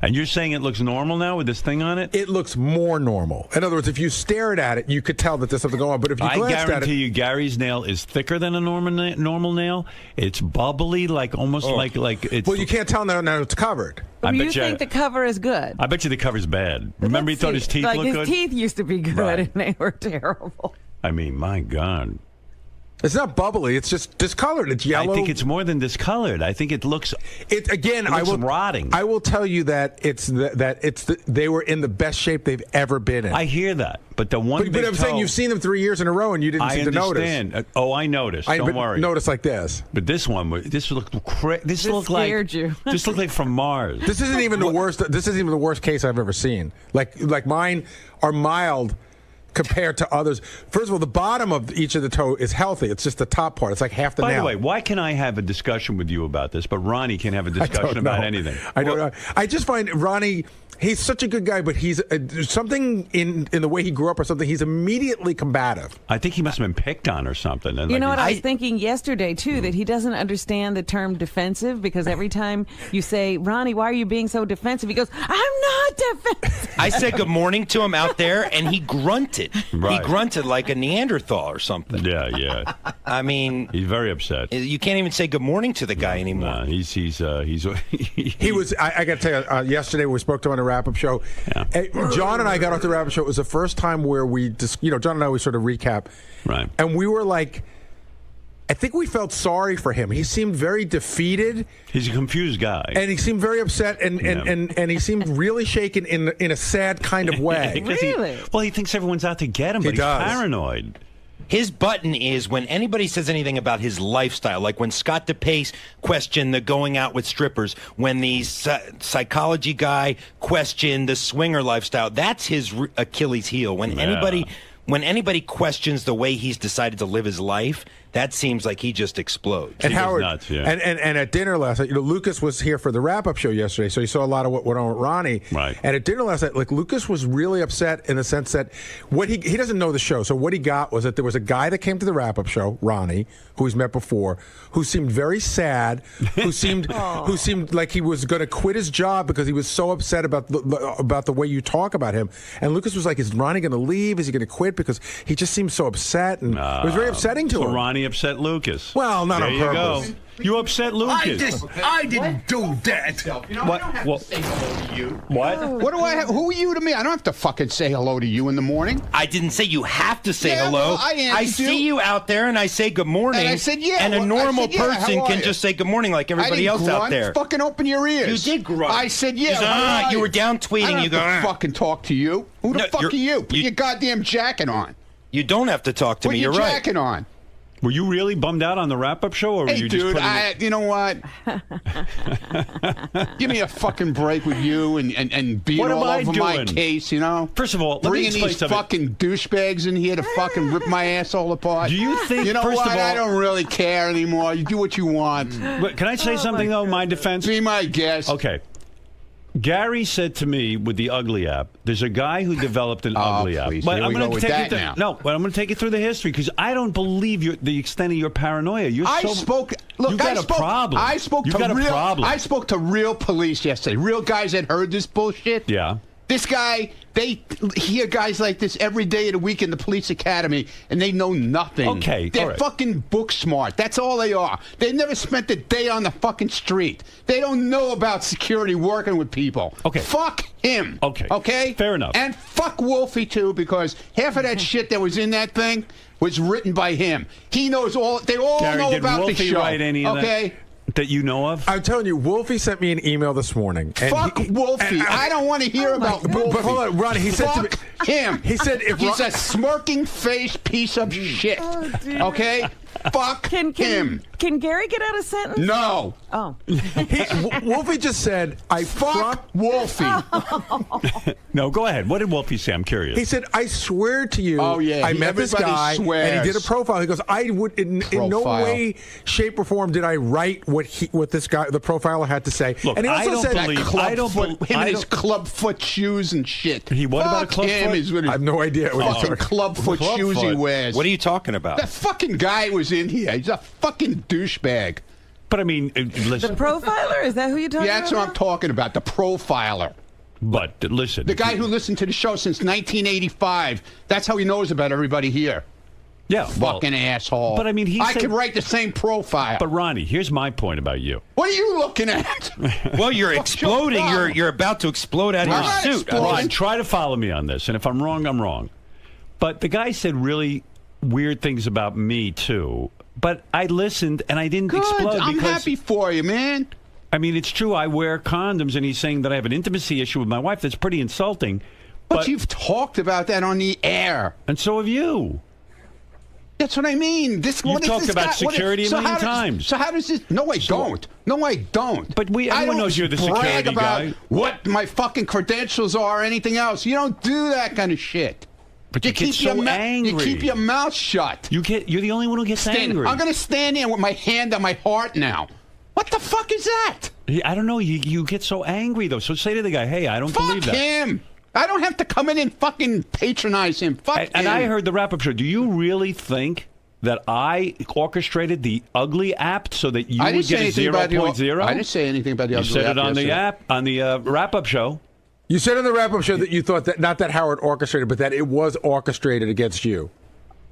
Speaker 1: And you're saying it looks normal now with this thing on it?
Speaker 7: It looks more normal. In other words, if you stared at it, you could tell that there's something going on. But if you glanced at it,
Speaker 1: I guarantee you, Gary's nail is thicker than a normal nail. It's bubbly, like almost like it's.
Speaker 7: Well, you can't tell now it's covered.
Speaker 4: You think the cover is good?
Speaker 1: I bet you the cover's bad. Remember, he thought his teeth looked good.
Speaker 4: His teeth used to be good, and they were terrible.
Speaker 1: I mean, my God.
Speaker 7: It's not bubbly. It's just discolored. It's yellow.
Speaker 1: I think it's more than discolored. I think it looks. Rotting.
Speaker 7: I will tell you that they were in the best shape they've ever been in.
Speaker 1: I hear that, but the one.
Speaker 7: But I'm saying you've seen them 3 years in a row and you didn't seem to notice.
Speaker 1: I understand. I noticed. Don't worry.
Speaker 7: Notice like this.
Speaker 1: But this one, this looked This looked
Speaker 4: scared you.
Speaker 1: This looked like from Mars.
Speaker 7: This isn't even the worst. This isn't even the worst case I've ever seen. Like mine are mild compared to others. First of all, the bottom of each of the toe is healthy. It's just the top part. It's like half the nail.
Speaker 1: By the way, why can I have a discussion with you about this, but Ronnie can't have a discussion about anything?
Speaker 7: I don't know. I just find Ronnie, he's such a good guy, but he's something in the way he grew up or something. He's immediately combative.
Speaker 1: I think he must have been picked on or something. And
Speaker 4: you know what I was thinking yesterday, too, that he doesn't understand the term defensive because every time you say, Ronnie, why are you being so defensive? He goes, I'm not defensive.
Speaker 12: I said good morning to him out there, and he grunted.
Speaker 1: Right.
Speaker 12: He grunted like a Neanderthal or something.
Speaker 1: Yeah.
Speaker 12: I mean,
Speaker 1: he's very upset.
Speaker 12: You can't even say good morning to the guy anymore.
Speaker 1: No, he
Speaker 7: was. I got to tell you, yesterday we spoke to him on the wrap-up show. Yeah. John and I got off the wrap-up show. It was the first time where we just, John and I, we sort of recap,
Speaker 1: right?
Speaker 7: And we were like, I think we felt sorry for him. He seemed very defeated.
Speaker 1: He's a confused guy.
Speaker 7: And he seemed very upset, and he seemed really shaken in a sad kind of way.
Speaker 4: Really?
Speaker 1: He thinks everyone's out to get him, but he's paranoid.
Speaker 12: His button is when anybody says anything about his lifestyle, like when Scott DePace questioned the going out with strippers, when the psychology guy questioned the swinger lifestyle, that's his Achilles heel. When anybody questions the way he's decided to live his life, that seems like he just explodes.
Speaker 7: And Howard,
Speaker 1: nuts, yeah.
Speaker 7: and at dinner last night, Lucas was here for the wrap-up show yesterday, so he saw a lot of what went on with Ronnie.
Speaker 1: Right.
Speaker 7: And at dinner last night, Lucas was really upset in the sense that he doesn't know the show, so what he got was that there was a guy that came to the wrap-up show, Ronnie, who he's met before, who seemed very sad, who seemed like he was going to quit his job because he was so upset about the way you talk about him. And Lucas was like, "Is Ronnie going to leave? Is he going to quit?" Because he just seemed so upset, and it was very upsetting to him.
Speaker 1: Ronnie upset Lucas.
Speaker 7: Well, not on purpose.
Speaker 1: Go. You upset Lucas.
Speaker 13: I didn't do that.
Speaker 1: What?
Speaker 13: I don't have to say hello to you.
Speaker 1: What?
Speaker 13: What do I have? Who are you to me? I don't have to fucking say hello to you in the morning.
Speaker 12: I didn't say you have to say hello.
Speaker 13: Well, I
Speaker 12: see you out there, and I say good morning.
Speaker 13: And I said, yeah.
Speaker 12: And a normal person
Speaker 13: how are
Speaker 12: can
Speaker 13: you?
Speaker 12: just say good morning like everybody else
Speaker 13: grunt.
Speaker 12: out there.
Speaker 13: Fucking open your ears.
Speaker 12: You did grunt.
Speaker 13: I said, yeah.
Speaker 12: You were down tweeting.
Speaker 13: I don't have to fucking talk to you. Who the fuck are you? Put your goddamn jacket on.
Speaker 12: You don't have to talk to me. You're right.
Speaker 13: Put your jacket on.
Speaker 1: Were you really bummed out on the wrap-up show, or were you just
Speaker 13: you know what? Give me a fucking break with you and being all over my case,
Speaker 1: First of all, let me explain
Speaker 13: these fucking douchebags in here to fucking rip my asshole apart.
Speaker 1: Do you think?
Speaker 13: You know
Speaker 1: first
Speaker 13: what?
Speaker 1: Of all,
Speaker 13: I don't really care anymore. You do what you want.
Speaker 1: But can I say something though? My defense.
Speaker 13: Be my guest.
Speaker 1: Okay. Gary said to me with the Ugly app, there's a guy who developed an Ugly app.
Speaker 13: But I'm going to take
Speaker 1: but I'm going to take you through the history because I don't believe the extent of your paranoia.
Speaker 13: Look, Look,
Speaker 1: You got a problem.
Speaker 13: I spoke
Speaker 1: You
Speaker 13: to
Speaker 1: got a
Speaker 13: real.
Speaker 1: problem.
Speaker 13: I spoke to real police yesterday. Real guys that heard this bullshit.
Speaker 1: Yeah.
Speaker 13: This guy, they hear guys like this every day of the week in the police academy, and they know nothing.
Speaker 1: Okay,
Speaker 13: They're
Speaker 1: all right.
Speaker 13: fucking book smart. That's all they are. They never spent a day on the fucking street. They don't know about security working with people.
Speaker 1: Okay.
Speaker 13: Fuck him.
Speaker 1: Okay.
Speaker 13: Okay?
Speaker 1: Fair enough.
Speaker 13: And fuck Wolfie, too, because half of that shit that was in that thing was written by him. He knows all. They all
Speaker 1: Gary,
Speaker 13: know
Speaker 1: did
Speaker 13: about
Speaker 1: Wolfie
Speaker 13: the show.
Speaker 1: write any of
Speaker 13: okay?
Speaker 1: that you know of?
Speaker 7: I'm telling you, Wolfie sent me an email this morning. And
Speaker 13: Fuck Wolfie.
Speaker 7: and
Speaker 13: I don't want to hear about Wolfie.
Speaker 7: But hold on, Ronnie, he said to me...
Speaker 13: Fuck him.
Speaker 7: He said if
Speaker 13: he's a smirking face piece of shit. Okay? Fuck him.
Speaker 4: Can Gary get out a sentence?
Speaker 13: No.
Speaker 4: Oh.
Speaker 7: Wolfie just said, I
Speaker 13: Fuck Wolfie.
Speaker 1: No, go ahead. What did Wolfie say? I'm curious.
Speaker 7: He said, I swear to you,
Speaker 13: Oh, yeah.
Speaker 7: I met this
Speaker 13: Everybody
Speaker 7: guy,
Speaker 13: swears.
Speaker 7: and he did a profile. He goes, I would, in no
Speaker 13: Profile.
Speaker 7: way, shape, or form did I write what this guy, the profiler, had to say.
Speaker 1: Look,
Speaker 7: and he
Speaker 1: I
Speaker 7: also
Speaker 1: don't
Speaker 7: said,
Speaker 1: believe-
Speaker 13: Club
Speaker 1: I don't
Speaker 13: foot,
Speaker 1: bel-
Speaker 13: him
Speaker 1: I
Speaker 13: and his
Speaker 1: don't-
Speaker 13: club foot shoes and shit.
Speaker 1: He what about a
Speaker 13: Fuck
Speaker 1: club
Speaker 13: him.
Speaker 1: foot?
Speaker 13: He's with
Speaker 7: I
Speaker 13: his
Speaker 7: have no idea what he's
Speaker 13: fucking
Speaker 7: talking
Speaker 13: club foot
Speaker 1: Club
Speaker 13: shoes he
Speaker 1: foot.
Speaker 13: wears.
Speaker 12: What are you talking about?
Speaker 13: That fucking guy was in here. He's a fucking douchebag.
Speaker 1: But I mean,
Speaker 4: The
Speaker 1: listen.
Speaker 4: profiler? Is that who you're talking
Speaker 13: Yeah, that's
Speaker 4: about?
Speaker 13: what I'm talking about. The profiler.
Speaker 1: But listen.
Speaker 13: The guy who listened to the show since 1985. That's how he knows about everybody here.
Speaker 1: Yeah. well,
Speaker 13: Fucking asshole.
Speaker 1: But I mean,
Speaker 13: I could write the same profile.
Speaker 1: But Ronnie, here's my point about you.
Speaker 13: What are you looking at?
Speaker 12: Well, you're
Speaker 13: What's
Speaker 12: exploding.
Speaker 13: your problem?
Speaker 12: You're about to explode out of
Speaker 13: I'm
Speaker 12: your
Speaker 13: not
Speaker 12: suit.
Speaker 13: exploding.
Speaker 1: Ron, try to follow me on this, and if I'm wrong, I'm wrong. But the guy said really weird things about me too. But I listened and I didn't
Speaker 13: Good.
Speaker 1: explode.
Speaker 13: I'm
Speaker 1: because,
Speaker 13: happy for you, man.
Speaker 1: I mean, it's true. I wear condoms, and he's saying that I have an intimacy issue with my wife. That's pretty insulting.
Speaker 13: But you've talked about that on the air.
Speaker 1: And so have you.
Speaker 13: That's what I mean.
Speaker 1: You've talked about security a million times.
Speaker 13: So how does this? No, I don't. No, I don't.
Speaker 1: But everyone knows you're the
Speaker 13: brag
Speaker 1: security
Speaker 13: about
Speaker 1: guy.
Speaker 13: what my fucking credentials are or anything else. You don't do that kind of shit.
Speaker 1: But you get
Speaker 13: keep
Speaker 1: so
Speaker 13: your
Speaker 1: angry.
Speaker 13: You keep your mouth shut.
Speaker 1: You're the only one who gets angry.
Speaker 13: I'm going to stand there with my hand on my heart now. What the fuck is that?
Speaker 1: I don't know. You get so angry, though. So say to the guy, hey, I don't believe that.
Speaker 13: Fuck him. I don't have to come in and fucking patronize him. Fuck him.
Speaker 1: And I heard the wrap-up show. Do you really think that I orchestrated the ugly app so that you
Speaker 13: I
Speaker 1: would
Speaker 13: didn't say
Speaker 1: get a
Speaker 13: anything about the
Speaker 1: 0.0?
Speaker 13: I didn't say anything about the
Speaker 1: You
Speaker 13: ugly
Speaker 1: said
Speaker 13: app
Speaker 1: it on the
Speaker 13: yesterday.
Speaker 1: app, on the wrap-up show.
Speaker 7: You said in the wrap-up show that you thought that, not that Howard orchestrated, but that it was orchestrated against you.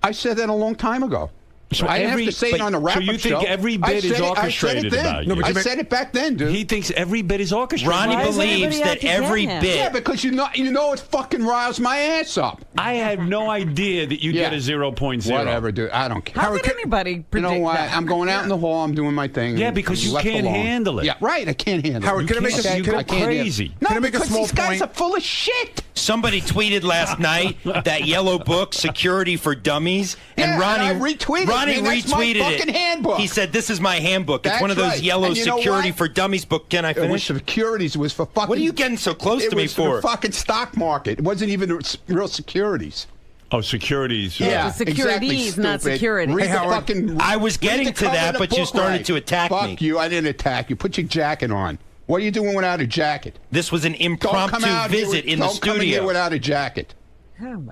Speaker 13: I said that a long time ago.
Speaker 1: So
Speaker 13: I didn't have to say it on a wrap-up show.
Speaker 1: So you think every bit is orchestrated about you?
Speaker 13: I said it back then, dude.
Speaker 1: He thinks every bit is orchestrated.
Speaker 12: Ronnie believes that every bit.
Speaker 13: Yeah, because you know it fucking riles my ass up.
Speaker 1: I had no idea that you'd get a 0.0.
Speaker 13: Whatever, dude. I don't care.
Speaker 4: How could anybody predict
Speaker 13: You know what?
Speaker 4: that?
Speaker 13: I'm going out in the hall. I'm doing my thing.
Speaker 1: Yeah, because you
Speaker 13: left
Speaker 1: can't
Speaker 13: alone.
Speaker 1: handle it.
Speaker 13: Yeah, right. I can't handle
Speaker 7: Howard,
Speaker 13: it.
Speaker 7: can I make a-
Speaker 1: You
Speaker 7: can I-
Speaker 1: go crazy.
Speaker 13: No,
Speaker 7: Can I make a
Speaker 13: because
Speaker 7: small
Speaker 13: these guys
Speaker 7: point?
Speaker 13: are full of shit.
Speaker 12: Somebody tweeted last night that yellow book, Security for Dummies,
Speaker 13: Yeah,
Speaker 12: and Ronnie
Speaker 13: and I retweeted it.
Speaker 12: Ronnie
Speaker 13: Man, that's my
Speaker 12: retweeted
Speaker 13: fucking
Speaker 12: it.
Speaker 13: handbook.
Speaker 12: He said, "This is my handbook. It's
Speaker 13: That's
Speaker 12: one of those
Speaker 13: right.
Speaker 12: yellow
Speaker 13: And you know
Speaker 12: Security
Speaker 13: what?
Speaker 12: for Dummies book." Can I
Speaker 13: It was
Speaker 12: finish?
Speaker 13: securities. It was for fucking.
Speaker 12: What are you getting so close
Speaker 13: it
Speaker 12: to me
Speaker 13: was
Speaker 12: for?
Speaker 13: the fucking stock market. It wasn't even real securities.
Speaker 1: Oh, securities.
Speaker 13: Yeah,
Speaker 4: securities,
Speaker 13: exactly,
Speaker 4: not
Speaker 13: stupid.
Speaker 4: security.
Speaker 13: Read
Speaker 7: Hey,
Speaker 13: the
Speaker 7: Howard.
Speaker 13: fucking,
Speaker 12: I was
Speaker 13: read
Speaker 12: getting
Speaker 13: the
Speaker 12: to
Speaker 13: cover
Speaker 12: that,
Speaker 13: of the
Speaker 12: but you
Speaker 13: book
Speaker 12: started
Speaker 13: right.
Speaker 12: to attack me.
Speaker 13: Fuck you. I didn't attack you. Put your jacket on. What are you doing without a jacket?
Speaker 12: This was an
Speaker 13: Don't come
Speaker 12: impromptu
Speaker 13: out here
Speaker 12: visit
Speaker 13: with-
Speaker 12: in the
Speaker 13: Don't come in here
Speaker 12: studio.
Speaker 13: without a jacket.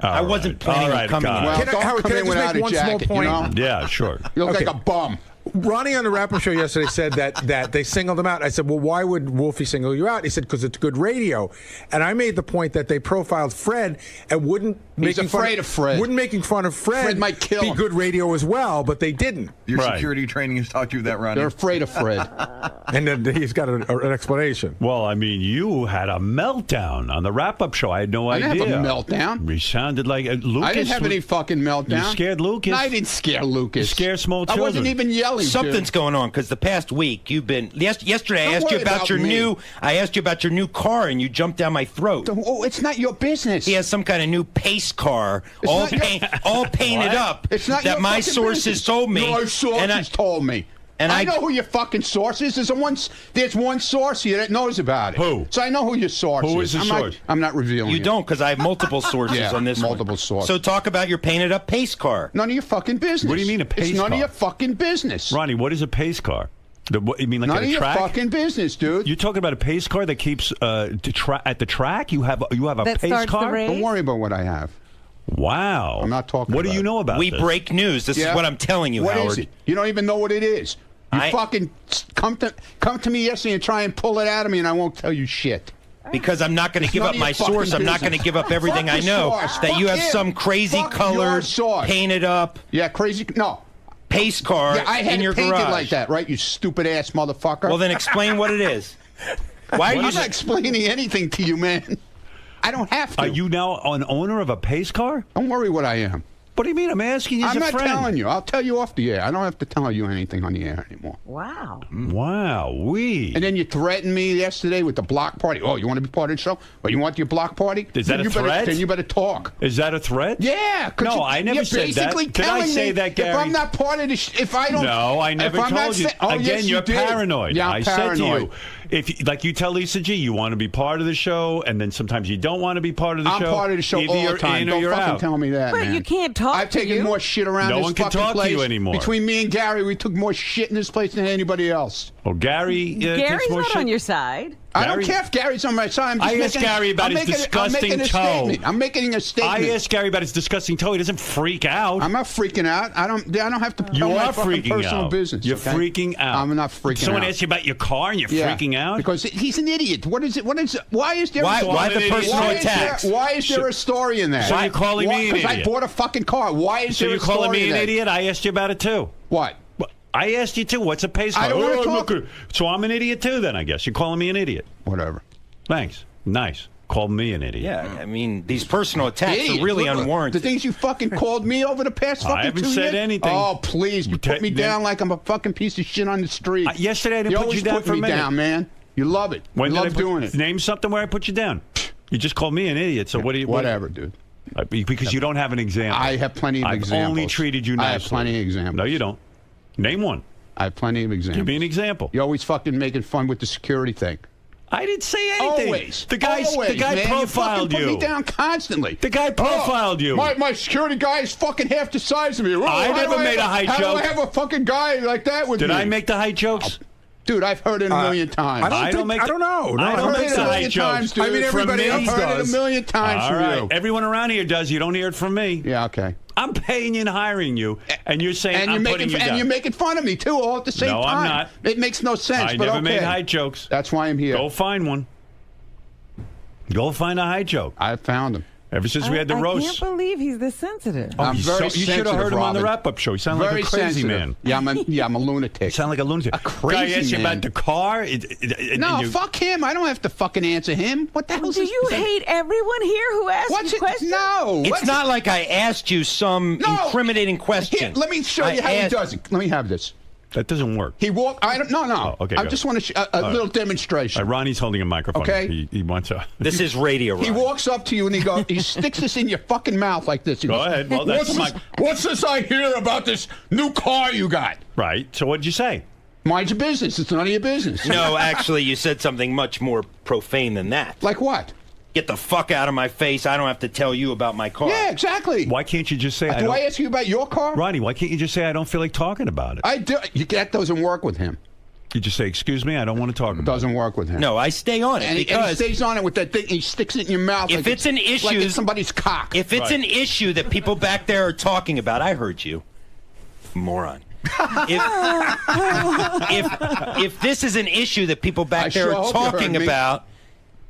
Speaker 12: I wasn't planning on coming.
Speaker 1: God.
Speaker 13: Well,
Speaker 7: Can I-
Speaker 13: don't
Speaker 7: Howard,
Speaker 13: come
Speaker 7: can I
Speaker 13: in
Speaker 7: just
Speaker 13: without
Speaker 7: make
Speaker 13: a
Speaker 7: one small
Speaker 13: jacket.
Speaker 7: point?
Speaker 13: You know?
Speaker 1: Yeah, sure.
Speaker 13: You look
Speaker 7: Okay.
Speaker 13: like a bum.
Speaker 7: Ronnie on the wrap-up show yesterday said that they singled him out. I said, well, why would Wolfie single you out? He said, because it's good radio. And I made the point that they profiled Fred and wouldn't
Speaker 13: He's afraid of Fred.
Speaker 7: Wouldn't making fun of Fred
Speaker 13: might kill
Speaker 7: be
Speaker 13: him.
Speaker 7: good radio as well, but they didn't.
Speaker 10: Your
Speaker 1: Right.
Speaker 10: security training has taught you that, Ronnie.
Speaker 13: They're afraid of Fred.
Speaker 7: And then he's got an explanation.
Speaker 1: Well, I mean, you had a meltdown on the wrap-up show. I had no
Speaker 13: I
Speaker 1: idea.
Speaker 13: didn't have a meltdown.
Speaker 1: You sounded like Lucas.
Speaker 13: I didn't have any fucking meltdown.
Speaker 1: You scared Lucas?
Speaker 13: No, I didn't scare Lucas.
Speaker 1: You scare small
Speaker 13: I wasn't
Speaker 1: children.
Speaker 13: even yelling.
Speaker 12: Something's
Speaker 13: dude.
Speaker 12: going on because the past week you've been. Yesterday I
Speaker 13: Don't
Speaker 12: asked you
Speaker 13: worry
Speaker 12: about
Speaker 13: about
Speaker 12: your
Speaker 13: me.
Speaker 12: new. I asked you about your new car and you jumped down my throat.
Speaker 13: Oh, it's not your business.
Speaker 12: He has some kind of new pace car,
Speaker 13: It's
Speaker 12: all
Speaker 13: not your-
Speaker 12: all painted
Speaker 1: What?
Speaker 12: up.
Speaker 13: It's not
Speaker 12: that
Speaker 13: your
Speaker 12: my
Speaker 13: fucking
Speaker 12: sources
Speaker 13: business.
Speaker 12: told me.
Speaker 13: My sources
Speaker 12: and I-
Speaker 13: told me.
Speaker 12: and
Speaker 13: I
Speaker 12: I-
Speaker 13: know who your fucking source is. There's one source here that knows about it.
Speaker 1: Who?
Speaker 13: So I know who your source is.
Speaker 1: Who is the source?
Speaker 13: I'm not revealing
Speaker 12: You
Speaker 13: it.
Speaker 12: don't, because I have multiple sources
Speaker 13: Yeah,
Speaker 12: on this one.
Speaker 13: multiple sources.
Speaker 12: So talk about your painted up pace car.
Speaker 13: None of your fucking business.
Speaker 1: What do you mean a pace
Speaker 13: It's none
Speaker 1: car?
Speaker 13: of your fucking business.
Speaker 1: Ronnie, what is a pace car? You mean like
Speaker 13: None
Speaker 1: at
Speaker 13: of
Speaker 1: a
Speaker 13: your
Speaker 1: track?
Speaker 13: fucking business, dude.
Speaker 1: You're talking about a pace car that keeps at the track? You have a
Speaker 4: That
Speaker 1: pace
Speaker 4: starts the
Speaker 1: car?
Speaker 4: race?
Speaker 13: Don't worry about what I have.
Speaker 1: Wow.
Speaker 13: I'm not talking
Speaker 1: What do
Speaker 13: about
Speaker 1: you
Speaker 13: it.
Speaker 1: know about
Speaker 12: We
Speaker 1: this?
Speaker 12: break news. This
Speaker 13: Yeah?
Speaker 12: is what I'm telling you,
Speaker 13: What
Speaker 12: Howard.
Speaker 13: is it? You don't even know what it is. You fucking come to me yesterday and try and pull it out of me, and I won't tell you shit.
Speaker 12: Because I'm not going to give up my source. I'm not going to give up everything I know. That you have some crazy colored, painted up.
Speaker 13: Yeah, crazy. No.
Speaker 12: Pace car
Speaker 13: I had
Speaker 12: in your
Speaker 13: it painted
Speaker 12: garage.
Speaker 13: like that, right? You stupid ass motherfucker.
Speaker 12: Well, then explain what it is. Why are you
Speaker 13: I'm not explaining anything to you, man. I don't have to.
Speaker 1: Are you now an owner of a pace car?
Speaker 13: Don't worry what I am.
Speaker 1: What do you mean? I'm asking you as
Speaker 13: I'm
Speaker 1: a
Speaker 13: not
Speaker 1: friend.
Speaker 13: telling you. I'll tell you off the air. I don't have to tell you anything on the air anymore.
Speaker 4: Wow.
Speaker 1: Wow.
Speaker 13: And then you threatened me yesterday with the block party. Oh, you want to be part of the show? Well, you want your block party?
Speaker 1: Is that a threat?
Speaker 13: Then you better talk.
Speaker 1: Is that a threat?
Speaker 13: Yeah.
Speaker 1: No, I never said that. Did I say that, Gary?
Speaker 13: If I'm not part of this, if I don't.
Speaker 1: No, I never told you.
Speaker 13: Oh,
Speaker 1: Again,
Speaker 13: yes,
Speaker 1: you're
Speaker 13: you did.
Speaker 1: paranoid.
Speaker 13: Yeah,
Speaker 1: I
Speaker 13: I'm
Speaker 1: said
Speaker 13: paranoid.
Speaker 1: to you, if like you tell Lisa G, you want to be part of the show, and then sometimes you don't want to be part of the show.
Speaker 13: I'm part of the show
Speaker 1: Either
Speaker 13: all
Speaker 1: you're
Speaker 13: the time.
Speaker 1: in or
Speaker 13: Don't
Speaker 1: you're
Speaker 13: fucking
Speaker 1: out.
Speaker 13: tell me that,
Speaker 4: But
Speaker 13: man.
Speaker 4: you can't talk
Speaker 13: I've
Speaker 4: to
Speaker 13: taken
Speaker 4: you.
Speaker 13: more shit around
Speaker 1: No
Speaker 13: this
Speaker 1: one can
Speaker 13: fucking
Speaker 1: talk to
Speaker 13: place.
Speaker 1: you anymore.
Speaker 13: Between me and Gary, we took more shit in this place than anybody else.
Speaker 1: Oh, Gary.
Speaker 4: Gary's
Speaker 1: takes more
Speaker 4: not
Speaker 1: shit.
Speaker 4: on your side.
Speaker 13: I don't care if Gary's on my side.
Speaker 1: I asked Gary about his disgusting toe.
Speaker 13: I'm making a statement.
Speaker 1: I asked Gary about his disgusting toe. He doesn't freak out.
Speaker 13: I'm not freaking out. I don't have to
Speaker 1: You
Speaker 13: tell my
Speaker 1: are
Speaker 13: fucking
Speaker 1: freaking
Speaker 13: personal
Speaker 1: out.
Speaker 13: business.
Speaker 1: You're
Speaker 13: okay?
Speaker 1: freaking out.
Speaker 13: I'm not freaking
Speaker 1: Someone
Speaker 13: out.
Speaker 1: asked you about your car and you're freaking out?
Speaker 13: Because he's an idiot. What is it? Why is there
Speaker 12: Why the personal
Speaker 13: why
Speaker 12: attacks?
Speaker 13: Why is there a story in that?
Speaker 1: So you're calling me an
Speaker 13: Because I
Speaker 1: idiot?
Speaker 13: bought a fucking car. Why is
Speaker 1: So
Speaker 13: there
Speaker 1: you're
Speaker 13: a story
Speaker 1: calling me
Speaker 13: in
Speaker 1: an
Speaker 13: that?
Speaker 1: idiot? I asked you about it too.
Speaker 13: What?
Speaker 1: I asked you too. What's a pace car?
Speaker 13: I don't wanna
Speaker 1: I'm
Speaker 13: talk.
Speaker 1: not gonna- So I'm an idiot too then, I guess. You're calling me an idiot.
Speaker 13: Whatever.
Speaker 1: Thanks. Nice. Call me an idiot.
Speaker 12: Yeah, I mean, these personal attacks
Speaker 13: Idiot.
Speaker 12: are really
Speaker 13: Look,
Speaker 12: unwarranted.
Speaker 13: The things you fucking called me over the past fucking 2
Speaker 1: I
Speaker 13: years.
Speaker 1: haven't said anything.
Speaker 13: Oh, please. You put me down like I'm a fucking piece of shit on the street.
Speaker 1: Yesterday I didn't
Speaker 13: you
Speaker 1: put
Speaker 13: always
Speaker 1: you down
Speaker 13: put
Speaker 1: for a
Speaker 13: me
Speaker 1: minute.
Speaker 13: down, man. You love it.
Speaker 1: When
Speaker 13: you
Speaker 1: did
Speaker 13: love
Speaker 1: I put,
Speaker 13: doing it.
Speaker 1: Name something where I put you down. You just called me an idiot. So what do you?
Speaker 13: Whatever, dude.
Speaker 1: Because you don't have an example.
Speaker 13: I have plenty of examples.
Speaker 1: I've only treated you nicely.
Speaker 13: I have plenty of examples.
Speaker 1: No, you don't. Name one.
Speaker 13: I have plenty of examples.
Speaker 1: Give me an example.
Speaker 13: You're always fucking making fun with the security thing.
Speaker 1: I didn't say anything.
Speaker 13: Always.
Speaker 1: The guy
Speaker 13: man.
Speaker 1: profiled
Speaker 13: you.
Speaker 1: you.
Speaker 13: Put me down constantly.
Speaker 1: The guy profiled you.
Speaker 13: My security guy is fucking half the size of me.
Speaker 1: I never made a height
Speaker 13: How
Speaker 1: joke.
Speaker 13: do I have a fucking guy like that with me?
Speaker 1: Did I make the height jokes?
Speaker 13: Dude, I've heard it a million times.
Speaker 7: I don't know. No,
Speaker 1: I don't make the height jokes.
Speaker 13: Dude.
Speaker 7: I mean, everybody
Speaker 13: I've
Speaker 7: else
Speaker 13: heard
Speaker 7: does.
Speaker 13: it a million times
Speaker 1: All
Speaker 13: from
Speaker 1: right.
Speaker 13: you.
Speaker 1: Everyone around here does. You don't hear it from me.
Speaker 13: Yeah, okay.
Speaker 1: I'm paying you and hiring you, and you're saying
Speaker 13: And
Speaker 1: I'm
Speaker 13: you're
Speaker 1: putting
Speaker 13: making
Speaker 1: you down.
Speaker 13: and you're making fun of me too, all at the same
Speaker 1: No,
Speaker 13: time.
Speaker 1: I'm not.
Speaker 13: It makes no sense.
Speaker 1: I
Speaker 13: but
Speaker 1: never
Speaker 13: okay.
Speaker 1: made height jokes.
Speaker 13: That's why I'm here.
Speaker 1: Go find one. Go find a height joke.
Speaker 13: I found them.
Speaker 1: Ever since we had the
Speaker 4: I
Speaker 1: roast.
Speaker 4: can't believe he's this sensitive.
Speaker 1: Oh,
Speaker 13: I'm
Speaker 1: he's
Speaker 13: very
Speaker 1: you should have heard him on the
Speaker 13: Robin.
Speaker 1: wrap-up show. You sound
Speaker 13: Very
Speaker 1: like a crazy
Speaker 13: sensitive.
Speaker 1: man.
Speaker 13: Yeah, I'm a lunatic.
Speaker 1: You sound like a lunatic.
Speaker 13: A crazy
Speaker 1: Guy asked you
Speaker 13: man.
Speaker 1: about the car.
Speaker 13: No, fuck him. I don't have to fucking answer him. What the hell
Speaker 4: Do you hate everyone here who asks
Speaker 13: What's
Speaker 4: you
Speaker 13: it?
Speaker 4: questions?
Speaker 13: No.
Speaker 12: It's not like I asked you some incriminating question.
Speaker 13: Here, let me show you how he does it. Let me have this.
Speaker 1: That doesn't work.
Speaker 13: He walked. I don't. No.
Speaker 1: Oh, okay,
Speaker 13: I
Speaker 1: go
Speaker 13: just
Speaker 1: ahead.
Speaker 13: want to a little demonstration.
Speaker 1: Ronnie's holding a microphone.
Speaker 13: Okay.
Speaker 1: He wants a.
Speaker 12: This is radio.
Speaker 13: He
Speaker 12: Ron.
Speaker 13: walks up to you and he sticks this in your fucking mouth like this. He
Speaker 1: Go
Speaker 13: goes,
Speaker 1: ahead. Well, that's
Speaker 13: what's this I hear about this new car you got?
Speaker 1: Right. So what'd you say?
Speaker 13: Mind your business. It's none of your business.
Speaker 12: No, actually, you said something much more profane than that.
Speaker 13: Like what?
Speaker 12: Get the fuck out of my face. I don't have to tell you about my car.
Speaker 13: Yeah, exactly.
Speaker 1: Why can't you just say?
Speaker 13: Do I ask you about your car?
Speaker 1: Ronnie, why can't you just say I don't feel like talking about it?
Speaker 13: I do. That doesn't work with him.
Speaker 1: You just say, "Excuse me, I don't want to talk about it."
Speaker 13: Doesn't work with him.
Speaker 12: No, I stay on it
Speaker 13: And he
Speaker 12: because
Speaker 13: stays on it with that thing. He sticks it in your mouth.
Speaker 12: if
Speaker 13: like
Speaker 12: it's an issue,
Speaker 13: like it's somebody's cock.
Speaker 12: If it's an issue that people back there are talking about, I heard you, moron. If this is an issue that people back there
Speaker 13: sure
Speaker 12: are
Speaker 13: hope you heard
Speaker 12: talking
Speaker 13: me.
Speaker 12: about,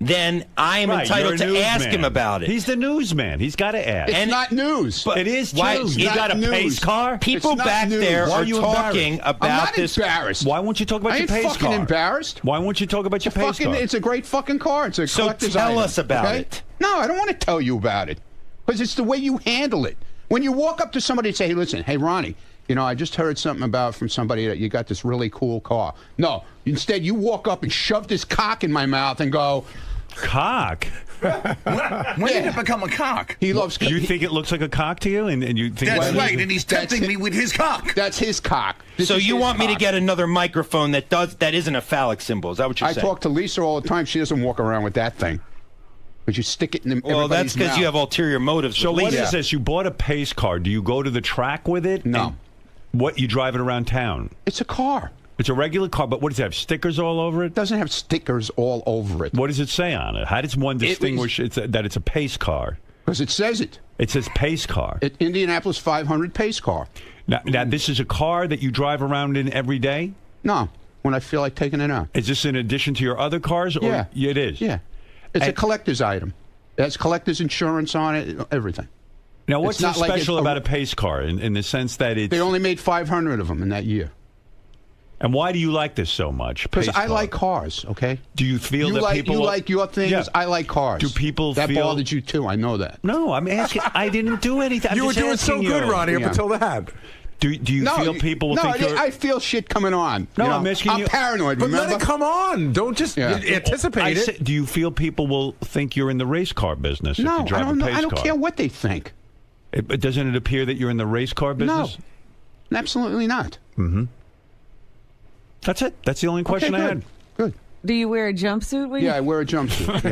Speaker 12: then I am entitled to ask him about it.
Speaker 1: He's the newsman. He's got to ask.
Speaker 13: It's not news.
Speaker 1: But it is
Speaker 12: Why-
Speaker 1: news.
Speaker 12: it's
Speaker 1: You
Speaker 12: not
Speaker 1: got a
Speaker 13: news.
Speaker 1: pace car?
Speaker 12: People
Speaker 13: It's not
Speaker 12: back
Speaker 13: news.
Speaker 12: there
Speaker 1: Why
Speaker 12: are
Speaker 1: are you
Speaker 12: talking
Speaker 1: embarrassed?
Speaker 13: I'm
Speaker 12: about
Speaker 13: not
Speaker 12: this.
Speaker 13: embarrassed.
Speaker 1: Why won't you talk about
Speaker 13: I
Speaker 1: your
Speaker 13: ain't
Speaker 1: pace
Speaker 13: fucking
Speaker 1: car?
Speaker 13: embarrassed.
Speaker 1: Why won't you talk about your pace car?
Speaker 13: It's a great fucking car. It's a
Speaker 12: So
Speaker 13: collector's
Speaker 12: tell
Speaker 13: item,
Speaker 12: us about
Speaker 13: okay?
Speaker 12: it.
Speaker 13: No, I don't want to tell you about it because it's the way you handle it. When you walk up to somebody and say, "Hey, listen, hey Ronnie, you know, I just heard something about from somebody that you got this really cool car." No, instead you walk up and shove this cock in my mouth and go,
Speaker 1: Cock?
Speaker 10: When did it become a cock?
Speaker 13: He loves.
Speaker 1: You think it looks like a cock to you? And you think
Speaker 10: That's
Speaker 1: well,
Speaker 10: right, and he's tempting me with his cock.
Speaker 13: That's his cock. This
Speaker 12: So
Speaker 13: is
Speaker 12: you
Speaker 13: his
Speaker 12: want me to
Speaker 13: cock.
Speaker 12: get another microphone that isn't a phallic symbol? Is that what you're
Speaker 13: I
Speaker 12: saying?
Speaker 13: talk to Lisa all the time. She doesn't walk around with that thing. But you stick it in
Speaker 12: Well, that's
Speaker 13: everybody's
Speaker 12: because
Speaker 13: mouth.
Speaker 12: you have ulterior motives.
Speaker 1: So
Speaker 12: with
Speaker 1: what
Speaker 12: Lisa.
Speaker 1: is this? You bought a pace car. Do you go to the track with it?
Speaker 13: No.
Speaker 1: And what, you drive it around town?
Speaker 13: It's a car.
Speaker 1: It's a regular car, but what does it have? Stickers all over it?
Speaker 13: It doesn't have stickers all over it.
Speaker 1: What does it say on it? How does one distinguish that it's a pace car?
Speaker 13: Because it says it.
Speaker 1: It says pace car.
Speaker 13: Indianapolis 500 pace car.
Speaker 1: Now, this is a car that you drive around in every day?
Speaker 13: No, when I feel like taking it out.
Speaker 1: Is this in addition to your other cars? Or
Speaker 13: Yeah.
Speaker 1: It is?
Speaker 13: Yeah. It's a collector's item. It has collector's insurance on it, everything.
Speaker 1: Now, what's
Speaker 13: It's not
Speaker 1: so
Speaker 13: like
Speaker 1: special about a pace car in the sense that it's...
Speaker 13: They only made 500 of them in that year.
Speaker 1: And why do you like this so much?
Speaker 13: Because I like cars, okay?
Speaker 1: Do you feel that people...
Speaker 13: You like your things,
Speaker 1: Yeah.
Speaker 13: I like cars.
Speaker 1: Do people
Speaker 13: that
Speaker 1: feel...
Speaker 13: bothered you too, I know that.
Speaker 1: No, I'm asking... I didn't do anything. I'm
Speaker 7: You were
Speaker 1: just
Speaker 7: doing so
Speaker 1: asking
Speaker 7: good,
Speaker 1: you.
Speaker 7: Ronnie, up
Speaker 13: Yeah.
Speaker 7: until that.
Speaker 1: Do you feel people will think you're...
Speaker 13: I feel shit coming on.
Speaker 1: No,
Speaker 13: you know?
Speaker 1: I'm asking you...
Speaker 13: I'm paranoid,
Speaker 7: But
Speaker 13: remember?
Speaker 7: let it come on. Don't just anticipate it.
Speaker 1: Do you feel people will think you're in the race car business if
Speaker 13: No,
Speaker 1: you
Speaker 13: I
Speaker 1: drive
Speaker 13: don't
Speaker 1: a
Speaker 13: know.
Speaker 1: pace
Speaker 13: I don't
Speaker 1: car?
Speaker 13: care what they think.
Speaker 1: But doesn't it appear that you're in the race car business?
Speaker 13: No, absolutely not.
Speaker 1: Mm-hmm. That's it. That's the only question I had.
Speaker 13: Good.
Speaker 4: Do you wear a jumpsuit? When
Speaker 13: Yeah, I wear a jumpsuit.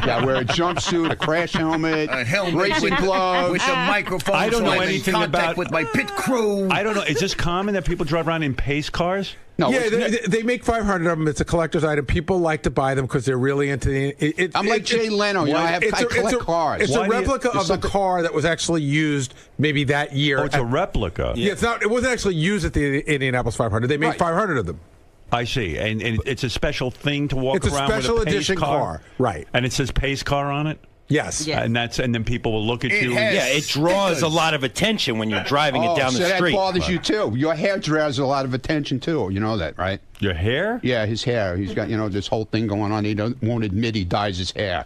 Speaker 13: Yeah, I wear a jumpsuit, a crash helmet, racing gloves.
Speaker 10: with a microphone.
Speaker 1: I don't
Speaker 10: so
Speaker 1: know
Speaker 10: I'm in
Speaker 1: anything
Speaker 10: contact
Speaker 1: about
Speaker 10: with my pit crew.
Speaker 1: I don't know. Is this common that people drive around in pace cars?
Speaker 13: No,
Speaker 7: Yeah, they make 500 of them. It's a collector's item. People like to buy them because they're really into the.
Speaker 13: I'm like Jay Leno. You know, I collect cars.
Speaker 7: It's a replica of the car that was actually used maybe that year.
Speaker 1: Oh, it's a replica.
Speaker 7: Yeah, it's not. It wasn't actually used at the Indianapolis 500. They made 500 of them.
Speaker 1: I see, and it's a special thing to walk
Speaker 7: It's a
Speaker 1: around
Speaker 7: special
Speaker 1: with a pace
Speaker 7: edition car, right?
Speaker 1: And it says pace car on it.
Speaker 7: Yes.
Speaker 1: And then people will look at you.
Speaker 12: Yeah, it draws a lot of attention when you're driving it down
Speaker 13: so
Speaker 12: the street.
Speaker 13: that bothers you too. Your hair draws a lot of attention too. You know that, right?
Speaker 1: Your hair?
Speaker 13: Yeah, his hair. He's got this whole thing going on. He won't admit he dyes his hair.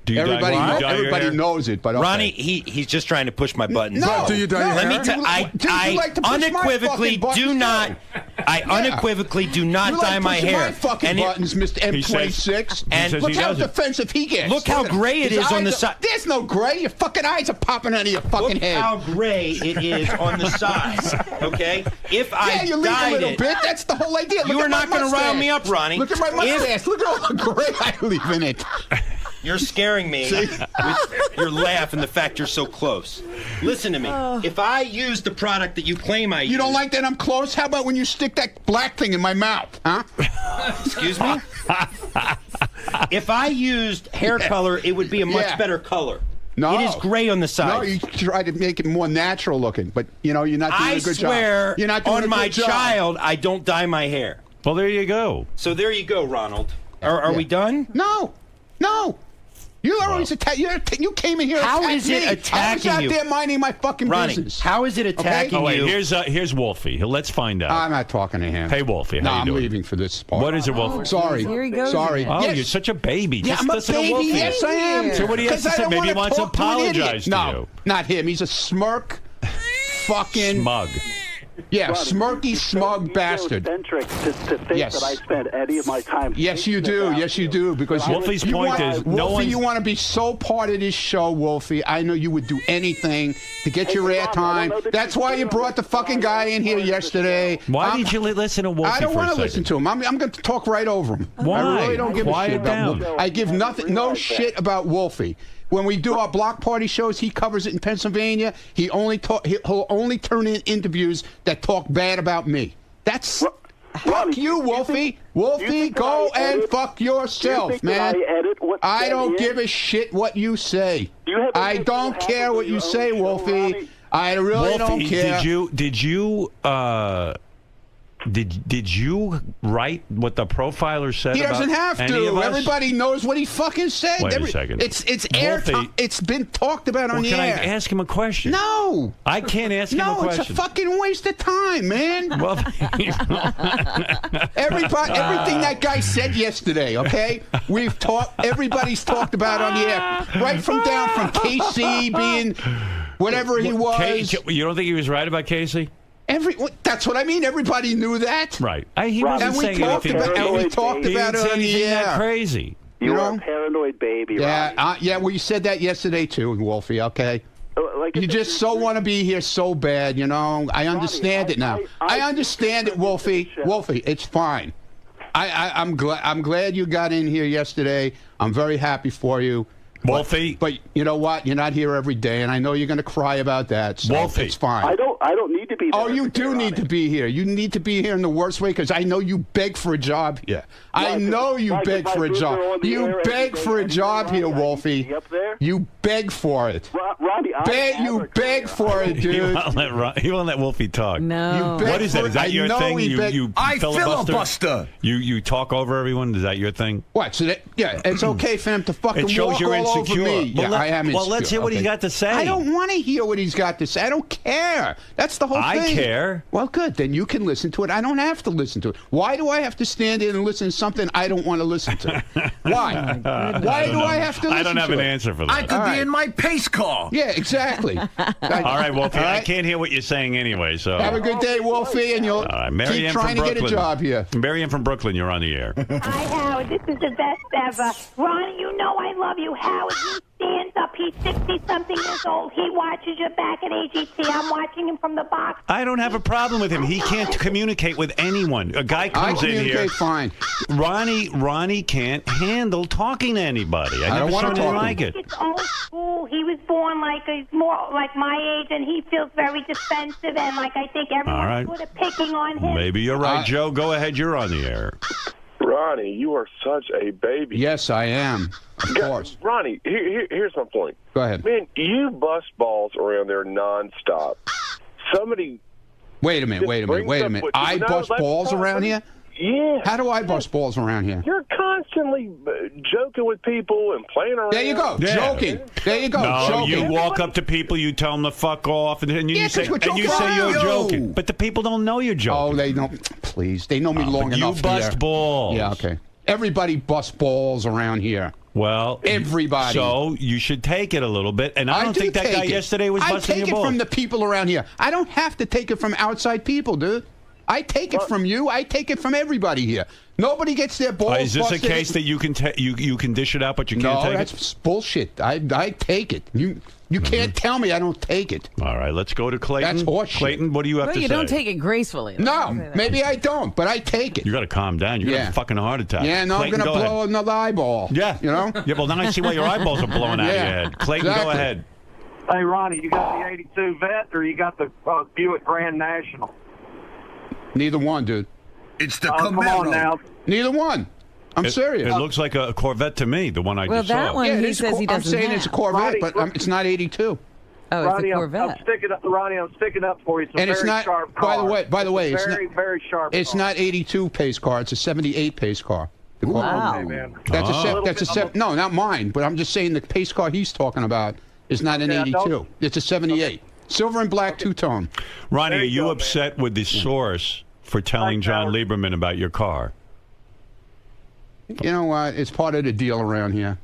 Speaker 1: Do you
Speaker 13: everybody knows it, but okay.
Speaker 12: Ronnie, he's just trying to push my buttons.
Speaker 13: No,
Speaker 7: do you dye your
Speaker 12: Let
Speaker 7: hair?
Speaker 12: me tell I
Speaker 13: like to push my
Speaker 12: unequivocally
Speaker 13: fucking
Speaker 12: do
Speaker 13: buttons
Speaker 12: not.
Speaker 13: too.
Speaker 12: I unequivocally do not
Speaker 13: You
Speaker 12: dye
Speaker 13: like
Speaker 12: my
Speaker 13: pushing
Speaker 12: hair.
Speaker 13: my fucking
Speaker 12: And it-
Speaker 13: buttons, Mr. M26.
Speaker 12: And
Speaker 1: says
Speaker 13: look
Speaker 1: he
Speaker 13: how
Speaker 1: doesn't.
Speaker 13: defensive he gets.
Speaker 12: Look how gray it
Speaker 13: His
Speaker 12: is on the
Speaker 13: eyes
Speaker 12: side.
Speaker 13: There's no gray. Your fucking eyes are popping out of your fucking
Speaker 12: Look
Speaker 13: head.
Speaker 12: how gray it is on the sides. Okay, if I
Speaker 13: You leave a
Speaker 12: dyed
Speaker 13: little
Speaker 12: it,
Speaker 13: bit. That's the whole idea.
Speaker 12: You
Speaker 13: Look
Speaker 12: are
Speaker 13: at
Speaker 12: not
Speaker 13: my
Speaker 12: going to rile
Speaker 13: mustache.
Speaker 12: me up, Ronnie.
Speaker 13: Look at my mustache. Look at all the gray I leave in it.
Speaker 12: You're scaring me with your laugh and the fact you're so close. Listen to me. If I use the product that you claim I use...
Speaker 13: You don't like that I'm close? How about when you stick that black thing in my mouth, huh?
Speaker 12: Excuse me? If I used hair color, it would be a much better color.
Speaker 13: No.
Speaker 12: It is gray on the sides.
Speaker 13: No, you try to make it more natural looking, but you're not doing a good job.
Speaker 12: I swear
Speaker 13: You're not doing
Speaker 12: on
Speaker 13: a
Speaker 12: my
Speaker 13: good job.
Speaker 12: child, I don't dye my hair.
Speaker 1: Well, there you go.
Speaker 12: So there you go, Ronald. Are we done?
Speaker 13: No. You always attack. You came in here.
Speaker 12: How
Speaker 13: attack
Speaker 12: is it
Speaker 13: me.
Speaker 12: attacking
Speaker 13: I was
Speaker 12: you?
Speaker 13: out there minding my fucking
Speaker 12: Ronnie,
Speaker 13: business.
Speaker 12: how is it attacking
Speaker 1: Oh wait,
Speaker 12: you?
Speaker 1: here's Wolfie. Let's find out.
Speaker 13: I'm not talking to him.
Speaker 1: Hey, Wolfie,
Speaker 13: No,
Speaker 1: how you
Speaker 13: I'm
Speaker 1: doing?
Speaker 13: leaving for this part.
Speaker 1: What is it, Wolfie?
Speaker 13: Sorry.
Speaker 4: Here he goes
Speaker 13: Sorry.
Speaker 4: again.
Speaker 1: Oh,
Speaker 13: Yes.
Speaker 1: you're such a baby.
Speaker 13: Yeah,
Speaker 1: Just
Speaker 13: I'm a
Speaker 1: listen to
Speaker 13: baby.
Speaker 1: Wolfie.
Speaker 13: Yes, I am.
Speaker 1: So what do you have to
Speaker 13: 'Cause I
Speaker 1: say?
Speaker 13: don't
Speaker 1: Maybe he
Speaker 13: wanna
Speaker 1: wants to
Speaker 13: talk an idiot.
Speaker 1: apologize to
Speaker 13: No,
Speaker 1: you.
Speaker 13: not him. He's a smirk, fucking
Speaker 1: Smug.
Speaker 13: Yeah, smirky, smug bastard.
Speaker 14: Eccentric to think
Speaker 13: Yes.
Speaker 14: that I spend any of my time.
Speaker 13: Yes, you do. Yes, you do. Because
Speaker 1: Wolfie's
Speaker 13: you
Speaker 1: point
Speaker 13: want,
Speaker 1: is, no
Speaker 13: Wolfie,
Speaker 1: one's-
Speaker 13: you want to be so part of this show, Wolfie. I know you would do anything to get your airtime. That's why you brought the fucking guy in here yesterday.
Speaker 1: Why did you listen to Wolfie
Speaker 13: I don't
Speaker 1: for a
Speaker 13: want to
Speaker 1: second?
Speaker 13: listen to him. I'm going to talk right over him.
Speaker 1: Why?
Speaker 13: I really don't give a
Speaker 1: Quiet
Speaker 13: shit about
Speaker 1: down.
Speaker 13: Wolfie. I give no shit about Wolfie. When we do our block party shows, he covers it in Pennsylvania. He'll only turn in interviews that talk bad about me. That's fuck you, Wolfie. Wolfie, go and fuck yourself, man. I don't give a shit what you say. I don't care what you say, Wolfie. I really don't
Speaker 1: Wolfie,
Speaker 13: care.
Speaker 1: Did you write what the profiler said?
Speaker 13: He doesn't
Speaker 1: about
Speaker 13: have
Speaker 1: any of
Speaker 13: to.
Speaker 1: us?
Speaker 13: Everybody knows what he fucking said.
Speaker 1: Wait a second.
Speaker 13: It's air.
Speaker 1: Wolfie-
Speaker 13: It's been talked about on
Speaker 1: Well,
Speaker 13: the
Speaker 1: can I
Speaker 13: air.
Speaker 1: ask him a question?
Speaker 13: No.
Speaker 1: I can't ask him a
Speaker 13: No,
Speaker 1: question.
Speaker 13: it's a fucking waste of time, man.
Speaker 1: Well,
Speaker 13: everything that guy said yesterday, okay? We've talked. Everybody's talked about on the air, right from KC being whatever he was.
Speaker 1: You don't think he was right about Casey?
Speaker 13: That's what I mean. Everybody knew that,
Speaker 1: right? He wasn't
Speaker 13: and we
Speaker 1: saying
Speaker 13: talked
Speaker 1: anything.
Speaker 13: about, and we talked
Speaker 1: He
Speaker 13: about
Speaker 1: didn't
Speaker 13: it
Speaker 1: say
Speaker 13: on the
Speaker 1: anything that
Speaker 13: air.
Speaker 1: crazy.
Speaker 14: You
Speaker 13: know?
Speaker 14: are a paranoid baby, Ronnie.
Speaker 13: Yeah, well, you said that yesterday too, Wolfie. Okay. You just so want to be here so bad, you know. I understand it now. I understand it, Wolfie. Wolfie, it's fine. I'm glad you got in here yesterday. I'm very happy for you.
Speaker 1: Wolfie.
Speaker 13: But you know what? You're not here every day, and I know you're going to cry about that. So
Speaker 1: Wolfie.
Speaker 13: it's fine.
Speaker 14: I don't need to be there.
Speaker 13: Oh, you do need to be here. You need to be here in the worst way because I know you beg for a job here. I know you beg for a job. You beg for a job here, Wolfie. You beg for it.
Speaker 14: Ronnie,
Speaker 13: You beg for it, dude.
Speaker 1: He won't let Wolfie talk.
Speaker 4: No.
Speaker 1: What is that? Is that your thing?
Speaker 10: I
Speaker 1: filibuster?
Speaker 10: filibuster.
Speaker 1: You talk over everyone? Is that your thing?
Speaker 13: What? So it's okay for him to fucking
Speaker 1: It shows
Speaker 13: walk
Speaker 1: you're
Speaker 13: all
Speaker 1: insecure.
Speaker 13: over me.
Speaker 1: Well,
Speaker 13: I am insecure.
Speaker 1: well, let's hear what he's got to say.
Speaker 13: I don't want to hear what he's got to say. I don't care. That's the whole thing.
Speaker 1: I care.
Speaker 13: Well, good. Then you can listen to it. I don't have to listen to it. Why do I have to stand in and listen to something I don't want to listen to? Why? Why do I have to listen to it?
Speaker 1: I don't have an answer for that.
Speaker 10: I could be in my pace car.
Speaker 13: Yeah, exactly.
Speaker 1: All right, Wolfie. I can't hear what you're saying anyway. So
Speaker 13: have a good day, Wolfie, and you'll keep trying to get a job here.
Speaker 1: Marianne from Brooklyn, you're on the air.
Speaker 15: Hi, Howard. This is the best ever. Ronnie, you know I love you. Howard, he stands up. He's 60-something years old. He watches you back at AGT. I'm watching him from the box.
Speaker 1: I don't have a problem with him. He can't communicate with anyone. A guy comes in here.
Speaker 13: I communicate fine.
Speaker 1: Ronnie can't handle talking to anybody. I
Speaker 13: don't
Speaker 1: never saw
Speaker 13: want to
Speaker 1: anything
Speaker 13: talk
Speaker 1: like it.
Speaker 15: It's old school. He was born he's more like my age, and he feels very defensive, and I think everyone's sort of picking on him.
Speaker 1: Maybe you're right, Joe. Go ahead. You're on the air.
Speaker 16: Ronnie, you are such a baby.
Speaker 13: Yes, I am. Of course.
Speaker 16: Ronnie, here's my point.
Speaker 13: Go ahead.
Speaker 16: Man, you bust balls around there nonstop. Somebody.
Speaker 13: Wait a minute. I bust balls around here?
Speaker 16: Yeah.
Speaker 13: How do I bust balls around here?
Speaker 16: You're constantly joking with people and playing around.
Speaker 13: There you go.
Speaker 1: Yeah.
Speaker 13: Joking. There you go.
Speaker 1: No,
Speaker 13: joking.
Speaker 1: you walk up to people, you tell them to fuck off, and you say you're joking. But the people don't know you're joking.
Speaker 13: Oh, they know. Please, they know me long enough.
Speaker 1: You bust balls.
Speaker 13: Yeah, okay. Everybody busts balls around here.
Speaker 1: Well,
Speaker 13: everybody.
Speaker 1: So you should take it a little bit. And I don't think that guy yesterday was busting your balls.
Speaker 13: I take it from the people around here. I don't have to take it from outside people, dude. I take it from you. I take it from everybody here. Nobody gets their balls
Speaker 1: Is this
Speaker 13: busted.
Speaker 1: a case that you can dish it out, but you can't take it?
Speaker 13: No, that's bullshit. I take it. You can't tell me I don't take it.
Speaker 1: All right, let's go to Clayton.
Speaker 13: That's horseshit.
Speaker 1: Clayton, what do you have to say?
Speaker 4: You don't take it gracefully.
Speaker 13: No, maybe I don't, but I take it.
Speaker 1: You got to calm down. You're going to have a fucking heart attack.
Speaker 13: Yeah, no,
Speaker 1: Clayton,
Speaker 13: I'm going to blow another eyeball.
Speaker 1: Yeah.
Speaker 13: You know?
Speaker 1: Yeah, well, now I see why your eyeballs are blowing out of your head. Clayton, go ahead.
Speaker 17: Hey, Ronnie, you got the 82 Vet or you got the Buick Grand National?
Speaker 13: Neither one, dude.
Speaker 10: It's the
Speaker 17: Come on now.
Speaker 13: Neither one. I'm serious.
Speaker 1: It looks like a Corvette to me, the one I just
Speaker 4: that
Speaker 1: saw.
Speaker 4: one he says he doesn't
Speaker 13: I'm saying
Speaker 4: have.
Speaker 13: it's a Corvette,
Speaker 17: Ronnie,
Speaker 13: but it's not 82.
Speaker 4: Oh, it's
Speaker 17: Ronnie,
Speaker 4: a Corvette.
Speaker 17: I'm sticking up for you. It's a
Speaker 13: And it's
Speaker 17: very
Speaker 13: not.
Speaker 17: sharp car.
Speaker 13: By the way,
Speaker 17: it's
Speaker 13: it's
Speaker 17: very,
Speaker 13: not.
Speaker 17: very sharp.
Speaker 13: It's not 82 pace car. It's a 78 pace car. The
Speaker 4: Wow.
Speaker 17: Okay, man.
Speaker 13: No, not mine. But I'm just saying the pace car he's talking about is not an 82. It's a 78. Silver and black two-tone.
Speaker 1: Ronnie, are you upset with the source for telling John Lieberman about your car?
Speaker 13: You know what? It's part of the deal around here.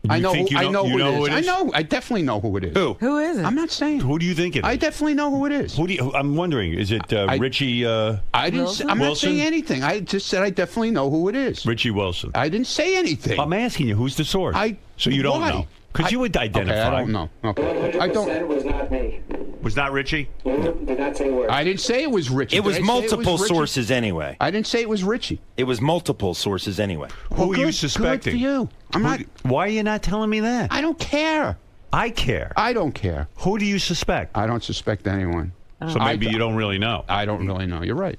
Speaker 13: I know who it is. I definitely know who it is.
Speaker 4: Who is it?
Speaker 13: I'm not saying.
Speaker 1: Who do you think it is?
Speaker 13: I definitely know who it is.
Speaker 1: I'm wondering, is it Richie
Speaker 13: I'm not saying anything. I just said I definitely know who it is.
Speaker 1: Richie Wilson.
Speaker 13: I didn't say anything.
Speaker 1: I'm asking you, who's the source? So you don't know. Because you would identify.
Speaker 13: Okay, I don't know. Okay. I don't.
Speaker 18: It was not me.
Speaker 1: Was not Richie?
Speaker 18: Did not say a word.
Speaker 13: I didn't say it was Richie.
Speaker 12: It was multiple sources anyway.
Speaker 13: I didn't say it was Richie.
Speaker 12: It was multiple sources anyway.
Speaker 1: Who are you suspecting?
Speaker 13: Good for you. I'm not.
Speaker 1: Why are you not telling me that?
Speaker 13: I don't care.
Speaker 1: I care.
Speaker 13: I don't care.
Speaker 1: Who do you suspect?
Speaker 13: I don't suspect anyone.
Speaker 1: So maybe you don't really know.
Speaker 13: I don't really know. You're right.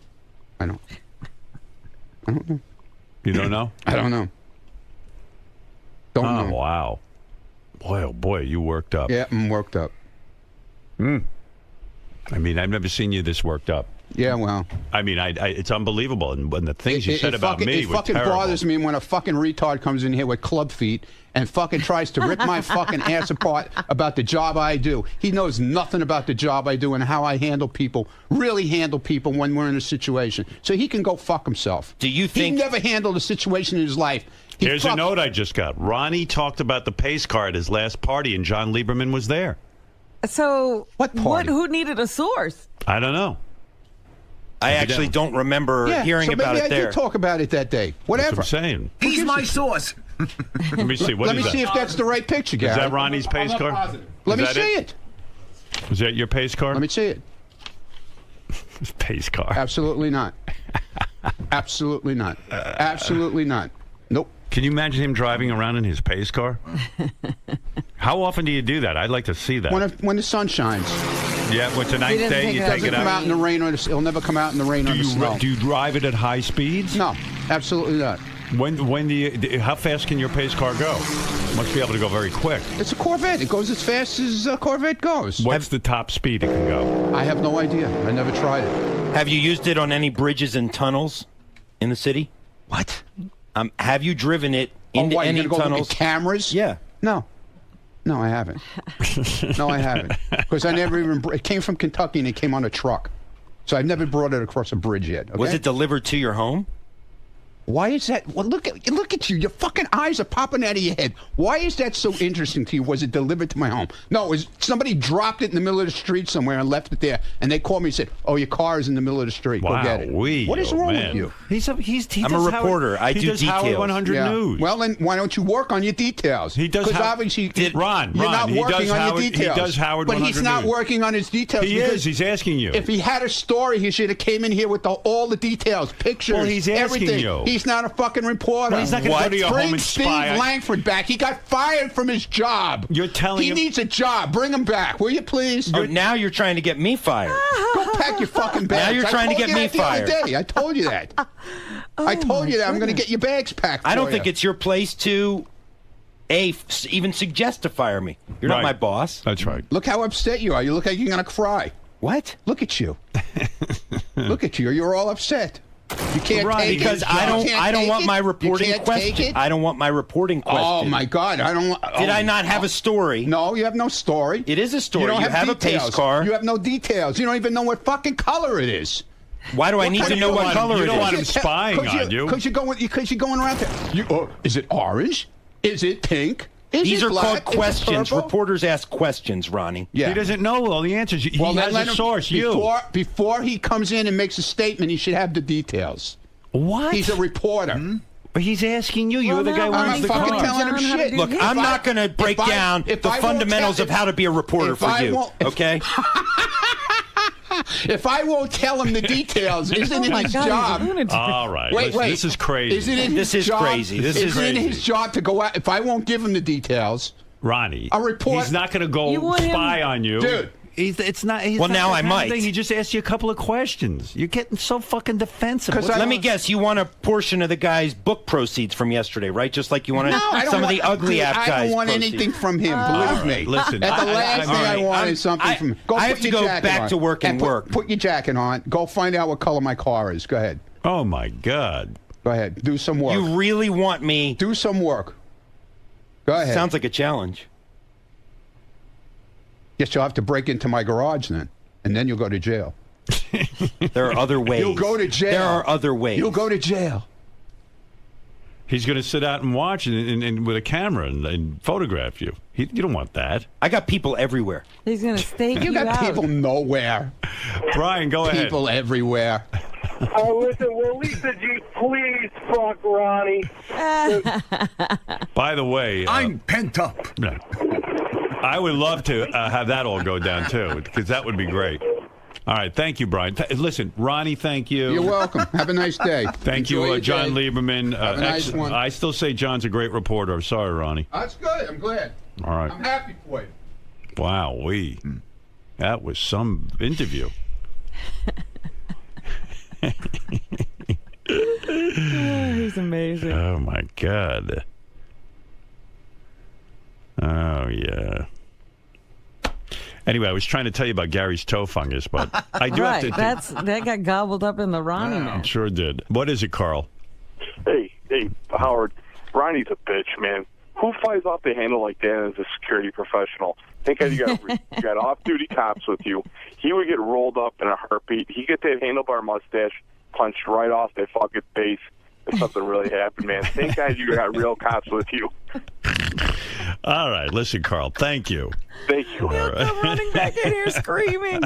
Speaker 13: I don't know.
Speaker 1: You don't know?
Speaker 13: I don't know. Don't know.
Speaker 1: Wow. Boy, oh boy, you worked up.
Speaker 13: Yeah, I'm worked up.
Speaker 1: I mean, I've never seen you this worked up.
Speaker 13: Yeah, well.
Speaker 1: I mean, it's unbelievable. And the things you said about me were
Speaker 13: fucking
Speaker 1: terrible.
Speaker 13: bothers me when a fucking retard comes in here with club feet and fucking tries to rip my fucking ass apart about the job I do. He knows nothing about the job I do and how I handle people, really handle people when we're in a situation. So he can go fuck himself.
Speaker 12: Do you think...
Speaker 13: He never handled a situation in his life.
Speaker 1: Here's a note I just got. Ronnie talked about the pace car at his last party, and John Lieberman was there.
Speaker 4: So
Speaker 13: what party?
Speaker 4: Who needed a source?
Speaker 1: I don't know.
Speaker 12: I actually don't remember hearing about it there.
Speaker 13: Maybe I did talk about it that day. Whatever.
Speaker 1: That's what I'm saying.
Speaker 10: He's my source.
Speaker 1: Let me see.
Speaker 13: Let me see if that's the right picture, Gary.
Speaker 1: Is that Ronnie's pace car?
Speaker 13: Let me see it.
Speaker 1: Is that your pace car?
Speaker 13: Let me see it.
Speaker 1: Pace car.
Speaker 13: Absolutely not. Absolutely not. Absolutely not. Nope.
Speaker 1: Can you imagine him driving around in his pace car? How often do you do that? I'd like to see that.
Speaker 13: When the sun shines.
Speaker 1: Yeah, when tonight's day, you take it out.
Speaker 13: Come out in the rain or it'll never come out in the rain or the snow.
Speaker 1: Do you drive it at high speeds?
Speaker 13: No, absolutely not.
Speaker 1: When do you? How fast can your pace car go? Must be able to go very quick.
Speaker 13: It's a Corvette. It goes as fast as a Corvette goes.
Speaker 1: What's the top speed it can go?
Speaker 13: I have no idea. I never tried it.
Speaker 12: Have you used it on any bridges and tunnels in the city?
Speaker 13: What?
Speaker 12: Have you driven it into
Speaker 13: why,
Speaker 12: any
Speaker 13: you're gonna go
Speaker 12: tunnels?
Speaker 13: Look at cameras?
Speaker 12: Yeah.
Speaker 13: No. No, I haven't. No, I haven't. Because I never even. It came from Kentucky and it came on a truck. So I've never brought it across a bridge yet. Okay?
Speaker 12: Was it delivered to your home?
Speaker 13: Why is that? Well, look at you. Your fucking eyes are popping out of your head. Why is that so interesting to you? Was it delivered to my home? No, it was somebody dropped it in the middle of the street somewhere and left it there. And they called me and said, "Oh, your car is in the middle of the street. Go get it." What is wrong with you?
Speaker 12: I'm a reporter. I do
Speaker 1: does Howard
Speaker 12: details.
Speaker 1: 100 News.
Speaker 13: Well, then why don't you work on your details?
Speaker 1: He does.
Speaker 13: Because obviously,
Speaker 1: Ron,
Speaker 13: you're not
Speaker 1: he
Speaker 13: working
Speaker 1: does
Speaker 13: on
Speaker 1: Howard,
Speaker 13: your details.
Speaker 1: He does Howard
Speaker 13: but
Speaker 1: 100
Speaker 13: he's not
Speaker 1: News.
Speaker 13: working on his details.
Speaker 1: He is. He's asking you.
Speaker 13: If he had a story, he should have came in here with all the details, pictures,
Speaker 1: Well, he's asking
Speaker 13: everything.
Speaker 1: you.
Speaker 13: He's not a fucking reporter.
Speaker 1: Well, he's not going to go to your
Speaker 13: Bring
Speaker 1: home and
Speaker 13: Steve
Speaker 1: spy.
Speaker 13: Langford back. He got fired from his job.
Speaker 1: You're telling him
Speaker 13: he needs a job. Bring him back, will you please?
Speaker 12: Oh, now you're trying to get me fired.
Speaker 13: Go pack your fucking bags.
Speaker 12: Now you're trying to get me fired.
Speaker 13: I told you that. I told you that. I'm going to get your bags packed.
Speaker 12: I don't
Speaker 13: for
Speaker 12: think
Speaker 13: you.
Speaker 12: it's your place to even suggest to fire me. You're not my boss.
Speaker 1: That's right.
Speaker 13: Look how upset you are. You look like you're going to cry.
Speaker 12: What?
Speaker 13: Look at you. Look at you. You're all upset. You can't take
Speaker 12: because
Speaker 13: it.
Speaker 12: I don't want my reporting
Speaker 13: You can't
Speaker 12: question.
Speaker 13: take it?
Speaker 12: I don't want my reporting question.
Speaker 13: Oh my God! I don't.
Speaker 12: Did I not have a story?
Speaker 13: No, you have no story.
Speaker 12: It is a story.
Speaker 13: You don't
Speaker 12: have a
Speaker 13: details.
Speaker 12: pace car.
Speaker 13: You have no details. You don't even know what fucking color it is.
Speaker 12: Why do I need to know what color it is?
Speaker 1: You don't want him spying on you.
Speaker 13: Because you're going around there. Is it orange? Is it pink?
Speaker 12: These are
Speaker 13: black?
Speaker 12: called questions.
Speaker 13: Purple?
Speaker 12: Reporters ask questions, Ronnie.
Speaker 13: Yeah.
Speaker 1: He doesn't know all the answers. He
Speaker 13: Well, then
Speaker 1: has
Speaker 13: let
Speaker 1: a
Speaker 13: him-
Speaker 1: source.
Speaker 13: Before he comes in and makes a statement, he should have the details.
Speaker 1: What?
Speaker 13: He's a reporter.
Speaker 1: But he's asking you. You're the guy who
Speaker 13: I'm
Speaker 1: runs
Speaker 13: not
Speaker 1: the
Speaker 13: fucking
Speaker 1: car.
Speaker 13: telling him shit.
Speaker 12: Look, I'm not going to break down the fundamentals of how to be a reporter for you. Okay?
Speaker 13: If I won't tell him the details, isn't it his
Speaker 4: God,
Speaker 13: job?
Speaker 4: he's a lunatic.
Speaker 1: All right.
Speaker 13: Wait,
Speaker 1: Listen,
Speaker 13: wait.
Speaker 1: This is crazy.
Speaker 13: Isn't it
Speaker 12: This
Speaker 13: his
Speaker 12: is
Speaker 13: job?
Speaker 12: crazy. This is
Speaker 13: Isn't it
Speaker 12: crazy.
Speaker 13: his job to go out? If I won't give him the details,
Speaker 1: Ronnie,
Speaker 13: a report.
Speaker 1: he's not going to go
Speaker 4: You want
Speaker 1: spy
Speaker 4: him-
Speaker 1: on you.
Speaker 13: Dude.
Speaker 1: It's not. He's
Speaker 12: Well,
Speaker 1: not
Speaker 12: now
Speaker 1: that
Speaker 12: I
Speaker 1: kind of
Speaker 12: might.
Speaker 1: thing. He just asked you a couple of questions. You're getting so fucking defensive.
Speaker 12: Let me guess. You want a portion of the guy's book proceeds from yesterday, right? Just like you wanted some of the ugly
Speaker 13: dude,
Speaker 12: app guys.
Speaker 13: I don't want
Speaker 12: proceeds.
Speaker 13: anything from him. Believe me.
Speaker 1: Listen,
Speaker 13: At the last thing I want
Speaker 12: I'm-
Speaker 13: is something from. Go
Speaker 12: I
Speaker 13: put
Speaker 12: have to
Speaker 13: your
Speaker 12: go
Speaker 13: jacket
Speaker 12: back
Speaker 13: on.
Speaker 12: to work and work.
Speaker 13: Put your jacket on. Go find out what color my car is. Go ahead.
Speaker 1: Oh my God.
Speaker 13: Go ahead. Do some work.
Speaker 12: You really want me?
Speaker 13: Do some work. Go ahead.
Speaker 12: Sounds like a challenge.
Speaker 13: Guess you'll have to break into my garage then, and then you'll go to jail.
Speaker 12: There are other ways.
Speaker 13: You'll go to jail.
Speaker 12: There are other ways.
Speaker 13: You'll go to jail.
Speaker 1: He's going to sit out and watch and with a camera and photograph you. You don't want that.
Speaker 12: I got people everywhere.
Speaker 4: He's going to stake
Speaker 13: You got
Speaker 4: out.
Speaker 13: people nowhere.
Speaker 1: Brian, go ahead.
Speaker 13: People everywhere.
Speaker 17: Oh, listen, will Lisa G please fuck Ronnie?
Speaker 1: By the way,
Speaker 10: I'm pent up.
Speaker 1: yeah. I would love to have that all go down too, because that would be great. All right, thank you, Brian. Listen, Ronnie, thank you.
Speaker 13: You're welcome. Have a nice day.
Speaker 1: Thank
Speaker 13: Enjoy
Speaker 1: you,
Speaker 13: your
Speaker 1: John
Speaker 13: day.
Speaker 1: Lieberman.
Speaker 13: Have a nice one.
Speaker 1: I still say John's a great reporter. I'm sorry, Ronnie.
Speaker 13: That's good. I'm glad.
Speaker 1: All right.
Speaker 13: I'm happy for you.
Speaker 1: Wow, that was some interview.
Speaker 4: He's amazing.
Speaker 1: Oh my God. Oh yeah. Anyway, I was trying to tell you about Gary's toe fungus, but I do
Speaker 4: Right,
Speaker 1: have to.
Speaker 4: that got gobbled up in the Ronnie man.
Speaker 1: Sure did. What is it, Carl?
Speaker 16: Hey, Howard. Ronnie's a bitch, man. Who flies off the handle like that as a security professional? Think you got off-duty cops with you. He would get rolled up in a heartbeat. He'd get that handlebar mustache punched right off that fucking face if something really happened, man. Thank God you got real cops with you.
Speaker 1: All right, listen, Carl. Thank you.
Speaker 16: Thank you.
Speaker 4: I'm running back in here screaming.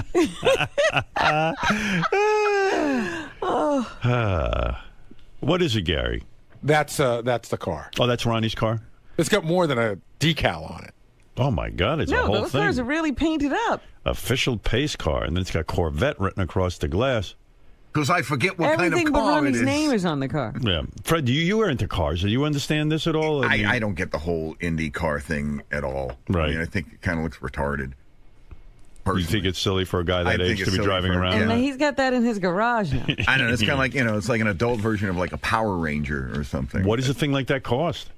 Speaker 1: What is it, Gary?
Speaker 7: That's the car.
Speaker 1: Oh, that's Ronnie's car?
Speaker 7: It's got more than a decal on it.
Speaker 1: Oh, my God. It's a
Speaker 4: No,
Speaker 1: whole
Speaker 4: those
Speaker 1: thing.
Speaker 4: cars are really painted up.
Speaker 1: Official pace car. And then it's got Corvette written across the glass.
Speaker 10: Because I forget what
Speaker 4: Everything
Speaker 10: kind of
Speaker 4: but
Speaker 10: car it
Speaker 4: Ronnie's
Speaker 10: is.
Speaker 4: name is on the car.
Speaker 1: Yeah. Fred, you were into cars. Do you understand this at all? mean-
Speaker 19: I don't get the whole Indy car thing at all.
Speaker 1: Right.
Speaker 19: I mean, I think it kind of looks retarded.
Speaker 1: You think it's silly for a guy that age to be driving around?
Speaker 4: And he's got that in his garage now.
Speaker 10: I know. It's kind of like, it's like an adult version of like a Power Ranger or something.
Speaker 1: What does a thing like that cost?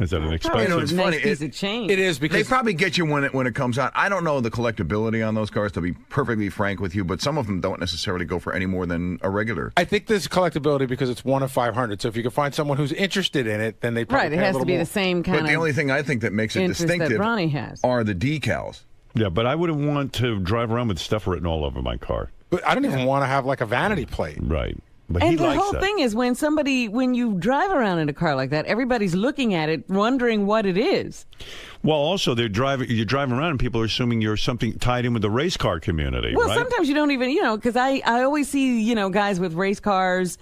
Speaker 1: Is that an expensive?
Speaker 10: It's funny.
Speaker 7: It is because
Speaker 10: they probably get you when it comes out. I don't know the collectability on those cars, to be perfectly frank with you, but some of them don't necessarily go for any more than a regular.
Speaker 7: I think there's collectability because it's 1 of 500. So if you can find someone who's interested in it, then they probably
Speaker 4: Right, it has to be the same kind of.
Speaker 10: But the only thing I think that makes it distinctive
Speaker 4: that Ronnie has
Speaker 10: are the decals.
Speaker 1: Yeah, but I wouldn't want to drive around with stuff written all over my car.
Speaker 7: But I don't even want to have like a vanity plate.
Speaker 1: Right. But
Speaker 4: and
Speaker 1: he
Speaker 4: the
Speaker 1: likes
Speaker 4: whole
Speaker 1: that.
Speaker 4: thing is when you drive around in a car like that, everybody's looking at it, wondering what it is.
Speaker 1: Well, also, you're driving around and people are assuming you're something tied in with the race car community,
Speaker 4: Well,
Speaker 1: right?
Speaker 4: sometimes you don't even, because I always see, guys with race cars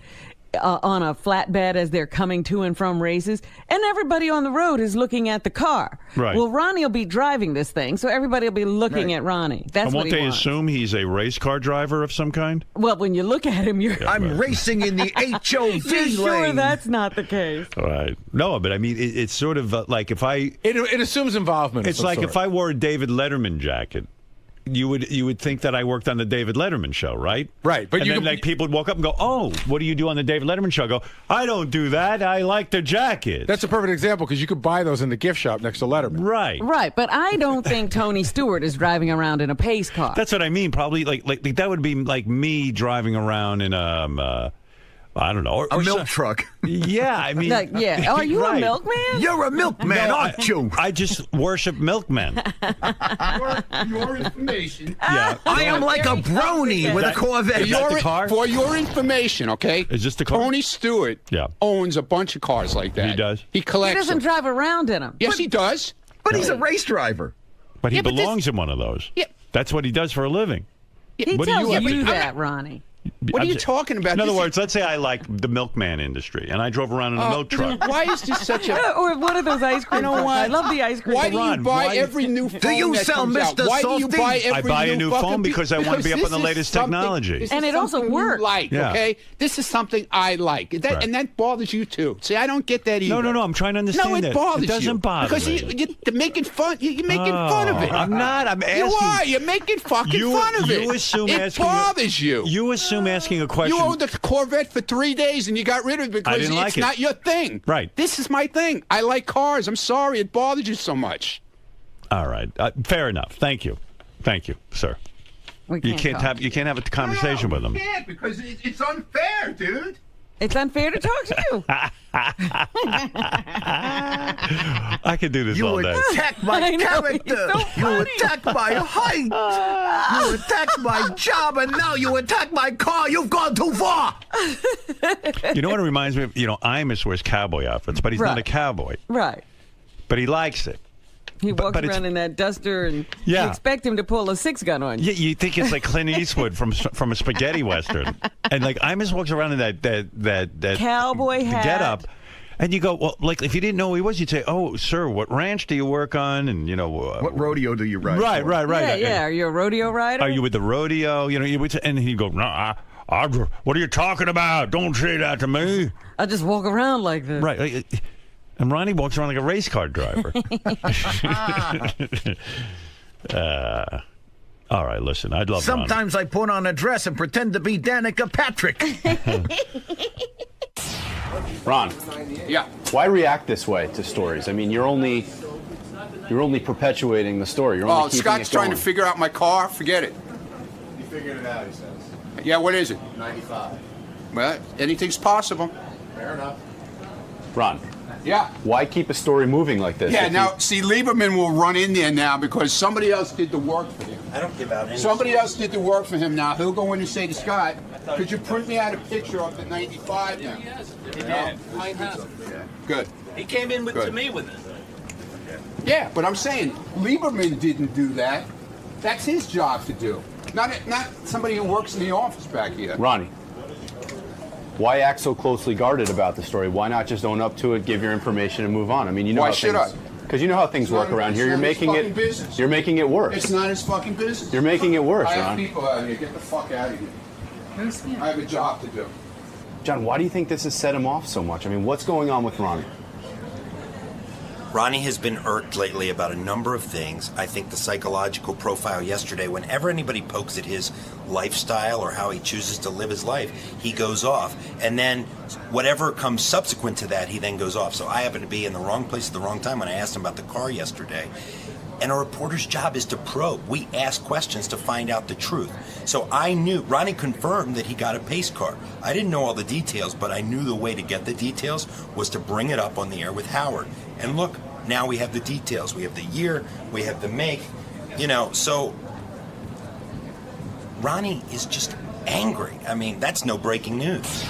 Speaker 4: on a flatbed as they're coming to and from races, and everybody on the road is looking at the car.
Speaker 1: Right.
Speaker 4: Well, Ronnie will be driving this thing, so everybody will be looking at Ronnie. That's
Speaker 1: and
Speaker 4: what
Speaker 1: won't
Speaker 4: he
Speaker 1: they
Speaker 4: wants.
Speaker 1: assume he's a race car driver of some kind?
Speaker 4: Well, when you look at him,
Speaker 10: I'm racing in the HOV
Speaker 4: You're sure
Speaker 10: lane.
Speaker 4: that's not the case.
Speaker 1: Right. No, but I mean, it's sort of like if I...
Speaker 7: It assumes involvement.
Speaker 1: It's like if I wore a David Letterman jacket, you would think that I worked on the David Letterman show, right?
Speaker 7: Right. But
Speaker 1: and then people would walk up and go, "Oh, what do you do on the David Letterman show?" I go, "I don't do that. I like the jacket."
Speaker 7: That's a perfect example because you could buy those in the gift shop next to Letterman.
Speaker 1: Right.
Speaker 4: Right, but I don't think Tony Stewart is driving around in a pace car.
Speaker 1: That's what I mean. Probably like that would be like me driving around in I don't know.
Speaker 10: A milk truck.
Speaker 1: Yeah, I mean...
Speaker 4: Are you a milkman?
Speaker 10: You're a milkman, aren't you?
Speaker 1: I just worship milkmen.
Speaker 13: Your information.
Speaker 1: Yeah.
Speaker 10: I am like a brony with a Corvette.
Speaker 1: Is that the car?
Speaker 13: For your information, okay?
Speaker 1: Is this the car?
Speaker 13: Tony Stewart owns a bunch of cars like that.
Speaker 1: He does?
Speaker 13: He
Speaker 4: He
Speaker 13: collects
Speaker 4: doesn't
Speaker 13: them.
Speaker 4: drive around in them.
Speaker 13: Yes, he does.
Speaker 10: But he's a race driver.
Speaker 1: But he
Speaker 13: Yeah, but
Speaker 1: belongs in one of those.
Speaker 13: Yeah.
Speaker 1: That's what he does for a living.
Speaker 4: He
Speaker 1: What do
Speaker 4: tells
Speaker 1: you have to
Speaker 4: you
Speaker 1: do?
Speaker 4: that, Ronnie.
Speaker 13: What are you talking about?
Speaker 1: In other
Speaker 13: This is-
Speaker 1: words, let's say I like the milkman industry, and I drove around in a milk truck.
Speaker 13: Why is this such a...
Speaker 4: Or one of those ice cream trucks. I love the ice cream.
Speaker 13: Why do you
Speaker 1: Ron,
Speaker 13: buy
Speaker 1: why-
Speaker 13: every new phone
Speaker 10: Do you
Speaker 13: that
Speaker 10: sell
Speaker 13: comes out?
Speaker 10: Mr.
Speaker 13: Why do you
Speaker 10: Salty?
Speaker 13: buy every
Speaker 1: I buy a new
Speaker 13: fucking
Speaker 1: phone because I want to be up on the latest technology.
Speaker 4: And it also works.
Speaker 13: Like,
Speaker 1: Yeah.
Speaker 13: okay? This is something I like.
Speaker 1: Right.
Speaker 13: And that bothers you, too. See, I don't get that either.
Speaker 1: No, I'm trying to understand
Speaker 13: No, it
Speaker 1: that.
Speaker 13: bothers
Speaker 1: It doesn't
Speaker 13: you.
Speaker 1: bother
Speaker 13: because
Speaker 1: me.
Speaker 13: you're making fun. You're making fun of it.
Speaker 1: I'm not. I'm asking.
Speaker 13: You are. You're making fucking fun of it.
Speaker 1: You assume
Speaker 13: it
Speaker 1: asking
Speaker 13: bothers you.
Speaker 1: You assume asking a question.
Speaker 13: You owned a Corvette for 3 days and you got rid of it because
Speaker 1: didn't like
Speaker 13: it's
Speaker 1: it.
Speaker 13: not your thing.
Speaker 1: Right.
Speaker 13: This is my thing. I like cars. I'm sorry it bothers you so much.
Speaker 1: All right. Fair enough. Thank you, sir. You can't have a conversation with him.
Speaker 13: You can't because it's unfair, dude.
Speaker 4: It's unfair to talk to you.
Speaker 1: I could do this all day.
Speaker 10: Attack my
Speaker 4: I know,
Speaker 10: character.
Speaker 4: he's so
Speaker 10: You attack my height. You attack my job, and now you attack my car. You've gone too far.
Speaker 1: You know what it reminds me of? Imus wears cowboy outfits, but he's not a
Speaker 4: Right.
Speaker 1: cowboy.
Speaker 4: Right.
Speaker 1: But he likes it.
Speaker 4: He walks
Speaker 1: but it's-
Speaker 4: around in that duster, and
Speaker 1: Yeah.
Speaker 4: you expect him to pull a 6-gun on you.
Speaker 1: Yeah, you think it's like Clint Eastwood from a spaghetti western, and like Imus walks around in that
Speaker 4: Cowboy hat.
Speaker 1: get up, and you go, well, like if you didn't know who he was, you'd say, "Oh, sir, what ranch do you work on?" And
Speaker 10: What rodeo do you ride?
Speaker 1: Right.
Speaker 4: Yeah. Are you a rodeo rider?
Speaker 1: Are you with the rodeo? You would say, and he'd go, "No, what are you talking about? Don't say that to me."
Speaker 4: I just walk around like this.
Speaker 1: Right. And Ronnie walks around like a race car driver. All right, listen, I'd love
Speaker 10: Sometimes I put on a dress and pretend to be Danica Patrick.
Speaker 19: Ron,
Speaker 13: Yeah.
Speaker 19: why react this way to stories? I mean, you're only perpetuating the story. You're only keeping
Speaker 13: Scott's
Speaker 19: it going.
Speaker 13: trying to figure out my car. Forget it.
Speaker 11: He figured it out, he says.
Speaker 13: Yeah, what is it?
Speaker 11: 95.
Speaker 13: Well, anything's possible.
Speaker 11: Fair enough.
Speaker 19: Ron,
Speaker 13: Yeah.
Speaker 19: why keep a story moving like this?
Speaker 13: Yeah,
Speaker 19: If
Speaker 13: now, see, Lieberman will run in there now because somebody else did the work for him.
Speaker 20: I don't give out any.
Speaker 13: Somebody else did the work for him now. He'll go in and say to Scott, could you print me out a picture of the 95 now? Good.
Speaker 20: He came in
Speaker 13: Good.
Speaker 20: to me with it.
Speaker 13: Yeah, but I'm saying Lieberman didn't do that. That's his job to do. Not somebody who works in the office back here.
Speaker 19: Ronnie, why act so closely guarded about the story? Why not just own up to it, give your information, and move on? I mean, you know
Speaker 13: Why
Speaker 19: how
Speaker 13: should
Speaker 19: things, because you know how things work around here. You're making it.
Speaker 13: Business.
Speaker 19: You're making it worse.
Speaker 13: It's not his fucking business.
Speaker 19: You're making it worse,
Speaker 13: I have
Speaker 19: Ron.
Speaker 13: people out here. Get the fuck out of here. I have a job to do.
Speaker 19: John, why do you think this has set him off so much? I mean, what's going on with Ronnie?
Speaker 12: Ronnie has been irked lately about a number of things. I think the psychological profile yesterday, whenever anybody pokes at his lifestyle or how he chooses to live his life, he goes off. And then whatever comes subsequent to that, he then goes off. So I happened to be in the wrong place at the wrong time when I asked him about the car yesterday. And a reporter's job is to probe. We ask questions to find out the truth. So I knew, Ronnie confirmed that he got a pace car. I didn't know all the details, but I knew the way to get the details was to bring it up on the air with Howard. And look, now we have the details. We have the year, we have the make, so Ronnie is just angry. I mean, that's no breaking news.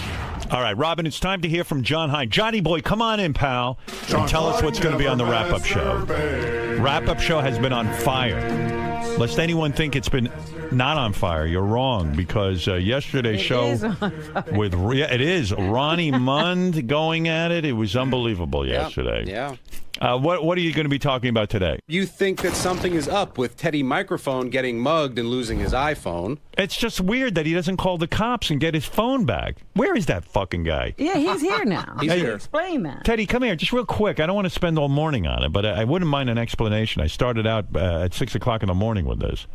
Speaker 1: All right, Robin, it's time to hear from John Hein. Johnny boy, come on in, pal, and tell us what's going to be on the wrap-up show. Wrap-up show has been on fire. Lest anyone think it's been not on fire, you're wrong, because yesterday's show with it is Ronnie Mund going at it. It was unbelievable yesterday.
Speaker 20: Yeah.
Speaker 1: What are you going to be talking about today?
Speaker 20: You think that something is up with Teddy Microphone getting mugged and losing his iPhone.
Speaker 1: It's just weird that he doesn't call the cops and get his phone back. Where is that fucking guy?
Speaker 4: Yeah, he's here now.
Speaker 20: He's here.
Speaker 4: Explain that.
Speaker 1: Teddy, come here, just real quick. I don't want to spend all morning on it, but I wouldn't mind an explanation. I started out at 6 o'clock in the morning with this.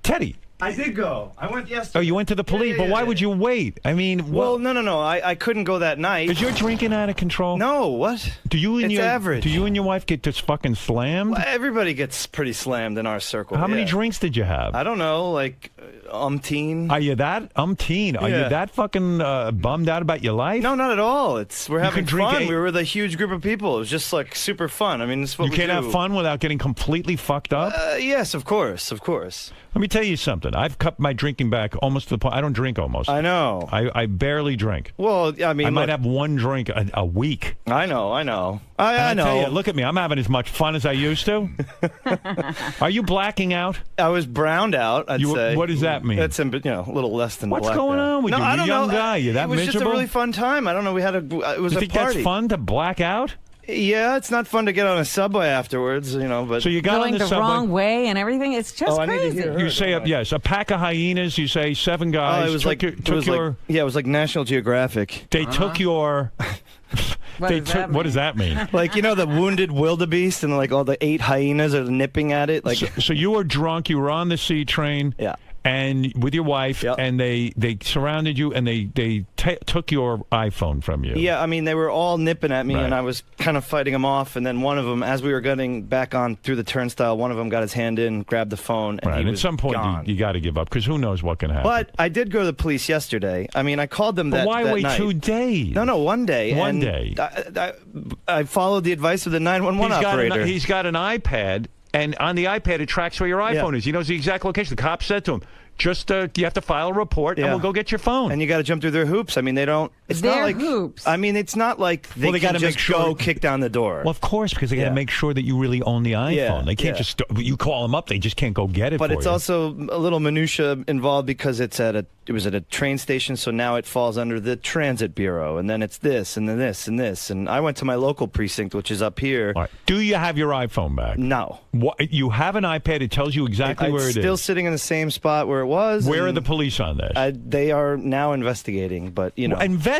Speaker 1: Teddy.
Speaker 21: I did go. I went yesterday.
Speaker 1: Oh, you went to the police, but why would you wait? I mean,
Speaker 21: well, no. I couldn't go that night.
Speaker 1: Is your drinking out of control?
Speaker 21: No, what?
Speaker 1: Do you and
Speaker 21: it's average.
Speaker 1: Do you and your wife get just fucking slammed?
Speaker 21: Well, everybody gets pretty slammed in our circle.
Speaker 1: How many drinks did you have?
Speaker 21: I don't know, like umpteen.
Speaker 1: Are you that umpteen? Are you that fucking bummed out about your life?
Speaker 21: No, not at all. We're having fun. We were with a huge group of people. It was just like super fun. I mean, it's what
Speaker 1: you can't have fun without getting completely fucked up.
Speaker 21: Yes, of course.
Speaker 1: Let me tell you something. I've cut my drinking back almost to the point. I don't drink almost.
Speaker 21: I know.
Speaker 1: I barely drink.
Speaker 21: Well, I mean,
Speaker 1: I might have one drink a week.
Speaker 21: I know. I know.
Speaker 1: Tell you, look at me. I'm having as much fun as I used to. Are you blacking out?
Speaker 21: I was browned out, I'd say.
Speaker 1: What does that mean?
Speaker 21: It's a little less than
Speaker 1: What's going on with you? You're a young guy. You're that miserable?
Speaker 21: It was just a really fun time. I don't know. It was
Speaker 1: you
Speaker 21: a
Speaker 1: think
Speaker 21: party.
Speaker 1: That's fun to black out?
Speaker 21: Yeah, it's not fun to get on a subway afterwards, but
Speaker 1: so you got
Speaker 4: going
Speaker 1: on the
Speaker 4: subway
Speaker 1: wrong
Speaker 4: way and everything. It's just crazy.
Speaker 1: You say a pack of hyenas. You say 7 guys.
Speaker 21: It was it was like National Geographic.
Speaker 1: They took your. What does that mean?
Speaker 21: Like the wounded wildebeest and like all the 8 hyenas are nipping at it. Like
Speaker 1: so you were drunk. You were on the C train.
Speaker 21: Yeah.
Speaker 1: And with your wife, and they surrounded you, and they took your iPhone from you.
Speaker 21: Yeah, I mean, they were all nipping at me, and I was kind of fighting them off. And then one of them, as we were getting back on through the turnstile, one of them got his hand in, grabbed the phone, and he was
Speaker 1: at some point, you got to give up, because who knows what can happen.
Speaker 21: But I did go to the police yesterday. I mean, I called them that
Speaker 1: why wait
Speaker 21: night.
Speaker 1: 2 days?
Speaker 21: No, 1 day.
Speaker 1: One day.
Speaker 21: I followed the advice of the 911 operator.
Speaker 1: He's got an iPad, and on the iPad, it tracks where your iPhone is. He knows the exact location. The cop said to him, just you have to file a report, and we'll go get your phone.
Speaker 21: And you got to jump through their hoops. I mean, they don't. It's
Speaker 4: their
Speaker 21: not like
Speaker 4: hoops.
Speaker 21: I mean, it's not like they
Speaker 1: got to
Speaker 21: just go kick down the door.
Speaker 1: Well, of course, because they got to make sure that you really own the iPhone.
Speaker 21: Yeah,
Speaker 1: they can't just you call them up. They just can't go get it.
Speaker 21: But
Speaker 1: for
Speaker 21: it's
Speaker 1: you.
Speaker 21: also a little minutia involved because it was at a train station, so now it falls under the Transit Bureau, and then it's this, and then this, and this. And I went to my local precinct, which is up here.
Speaker 1: All right. Do you have your iPhone back?
Speaker 21: No.
Speaker 1: What, you have an iPad. It tells you exactly where it is.
Speaker 21: It's still sitting in the same spot where it was.
Speaker 1: Where are the police on this?
Speaker 21: They are now investigating, but
Speaker 1: investigating.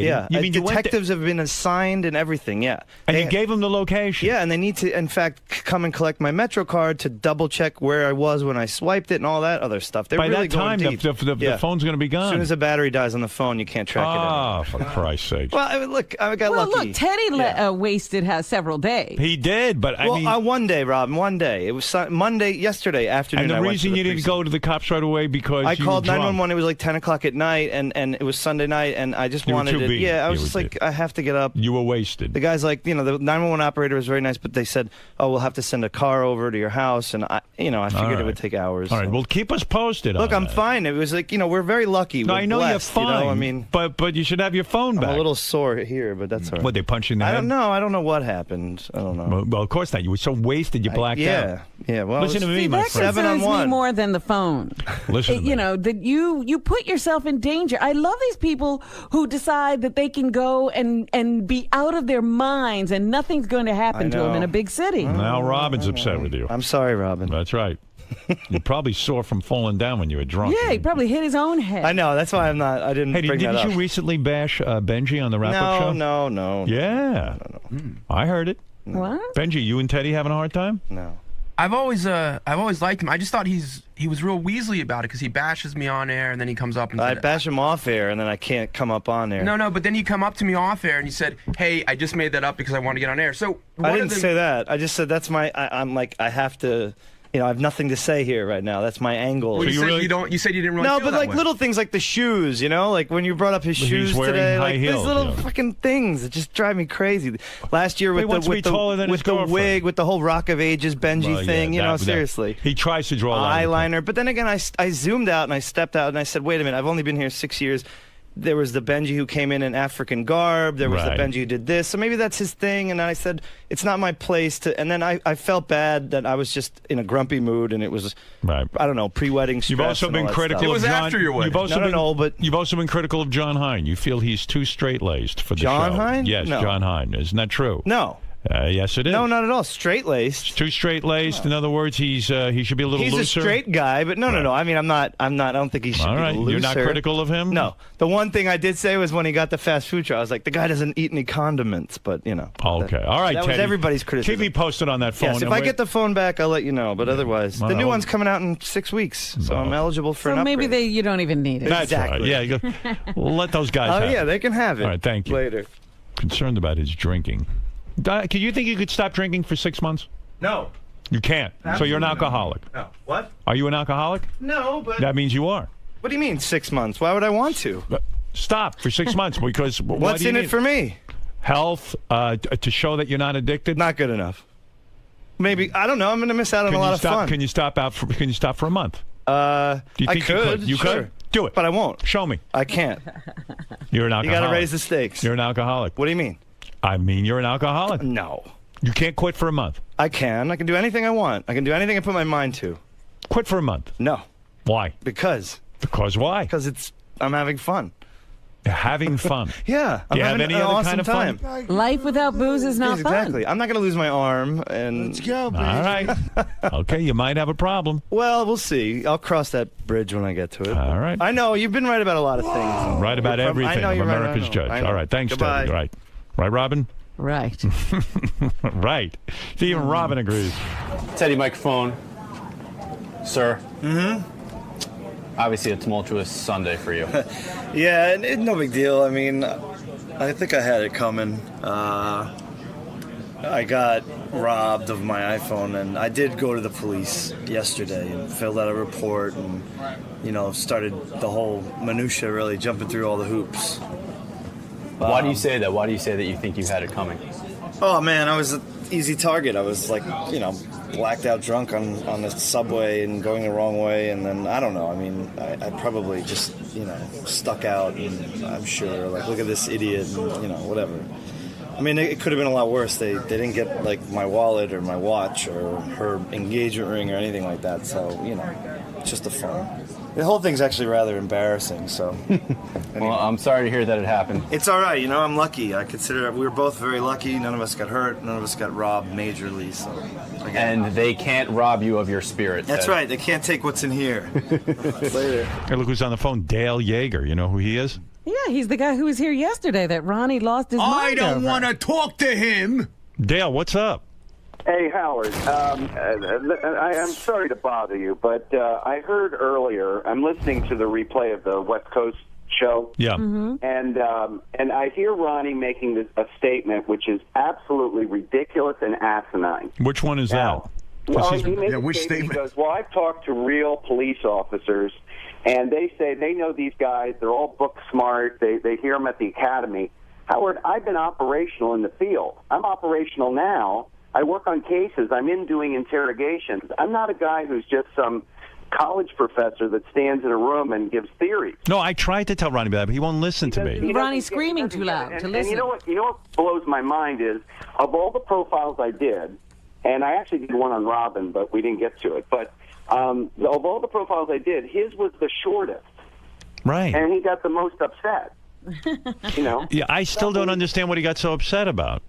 Speaker 21: Yeah,
Speaker 1: you mean
Speaker 21: detectives have been assigned and everything. Yeah,
Speaker 1: and you gave them the location.
Speaker 21: Yeah, and they need to, in fact, come and collect my Metro card to double check where I was when I swiped it and all that other stuff. They're
Speaker 1: By
Speaker 21: really
Speaker 1: that time,
Speaker 21: going deep.
Speaker 1: the phone's going to be gone.
Speaker 21: As soon as the battery dies on the phone, you can't track it anymore.
Speaker 1: For Christ's sake!
Speaker 21: Well, I mean, look, I got lucky.
Speaker 4: Well, look, Teddy wasted several days.
Speaker 1: He did, but I mean,
Speaker 21: 1 day, Robin. 1 day. It was yesterday afternoon.
Speaker 1: And the reason you didn't go to the cops right away because
Speaker 21: I
Speaker 1: you
Speaker 21: called
Speaker 1: were
Speaker 21: 911. It was like 10 o'clock at night, and it was Sunday night, and I just wanted it. Yeah, I was just like, I have to get up.
Speaker 1: You were wasted.
Speaker 21: The guy's like, the 911 operator was very nice, but they said, oh, we'll have to send a car over to your house, and I figured it would take hours.
Speaker 1: All right, well, keep us posted.
Speaker 21: Look, I'm fine. It was like, we're very lucky.
Speaker 1: No,
Speaker 21: we're
Speaker 1: I know
Speaker 21: blessed,
Speaker 1: you're fine.
Speaker 21: I mean,
Speaker 1: but you should have your phone back.
Speaker 21: I'm a little sore here, but that's all right.
Speaker 1: What, they punch you in the head?
Speaker 21: I don't know. I don't know what happened. I don't know.
Speaker 1: Well, of course not. You were so wasted, you blacked out.
Speaker 21: Yeah. Well,
Speaker 1: listen to me, my friend.
Speaker 21: 7 on 1.
Speaker 4: Me more than the phone.
Speaker 1: Listen to me.
Speaker 4: You know, that you put yourself in danger. I love these people who decide that they can go and be out of their minds and nothing's going to happen to them in a big city.
Speaker 1: Now Robin's upset with you.
Speaker 21: I'm sorry, Robin.
Speaker 1: That's right. You probably sore from falling down when you were drunk.
Speaker 4: Yeah, he probably hit his own head.
Speaker 21: I know. That's why I didn't bring that up.
Speaker 1: Didn't you recently bash Benji on the wrap-up show?
Speaker 21: No.
Speaker 1: Yeah. No. I heard it.
Speaker 4: What?
Speaker 1: Benji, you and Teddy having a hard time?
Speaker 21: No.
Speaker 8: I've always liked him. I just thought he was real Weasley about it because he bashes me on air and then he comes up and
Speaker 21: I bash him off air and then I can't come up on air.
Speaker 8: No, but then you come up to me off air and you said, "Hey, I just made that up because I want to get on air." So
Speaker 21: I didn't say that. I just said that's my. I'm like I have to. You know, I have nothing to say here right now. That's my angle.
Speaker 8: Well, you said you didn't really.
Speaker 21: No,
Speaker 8: feel
Speaker 21: but
Speaker 8: that
Speaker 21: like
Speaker 8: way.
Speaker 21: little things like the shoes. You know, like when you brought up his shoes today, like these little fucking things that just drive me crazy. Last year with the wig, with the whole Rock of Ages Benji thing. You know, seriously.
Speaker 1: He tries to draw
Speaker 21: eyeliner, but then again, I zoomed out and I stepped out and I said, "Wait a minute! I've only been here 6 years." There was the Benji who came in African garb. There was the Benji who did this. So maybe that's his thing. And I said, it's not my place to. And then I felt bad that I was just in a grumpy mood and it was, I don't know, pre-wedding stress.
Speaker 1: You've also been critical of John. It was after your wedding. You've also been critical of John Hine. You feel he's too straight-laced for the show.
Speaker 21: John Hine?
Speaker 1: Yes,
Speaker 21: No.
Speaker 1: John Hine. Isn't that true?
Speaker 21: No.
Speaker 1: Yes, it is.
Speaker 21: No, not at all. Straight-laced.
Speaker 1: Too straight-laced. In other words, he should be a little looser.
Speaker 21: He's a straight guy, but no. I mean, I'm not. I don't think he should be looser.
Speaker 1: You're not critical of him?
Speaker 21: No. The one thing I did say was when he got the fast food truck, I was like, the guy doesn't eat any condiments, but you know.
Speaker 1: Okay. All right,
Speaker 21: That
Speaker 1: Teddy.
Speaker 21: was everybody's criticism.
Speaker 1: Keep me posted on that phone.
Speaker 21: Yes, if I get the phone back, I'll let you know. But otherwise, the new one's coming out in 6 weeks, so I'm eligible for an upgrade.
Speaker 4: So maybe you don't even need it.
Speaker 1: That's
Speaker 21: exactly.
Speaker 1: right. Yeah, let those guys have it.
Speaker 21: Oh, yeah, they can have it.
Speaker 1: All right, thank you.
Speaker 21: Later.
Speaker 1: Concerned about his drinking. Can you think you could stop drinking for 6 months?
Speaker 21: No.
Speaker 1: You can't. So you're an alcoholic.
Speaker 21: No. What?
Speaker 1: Are you an alcoholic?
Speaker 21: No, but...
Speaker 1: That means you are.
Speaker 21: What do you mean 6 months? Why would I want to?
Speaker 1: Stop for 6 months because...
Speaker 21: What's in it for me?
Speaker 1: Health, to show that you're not addicted?
Speaker 21: Not good enough. Maybe, I don't know, I'm going to miss out on a lot of fun.
Speaker 1: Can you stop for a month?
Speaker 21: Do you think
Speaker 1: you could? You
Speaker 21: sure.
Speaker 1: could? Do it.
Speaker 21: But I won't.
Speaker 1: Show me.
Speaker 21: I can't.
Speaker 1: You're an alcoholic.
Speaker 21: You got to raise the stakes.
Speaker 1: You're an alcoholic.
Speaker 21: What do you mean?
Speaker 1: I mean you're an alcoholic.
Speaker 21: No.
Speaker 1: You can't quit for a month.
Speaker 21: I can. I can do anything I want. I can do anything I put my mind to.
Speaker 1: Quit for a month.
Speaker 21: No.
Speaker 1: Why?
Speaker 21: Because
Speaker 1: why?
Speaker 21: Because I'm having fun.
Speaker 1: Having fun.
Speaker 21: Yeah.
Speaker 1: Do you have any other kind of fun?
Speaker 4: Life without booze is not fun.
Speaker 21: Exactly. I'm not going to lose my arm. And
Speaker 9: let's go, baby.
Speaker 1: All right. Okay, you might have a problem.
Speaker 21: Well, we'll see. I'll cross that bridge when I get to it.
Speaker 1: All right.
Speaker 21: I know you've been right about a lot of things.
Speaker 1: Right about everything.
Speaker 21: I know you're
Speaker 1: America's
Speaker 21: right.
Speaker 1: judge. All right. Thanks,
Speaker 21: Goodbye.
Speaker 1: Teddy. Right. Right, Robin?
Speaker 4: Right.
Speaker 1: Right. See, even Robin agrees.
Speaker 19: Teddy, microphone. Sir. Mm-hmm. Obviously a tumultuous Sunday for you.
Speaker 21: Yeah, no big deal. I mean, I think I had it coming. I got robbed of my iPhone, and I did go to the police yesterday and filled out a report and, started the whole minutia, really jumping through all the hoops.
Speaker 19: Why do you say that? Why do you say that you think you had it coming?
Speaker 21: Oh, man, I was an easy target. I was like, blacked out drunk on the subway and going the wrong way, and then, I don't know, I mean, I probably just, stuck out, and I'm sure, like, look at this idiot, and, whatever. I mean, it could have been a lot worse. They didn't get, like, my wallet or my watch or her engagement ring or anything like that, so, it's just a fun. The whole thing's actually rather embarrassing, so...
Speaker 19: Well, I'm sorry to hear that it happened.
Speaker 21: It's all right, I'm lucky. I consider we were both very lucky. None of us got hurt. None of us got robbed majorly, so...
Speaker 19: And they can't rob you of your spirit.
Speaker 21: That's right. They can't take what's in here. Later.
Speaker 1: Hey, look who's on the phone. Dale Yeager. You know who he is?
Speaker 4: Yeah, he's the guy who was here yesterday that Ronnie lost his mind
Speaker 11: I don't want to talk to him.
Speaker 1: Dale, what's up?
Speaker 22: Hey, Howard. I'm sorry to bother you, but I heard earlier, I'm listening to the replay of the West Coast show.
Speaker 1: Yeah.
Speaker 22: Mm-hmm. And I hear Ronnie making a statement which is absolutely ridiculous and asinine.
Speaker 1: Which one is that?
Speaker 22: Well, he made a statement. He goes, well, I've talked to real police officers, and they say they know these guys. They're all book smart. They hear them at the academy. Howard, I've been operational in the field. I'm operational now. I work on cases. I'm in doing interrogations. I'm not a guy who's just some college professor that stands in a room and gives theories.
Speaker 1: No, I tried to tell Ronnie about it, but he won't listen to me.
Speaker 4: Ronnie's screaming too loud to listen.
Speaker 22: And you know what blows my mind is, of all the profiles I did, And I actually did one on Robin, but we didn't get to it. But of all the profiles I did, his was the shortest.
Speaker 1: Right.
Speaker 22: And he got the most upset. You know?
Speaker 1: Yeah, I still don't understand what he got so upset about.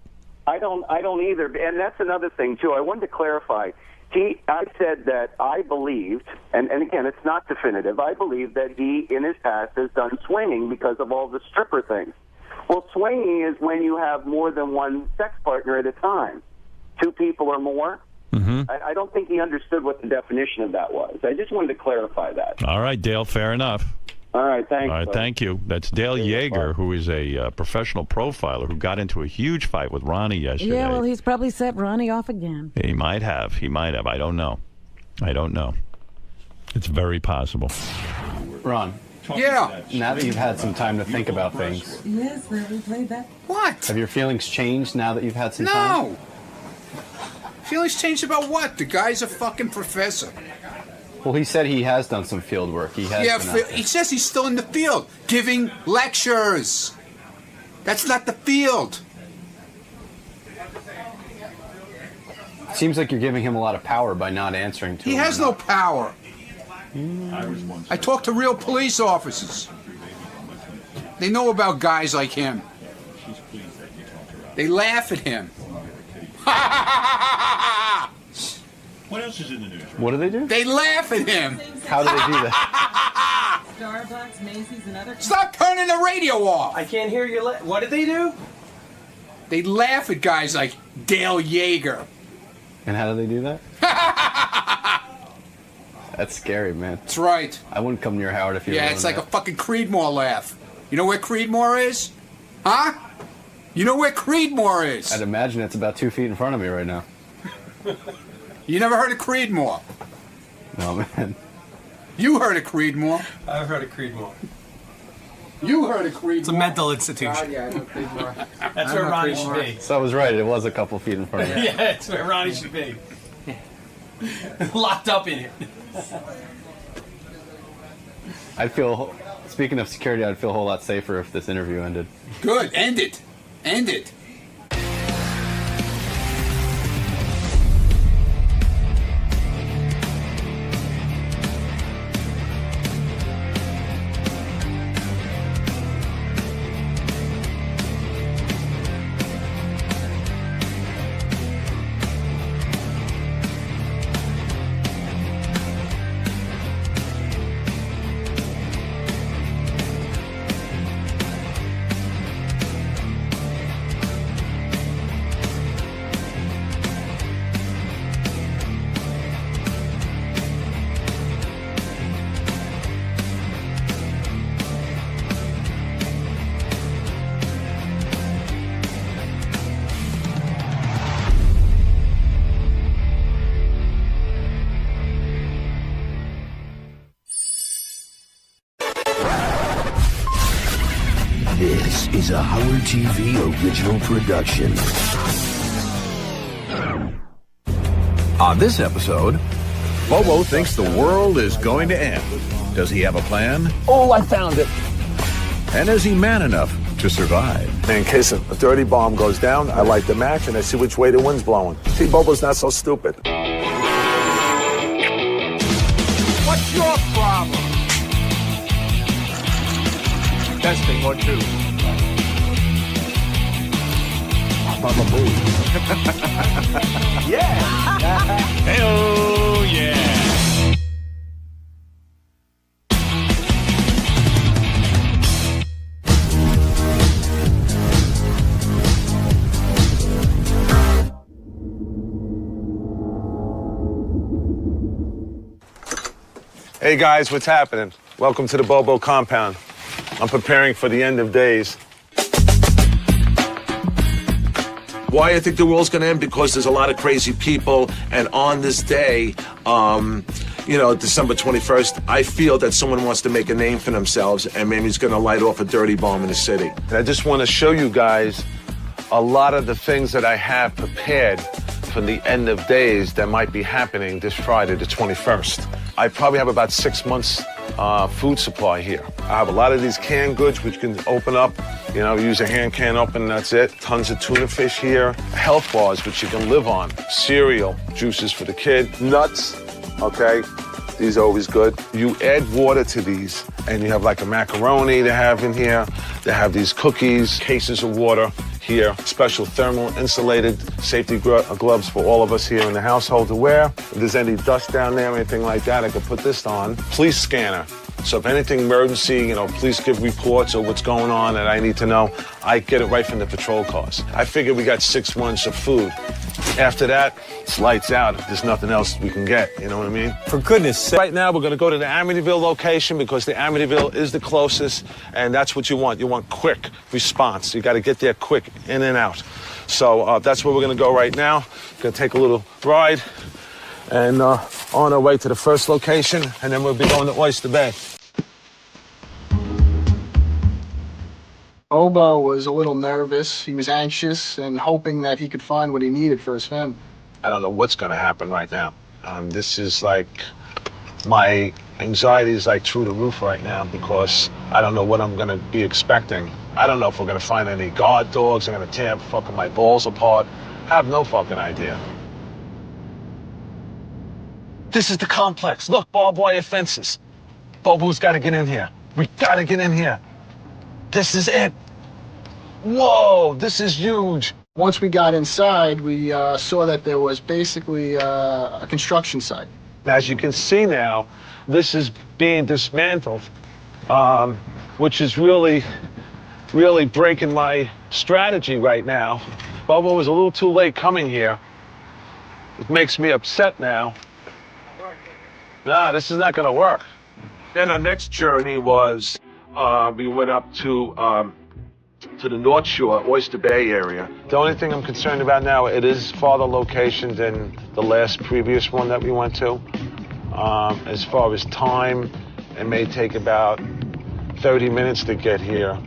Speaker 22: I don't either. And that's another thing, too. I wanted to clarify. I said that I believed, and again, it's not definitive, I believe that he, in his past, has done swinging because of all the stripper things. Well, swinging is when you have more than one sex partner at a time, 2 people or more.
Speaker 1: Mm-hmm.
Speaker 22: I don't think he understood what the definition of that was. I just wanted to clarify that.
Speaker 1: All right, Dale, fair enough.
Speaker 22: All right, thanks.
Speaker 1: All right, thank you. That's Dale Yeager, who is a professional profiler who got into a huge fight with Ronnie yesterday.
Speaker 4: Yeah, well, he's probably set Ronnie off again.
Speaker 1: He might have. I don't know. It's very possible.
Speaker 19: Ron.
Speaker 13: Yeah.
Speaker 19: Now that you've had some time to think about things,
Speaker 4: Yes, we played that.
Speaker 13: What?
Speaker 19: have your feelings changed now that you've had some time?
Speaker 13: No. Feelings changed about what? The guy's a fucking professor.
Speaker 19: Well, he said he has done some field work. He has.
Speaker 13: Yeah,
Speaker 19: been out there.
Speaker 13: he says he's still in the field, giving lectures. That's not the field.
Speaker 19: Seems like you're giving him a lot of power by not answering to him.
Speaker 13: He has no power. I talk to real police officers. They know about guys like him. They laugh at him.
Speaker 1: What else is in the news?
Speaker 19: What do they do?
Speaker 13: They laugh at him.
Speaker 19: How do they do that?
Speaker 4: Starbucks, Macy's, and other...
Speaker 13: Stop turning the radio off.
Speaker 12: I can't hear you. What did they do?
Speaker 13: They laugh at guys like Dale Yeager.
Speaker 19: And how do they do that? That's scary, man.
Speaker 13: That's right.
Speaker 19: I wouldn't come near Howard if you were
Speaker 13: Yeah,
Speaker 19: doing
Speaker 13: it's like
Speaker 19: that.
Speaker 13: a fucking Creedmoor laugh. You know where Creedmoor is? Huh? You know where Creedmoor is?
Speaker 19: I'd imagine it's about 2 feet in front of me right now.
Speaker 13: You never heard of Creedmoor?
Speaker 19: No, man.
Speaker 13: You heard of Creedmoor.
Speaker 12: I've heard of Creedmoor.
Speaker 13: You heard of Creedmoor.
Speaker 12: It's a mental institution.
Speaker 13: God, yeah, I know Creedmoor.
Speaker 12: That's where Ronnie should be.
Speaker 19: So I was right. It was a couple feet in front of me.
Speaker 12: Yeah, that's where Ronnie should be. Locked up in it.
Speaker 19: I'd feel, speaking of security, I'd feel a whole lot safer if this interview ended.
Speaker 13: Good. End it. End it.
Speaker 5: This is a Howard TV original production.
Speaker 6: On this episode, Bobo thinks the world is going to end. Does he have a plan?
Speaker 5: Oh, I found it.
Speaker 6: And is he man enough to survive?
Speaker 11: In case a dirty bomb goes down, I light the match and I see which way the wind's blowing. See, Bobo's not so stupid.
Speaker 13: What's your problem? Testing 1, 2.
Speaker 5: Baba Boo.
Speaker 13: Yeah.
Speaker 1: Hey-oh, yeah.
Speaker 11: Hey guys, what's happening? Welcome to the Bobo compound. I'm preparing for the end of days. Why I think the world's gonna end? Because there's a lot of crazy people, and on this day, December 21st, I feel that someone wants to make a name for themselves, and maybe he's gonna light off a dirty bomb in the city. And I just want to show you guys a lot of the things that I have prepared for the end of days that might be happening this Friday, the 21st. I probably have about 6 months food supply here. I have a lot of these canned goods which you can open up You know, use a hand can open, that's it. Tons of tuna fish here. Health bars, which you can live on. Cereal, juices for the kid. Nuts, okay? These are always good. You add water to these, and you have like a macaroni they have in here. They have these cookies, cases of water here. Special thermal insulated safety gloves for all of us here in the household to wear. If there's any dust down there or anything like that, I could put this on. Police scanner. So if anything emergency, you know, police give reports or what's going on that I need to know, I get it right from the patrol cars. I figure we got 6 months of food. After that, it's lights out. There's nothing else we can get, you know what I mean? For goodness sake. Right now, we're going to go to the Amityville location because the Amityville is the closest, and that's what you want. You want quick response. You got to get there quick, in and out. So that's where we're going to go right now. Going to take a little ride and on our way to the first location, and then we'll be going to Oyster Bay.
Speaker 2: Bobo was a little nervous. He was anxious and hoping that he could find what he needed for his family.
Speaker 11: I don't know what's going to happen right now. This is like, my anxiety is like through the roof right now because I don't know what I'm going to be expecting. I don't know if we're going to find any guard dogs. I'm going to tear fucking my balls apart. I have no fucking idea. This is the complex. Look, barbed wire fences. Bobo's got to get in here. We got to get in here. This is it. Whoa, this is huge.
Speaker 2: Once we got inside, we saw that there was basically a construction site.
Speaker 11: As you can see now, this is being dismantled, which is really breaking my strategy right now. Bobo was a little too late coming here. It makes me upset now. Nah, this is not gonna work. Then our next journey was, we went up to the North Shore, Oyster Bay area. The only thing I'm concerned about now, it is farther location than the last previous one that we went to. As far as time, it may take about 30 minutes to get here.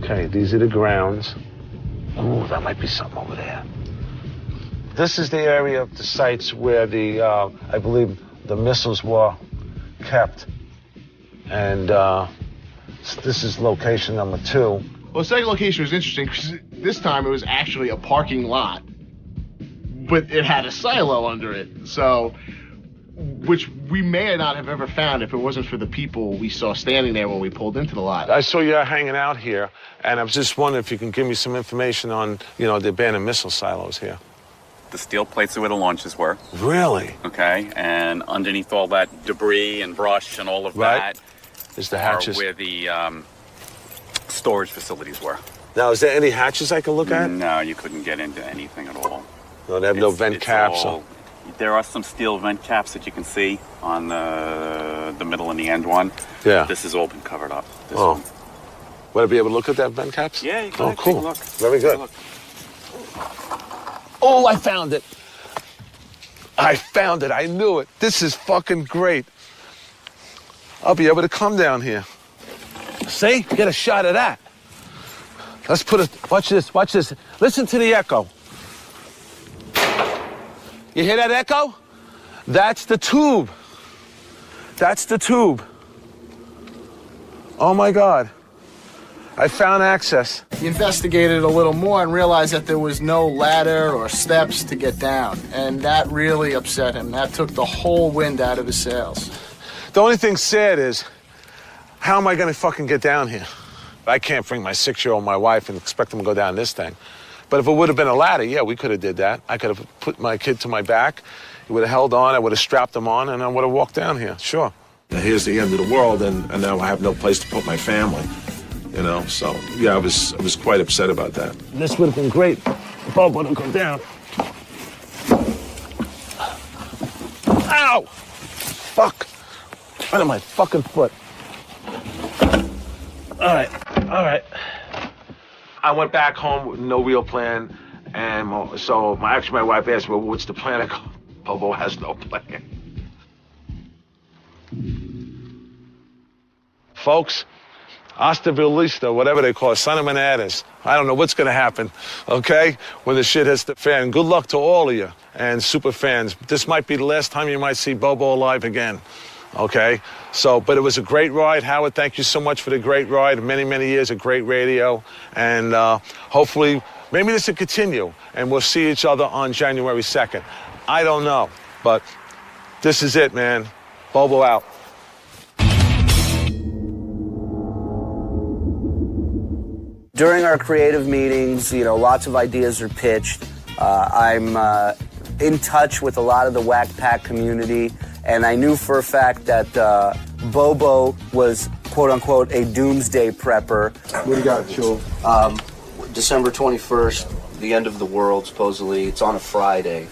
Speaker 11: Okay, these are the grounds. Ooh, that might be something over there. This is the area of the sites where the, I believe, the missiles were kept. And this is location number 2.
Speaker 3: Well, the second location was interesting because this time it was actually a parking lot, but it had a silo under it. So, which we may not have ever found if it wasn't for the people we saw standing there when we pulled into the lot.
Speaker 11: I saw you hanging out here, and I was just wondering if you can give me some information on, you know, the abandoned missile silos here.
Speaker 23: The steel plates are where the launches were.
Speaker 11: Really?
Speaker 23: Okay, and underneath all that debris and brush and all of that
Speaker 11: is the hatches.
Speaker 23: Are where the storage facilities were.
Speaker 11: Now, is there any hatches I can look at?
Speaker 23: No, you couldn't get into anything at all.
Speaker 11: No, they have no vent caps.
Speaker 23: There are some steel vent caps that you can see on the middle and the end one.
Speaker 11: Yeah.
Speaker 23: This has all been covered up. This
Speaker 11: Oh.
Speaker 23: one.
Speaker 11: Would I be able to look at that vent caps?
Speaker 23: Yeah, you can.
Speaker 11: Oh, cool.
Speaker 23: Take a look.
Speaker 11: Very good. Oh, I found it. I found it. I knew it. This is fucking great. I'll be able to come down here. See? Get a shot of that. Let's put it. Watch this. Watch this. Listen to the echo. You hear that echo? That's the tube. That's the tube. Oh my God. I found access.
Speaker 2: He investigated a little more and realized that there was no ladder or steps to get down. And that really upset him. That took the whole wind out of his sails.
Speaker 11: The only thing sad is, how am I going to fucking get down here? I can't bring my 6-year-old, my wife, and expect them to go down this thing. But if it would have been a ladder, yeah, we could have did that. I could have put my kid to my back. He would have held on. I would have strapped him on, and I would have walked down here. Sure. Here's the end of the world, and now I have no place to put my family. You know, so yeah, I was quite upset about that. This would have been great if Bob would have come down. Ow! Fuck! Right on my fucking foot. All right. I went back home with no real plan, and so my wife asked me, well, what's the plan? I go, Bobo has no plan. Folks, hasta vista, whatever they call it, son of manadas. I don't know what's going to happen, okay, when the shit hits the fan. Good luck to all of you and super fans. This might be the last time you might see Bobo alive again, Okay, so, but it was a great ride. Howard, thank you so much for the great ride. Many, many years of great radio. And hopefully, maybe this will continue and we'll see each other on January 2nd. I don't know, but this is it, man. Bobo out.
Speaker 14: During our creative meetings, you know, lots of ideas are pitched. I'm in touch with a lot of the Whack Pack community. And I knew for a fact that Bobo was, quote-unquote, a doomsday prepper.
Speaker 15: What do you got, Chul?
Speaker 14: December 21st, the end of the world, supposedly. It's on a Friday.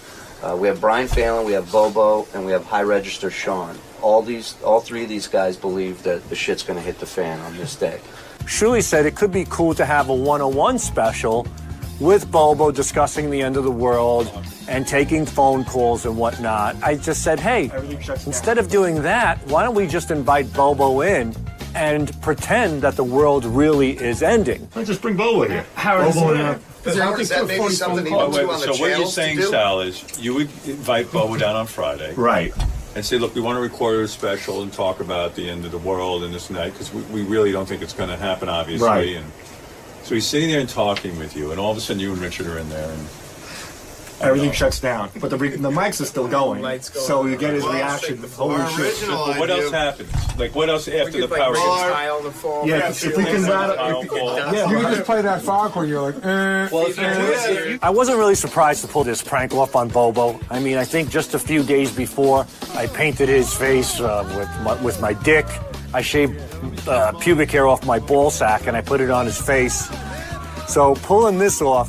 Speaker 14: We have Brian Phelan, we have Bobo, and we have High Register Sean. All three of these guys believe that the shit's going to hit the fan on this day.
Speaker 18: Shuli said it could be cool to have a 101 special with Bobo discussing the end of the world and taking phone calls and whatnot. I just said, hey, instead of doing that, why don't we just invite Bobo in and pretend that the world really is ending?
Speaker 1: Let's just bring Bobo here.
Speaker 2: Is that maybe something he would do on the
Speaker 1: So what you're
Speaker 2: channels
Speaker 1: saying,
Speaker 2: to do?
Speaker 1: Sal, is you would invite Bobo down on Friday.
Speaker 7: Right.
Speaker 1: And say, look, we want to record a special and talk about the end of the world and this and that, because we really don't think it's going to happen, obviously.
Speaker 7: Right.
Speaker 1: And so he's sitting there and talking with you, and all of a sudden you and Richard are in there, and
Speaker 24: everything shuts down. But the mics are still going, so you get his reaction. Holy shit!
Speaker 1: But what else happens? Like, what else after the power gets?
Speaker 24: Yeah, if we can
Speaker 7: You can just play that Foghorn, you're like,
Speaker 18: I wasn't really surprised to pull this prank off on Bobo. I mean, I think just a few days before, I painted his face with my dick. I shaved pubic hair off my ball sack and I put it on his face. So pulling this off,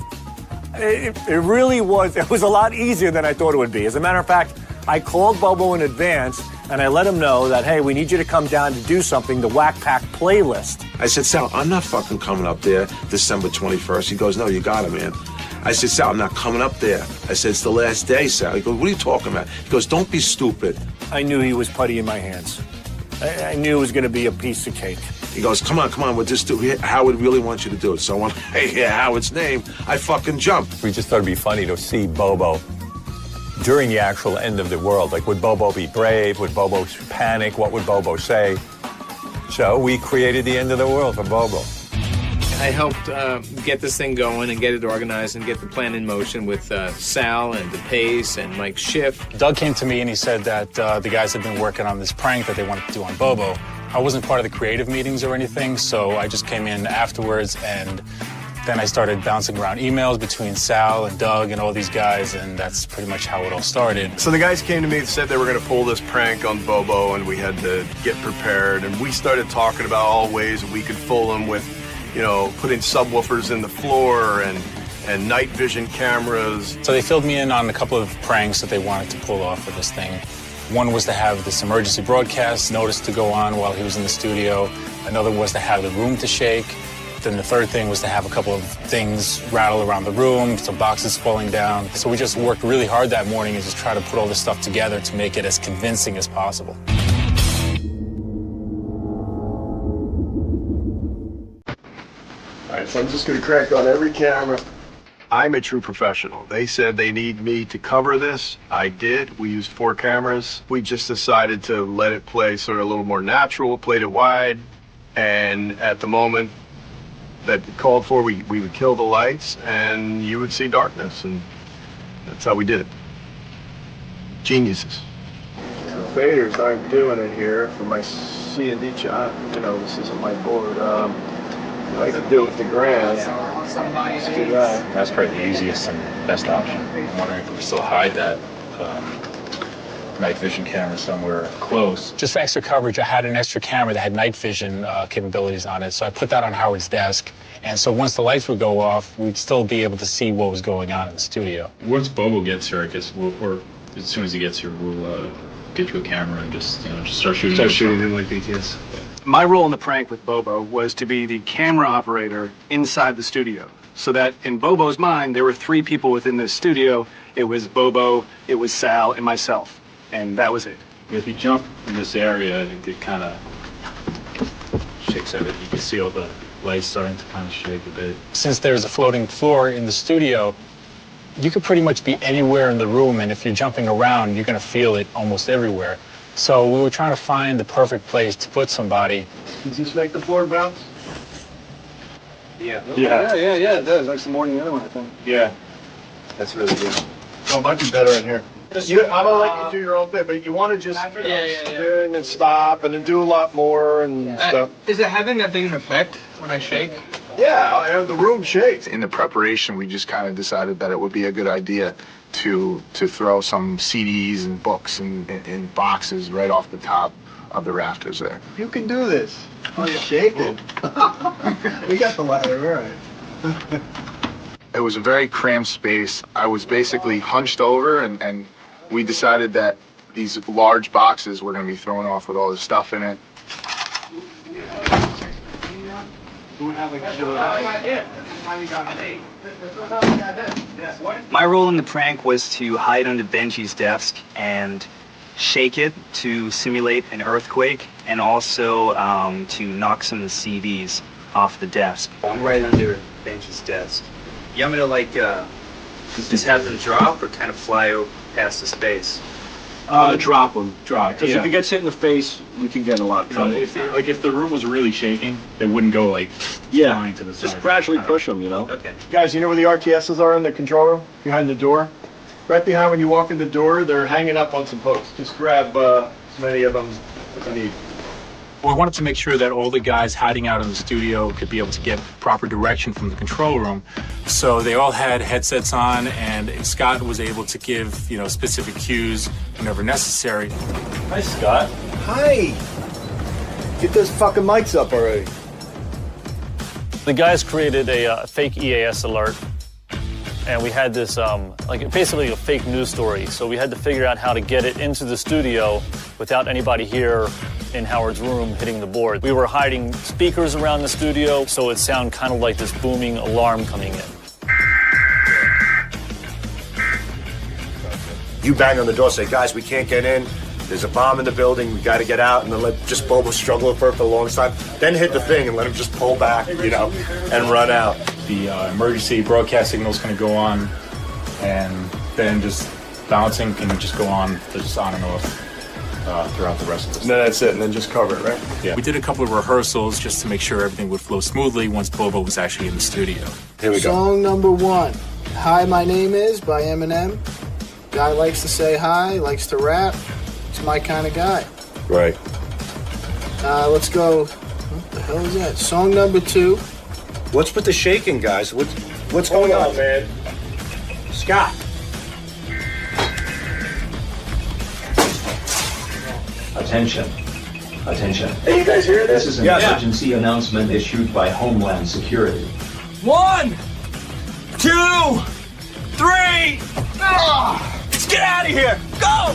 Speaker 18: it really was, it was a lot easier than I thought it would be. As a matter of fact, I called Bobo in advance and I let him know that, hey, we need you to come down to do something, the Whack Pack playlist.
Speaker 11: I said, Sal, I'm not fucking coming up there December 21st. He goes, no, you got it, man. I said, Sal, I'm not coming up there. I said, it's the last day, Sal. He goes, what are you talking about? He goes, don't be stupid.
Speaker 18: I knew he was putty in my hands. I knew it was going to be a piece of cake.
Speaker 11: He goes, come on, we'll just do it. Howard really wants you to do it. So when I hear Howard's name, I fucking jump.
Speaker 25: We just thought it'd be funny to see Bobo during the actual end of the world. Like, would Bobo be brave? Would Bobo panic? What would Bobo say? So we created the end of the world for Bobo.
Speaker 26: I helped get this thing going and get it organized and get the plan in motion with Sal and DePace and Mike Schiff.
Speaker 27: Doug came to me and he said that the guys had been working on this prank that they wanted to do on Bobo. I wasn't part of the creative meetings or anything, so I just came in afterwards, and then I started bouncing around emails between Sal and Doug and all these guys, and that's pretty much how it all started.
Speaker 28: So the guys came to me and said they were going to pull this prank on Bobo, and we had to get prepared, and we started talking about all ways that we could fool him with, you know, putting subwoofers in the floor and night vision cameras.
Speaker 27: So they filled me in on a couple of pranks that they wanted to pull off for this thing. One was to have this emergency broadcast notice to go on while he was in the studio. Another was to have the room to shake. Then the third thing was to have a couple of things rattle around the room, some boxes falling down. So we just worked really hard that morning and just tried to put all this stuff together to make it as convincing as possible.
Speaker 28: All right, so I'm just going to crank on every camera. I'm a true professional. They said they need me to cover this. I did. We used 4 cameras. We just decided to let it play sort of a little more natural, played it wide, and at the moment that it called for, we would kill the lights and you would see darkness, and that's how we did it. Geniuses. The faders aren't doing it here for my C&D shot. You know, this isn't my board. I could do it with the grass. Let's do that.
Speaker 27: That's probably the easiest and best option. I'm wondering if we still hide that night vision camera somewhere close. Just for extra coverage, I had an extra camera that had night vision capabilities on it, so I put that on Howard's desk. And so once the lights would go off, we'd still be able to see what was going on in the studio. Once Bobo gets here, I guess, or as soon as he gets here, we'll get you a camera and just start shooting.
Speaker 28: Start shooting him like BTS.
Speaker 29: My role in the prank with Bobo was to be the camera operator inside the studio. So that in Bobo's mind, there were 3 people within this studio. It was Bobo, it was Sal, and myself. And that was it.
Speaker 27: If you jump in this area, it kind of shakes a bit. You can see all the lights starting to kind of shake a bit. Since there's a floating floor in the studio, you could pretty much be anywhere in the room, and if you're jumping around, you're going to feel it almost everywhere. So we were trying to find the perfect place to put somebody.
Speaker 28: Does this make the floor bounce?
Speaker 29: Yeah.
Speaker 28: Yeah.
Speaker 29: Yeah, it does. Likes more than the other one, I think.
Speaker 28: Yeah.
Speaker 29: That's really good.
Speaker 28: Oh, it might be better in here. I'm gonna let you do your own thing, but you want to just spin and stop and then do a lot more and stuff.
Speaker 29: Is it having that big an effect when I shake?
Speaker 28: Yeah, the room shakes.
Speaker 8: In the preparation, we just kind of decided that it would be a good idea to throw some CDs and books in boxes right off the top of the rafters there.
Speaker 28: You can do this. Oh, you're shaking. We got the ladder, all right.
Speaker 8: It was a very cramped space. I was basically hunched over, and we decided that these large boxes were going to be thrown off with all this stuff in it.
Speaker 9: My role in the prank was to hide under Benji's desk and shake it to simulate an earthquake, and also to knock some of the CDs off the desk. I'm right under Benji's desk. You want me to like just have them drop or kind of fly past the space?
Speaker 29: Drop them. Because
Speaker 27: Yeah.
Speaker 29: if it gets hit in the face, we can get in a lot of trouble.
Speaker 27: If the room was really shaking, they wouldn't go like flying to the side.
Speaker 29: Just gradually push them, you know?
Speaker 9: Okay.
Speaker 28: Guys, you know where the RTSs are in the control room? Behind the door? Right behind when you walk in the door, they're hanging up on some posts. Just grab as many of them as you need.
Speaker 27: We wanted to make sure that all the guys hiding out in the studio could be able to get proper direction from the control room. So they all had headsets on, and Scott was able to give, specific cues whenever necessary.
Speaker 29: Hi, Scott. Hi. Get those fucking mics up already.
Speaker 10: The guys created a fake EAS alert, and we had this, basically a fake news story. So we had to figure out how to get it into the studio without anybody here in Howard's room hitting the board. We were hiding speakers around the studio, so it sounded kind of like this booming alarm coming in.
Speaker 15: You bang on the door, say, guys, we can't get in. There's a bomb in the building. We got to get out. And then let just Bobo struggle for a long time. Then hit the thing and let him just pull back, and run out.
Speaker 27: The emergency broadcast signal is going to go on, and then just bouncing can just go on, just on and off throughout the rest of this.
Speaker 28: And then that's it, and then just cover it, right?
Speaker 27: Yeah. We did a couple of rehearsals just to make sure everything would flow smoothly once Bobo was actually in the studio.
Speaker 15: Here we go.
Speaker 2: Song number 1, Hi, My Name Is by Eminem. Guy likes to say hi, likes to rap. He's my kind of guy.
Speaker 15: Right.
Speaker 2: Let's go. What the hell is that? Song number 2.
Speaker 15: What's with the shaking, guys? What's going on,
Speaker 28: man?
Speaker 15: Scott.
Speaker 16: Attention. Attention.
Speaker 28: Hey, you guys hear this?
Speaker 16: This is an emergency announcement issued by Homeland Security.
Speaker 29: 1, 2, 3. Let's get out of here. Go!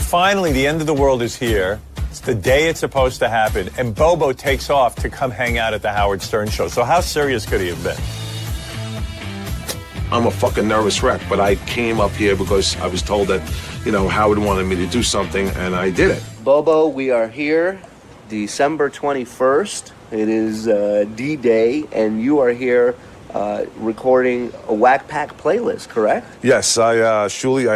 Speaker 25: Finally, the end of the world is here. It's the day it's supposed to happen, and Bobo takes off to come hang out at the Howard Stern show. So how serious could he have been?
Speaker 11: I'm a fucking nervous wreck, but I came up here because I was told that, Howard wanted me to do something, and I did it.
Speaker 14: Bobo, we are here December 21st. It is D-Day, and you are here recording a Whack Pack playlist, correct?
Speaker 11: Yes, Shuli,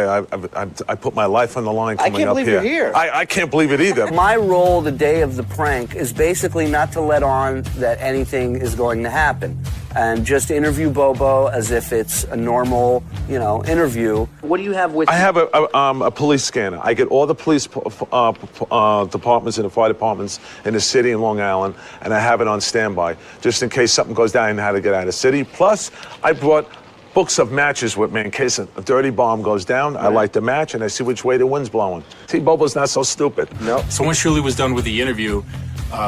Speaker 11: I put my life on the line coming up here.
Speaker 14: I can't believe you're here.
Speaker 11: I can't believe it either.
Speaker 14: My role the day of the prank is basically not to let on that anything is going to happen, and just interview Bobo as if it's a normal, interview. What do you have with you?
Speaker 11: I have a police scanner. I get all the police departments and the fire departments in the city in Long Island, and I have it on standby, just in case something goes down and how to get out of the city. Plus, I brought books of matches with me in case a dirty bomb goes down. Right. I light the match, and I see which way the wind's blowing. See, Bobo's not so stupid.
Speaker 14: No.
Speaker 27: So when Shuli was done with the interview,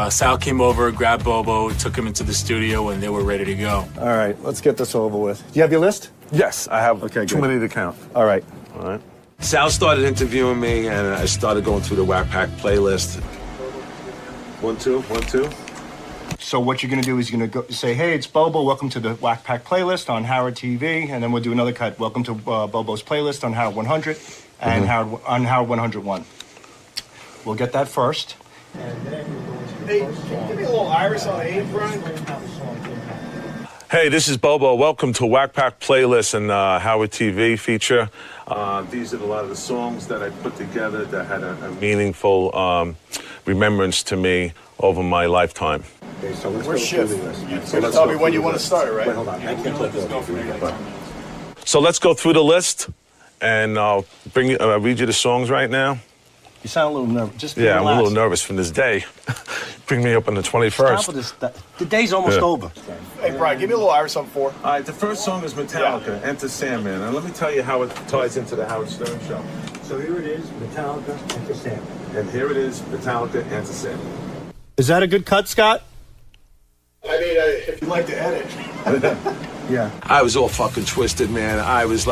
Speaker 27: Sal came over, grabbed Bobo, took him into the studio, and they were ready to go.
Speaker 28: All right, let's get this over with. Do you have your list?
Speaker 11: Yes, I have
Speaker 28: too
Speaker 11: good. Many to count.
Speaker 28: All right.
Speaker 11: All right. Sal started interviewing me, and I started going through the Whack Pack playlist. 1, 2, 1, 2.
Speaker 28: So what you're going to do is you're going to say, hey, it's Bobo. Welcome to the Whack Pack playlist on Howard TV. And then we'll do another cut. Welcome to Bobo's playlist on Howard 100 and on Howard 101. We'll get that first. And then hey, can you give me a little iris on the A front?
Speaker 11: Hey, this is Bobo. Welcome to Whack Pack Playlist and Howard TV feature. These are a lot of the songs that I put together that had a meaningful remembrance to me over my lifetime.
Speaker 28: Okay, so let's go through the list. You're going to tell me when you want to start, right? Wait, hold on. I can't let this go for you.
Speaker 11: So let's go through the list, and I'll read you the songs right now.
Speaker 28: You sound a little nervous. Just
Speaker 11: I'm
Speaker 28: relax.
Speaker 11: a little nervous from this day. Bring me up on the 21st.
Speaker 28: Stop with this. The day's almost over. Hey, Brian, give me a little Irish something for.
Speaker 11: All right, the first song is Metallica, Enter Sandman. And let me tell you how it ties into the Howard Stern show.
Speaker 28: So here it is, Metallica, Enter Sandman.
Speaker 11: And here it is, Metallica, Enter Sandman.
Speaker 28: Is that a good cut, Scott? I mean, if you'd like to edit. Yeah.
Speaker 11: I was all fucking twisted, man. I was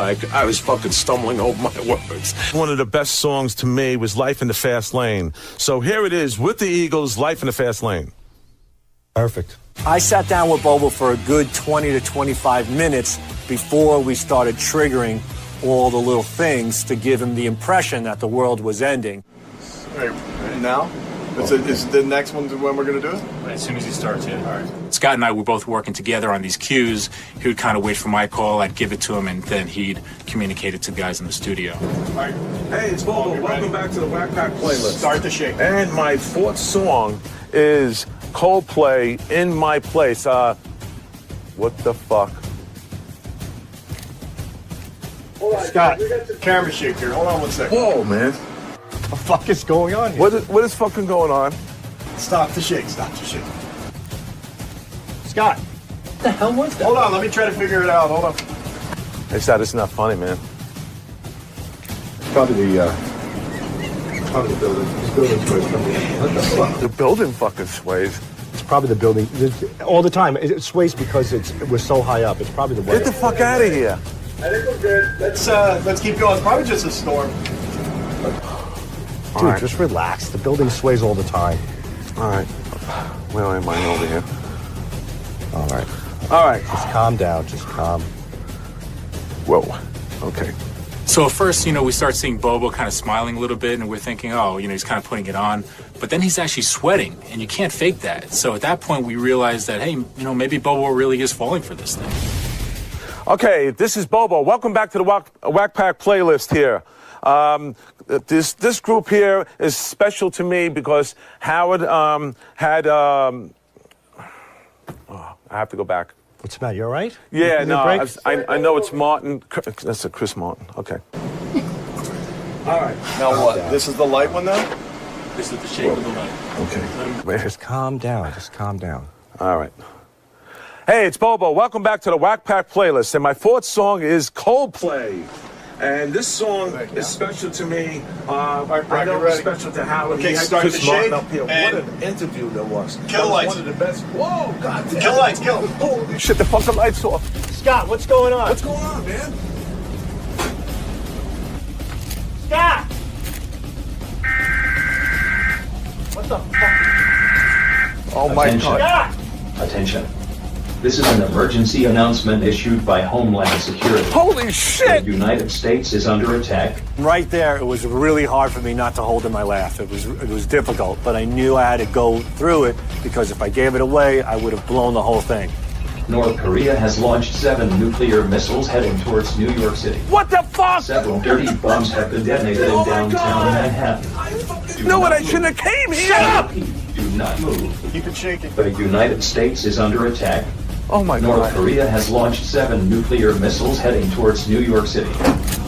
Speaker 11: fucking stumbling over my words. One of the best songs to me was Life in the Fast Lane. So here it is with the Eagles, Life in the Fast Lane.
Speaker 28: Perfect. I sat down with Bobo for a good 20 to 25 minutes before we started triggering all the little things to give him the impression that the world was ending. All right, now? Is the next one when we're going to do it?
Speaker 27: As soon as he starts, yeah. All right. Scott and I were both working together on these cues. He would kind of wait for my call, I'd give it to him, and then he'd communicate it to the guys in the studio.
Speaker 28: All right.
Speaker 11: Hey, it's Bobo. Welcome back to the Whack Pack Playlist.
Speaker 28: Start the shake.
Speaker 11: And my fourth song is Coldplay, In My Place. What the fuck?
Speaker 28: Scott, camera shake here. Hold on one second.
Speaker 11: Whoa, man.
Speaker 28: What the fuck is going on here?
Speaker 11: What is fucking going on?
Speaker 28: Stop the shake. Stop the shake. Scott. What the hell was that? Hold on. Let me try to figure it out. Hold on.
Speaker 11: Hey, Scott, it's not funny, man.
Speaker 28: It's probably the building. This building sways coming in. What the fuck?
Speaker 11: The building fucking sways.
Speaker 28: It's probably the building. All the time. It sways because we're so high up. It's probably the weather.
Speaker 11: Get the fuck out of here.
Speaker 28: I think we're good. Let's keep going. It's probably just a storm. Dude, right. Just relax. The building sways all the time.
Speaker 11: All right. Where am I over here?
Speaker 28: All right. All right. Just calm down. Just calm.
Speaker 11: Whoa. Okay.
Speaker 27: So at first, we start seeing Bobo kind of smiling a little bit, and we're thinking, oh, he's kind of putting it on. But then he's actually sweating, and you can't fake that. So at that point, we realized that, hey, maybe Bobo really is falling for this thing.
Speaker 11: Okay, this is Bobo. Welcome back to the Whack Pack Playlist here. This group here is special to me because Howard had. I have to go back.
Speaker 28: What's the matter? You all right?
Speaker 11: Yeah, no, I know it's Martin. That's a Chris Martin. Okay.
Speaker 28: All right. Now what? This is the light one now?
Speaker 27: This is the shape of the light.
Speaker 11: Okay.
Speaker 28: Just calm down. Just calm down.
Speaker 11: All right. Hey, it's Bobo. Welcome back to the Whack Pack Playlist. And my fourth song is Coldplay. And this song is special to me. I know it's special to Howard.
Speaker 28: Okay,
Speaker 11: he had
Speaker 28: start
Speaker 11: Chris
Speaker 28: the
Speaker 11: Martin
Speaker 28: shake.
Speaker 11: Up here. What an interview there was.
Speaker 28: Kill
Speaker 11: that
Speaker 28: lights.
Speaker 11: Was one of the best. Whoa, God damn.
Speaker 28: Kill lights, kill.
Speaker 11: Holy shit, the fucking lights off.
Speaker 28: Scott, what's going on?
Speaker 11: What's going on, man?
Speaker 28: Scott! What the fuck?
Speaker 11: Oh, my
Speaker 16: Attention.
Speaker 11: God.
Speaker 28: Scott!
Speaker 16: Attention. This is an emergency announcement issued by Homeland Security.
Speaker 11: Holy shit!
Speaker 16: The United States is under attack.
Speaker 18: Right there, it was really hard for me not to hold in my laugh. It was difficult, but I knew I had to go through it because if I gave it away, I would have blown the whole thing.
Speaker 16: North Korea has launched 7 nuclear missiles heading towards New York City.
Speaker 11: What the fuck?
Speaker 16: Several dirty bombs have been detonated in downtown Manhattan.
Speaker 11: You know what? I shouldn't have came here.
Speaker 16: Shut up! Do not move.
Speaker 28: Keep it shaking.
Speaker 16: The United States is under attack.
Speaker 11: Oh my God.
Speaker 16: North Korea has launched 7 nuclear missiles heading towards New York City.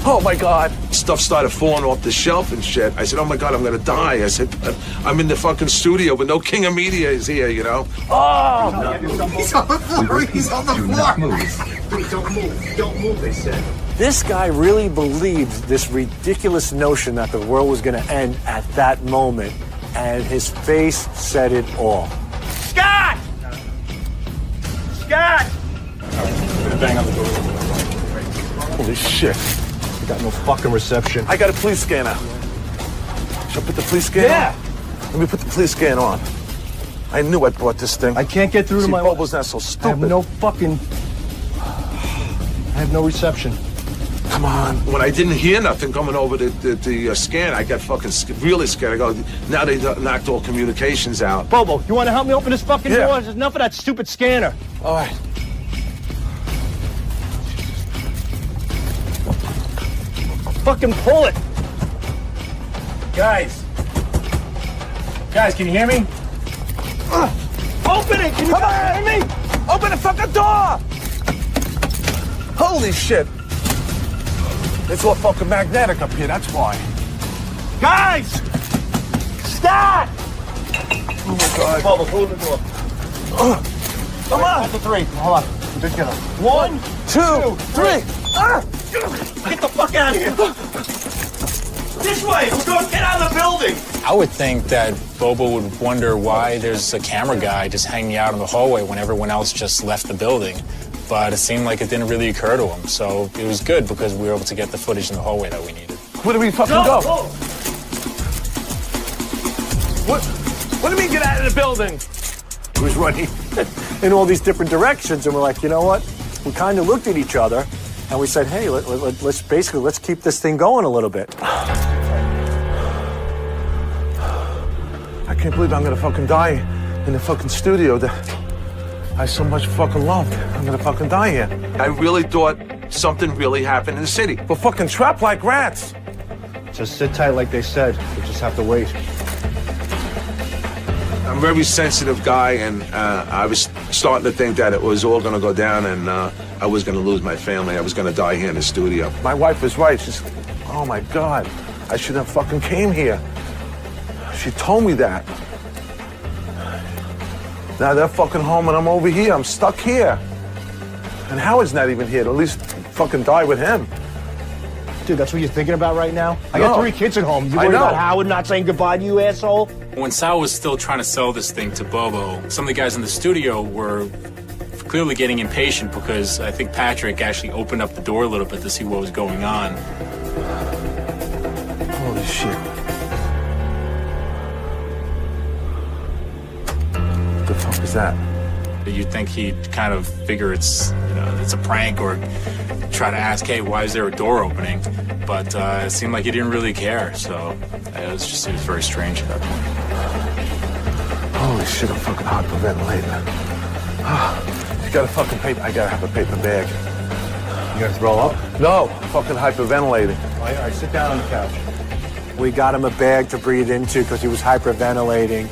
Speaker 11: Oh my God. Stuff started falling off the shelf and shit. I said, oh my God, I'm going to die. I said, I'm in the fucking studio, but no king of media is here, Oh!
Speaker 28: He's on the floor. He's on the floor.
Speaker 16: Please don't move. Don't move, they said.
Speaker 18: This guy really believed this ridiculous notion that the world was going to end at that moment, and his face said it all.
Speaker 28: Scott! Scott!
Speaker 27: Bang on the door.
Speaker 11: Holy shit.
Speaker 28: We got no fucking reception.
Speaker 11: I got a police scanner. Should I put the police scanner on? Let me put the police scanner on. I knew I brought this thing.
Speaker 28: I can't get through to my...
Speaker 11: Bobo's not so stupid.
Speaker 28: I have no fucking... I have no reception.
Speaker 11: Come on. When I didn't hear nothing coming over the scan, I got fucking really scared. I go, now they knocked all communications out.
Speaker 28: Bobo, you want to help me open this fucking door? There's enough of that stupid scanner.
Speaker 11: All right.
Speaker 18: fucking pull it. Guys, can you hear me? Open it! Can you hear me?
Speaker 4: Open the fucking door! Holy shit! It's all fucking magnetic up here, that's why.
Speaker 18: Guys! Stop!
Speaker 4: Oh my God.
Speaker 18: Bubba, pull the door. Come on! Count to three. Hold on. Just get up. 1, 2, 3. Get the fuck out of here! This way! We're going to get out of the building!
Speaker 27: I would think that Bobo would wonder why there's a camera guy just hanging out in the hallway when everyone else just left the building. But it seemed like it didn't really occur to him. So it was good because we were able to get the footage in the hallway that we needed.
Speaker 4: Where do we fucking go? What do you mean get out of the building?
Speaker 18: He was running in all these different directions, and we're like, you know what? We kind of looked at each other, and we said, hey, let's keep this thing going a little bit.
Speaker 4: I can't believe I'm gonna fucking die in the fucking studio that I so much fucking loved. I'm gonna fucking die here.
Speaker 11: I really thought something really happened in the city.
Speaker 4: We're fucking trapped like rats.
Speaker 18: Just sit tight like they said. We just have to wait.
Speaker 11: I'm a very sensitive guy, and I was starting to think that it was all going to go down, and I was going to lose my family. I was going to die here in the studio.
Speaker 4: My wife was right. She's, oh my God, I should have fucking came here. She told me that. Now they're fucking home and I'm over here. I'm stuck here. And Howard's not even here to at least fucking die with him.
Speaker 18: Dude, that's what you're thinking about right now? I got 3 kids at home. You worried about Howard not saying goodbye to you, asshole?
Speaker 27: When Sal was still trying to sell this thing to Bobo, some of the guys in the studio were clearly getting impatient because I think Patrick actually opened up the door a little bit to see what was going on.
Speaker 4: Holy shit. What the fuck is that?
Speaker 27: You'd think he'd kind of figure it's a prank or try to ask, hey, why is there a door opening? But it seemed like he didn't really care, so it was very strange at that point.
Speaker 4: Holy shit, I'm fucking hyperventilating. You got a fucking paper? I gotta have a paper bag.
Speaker 18: You gonna throw up?
Speaker 4: No, I'm fucking hyperventilating.
Speaker 18: All right, sit down on the couch. We got him a bag to breathe into because he was hyperventilating.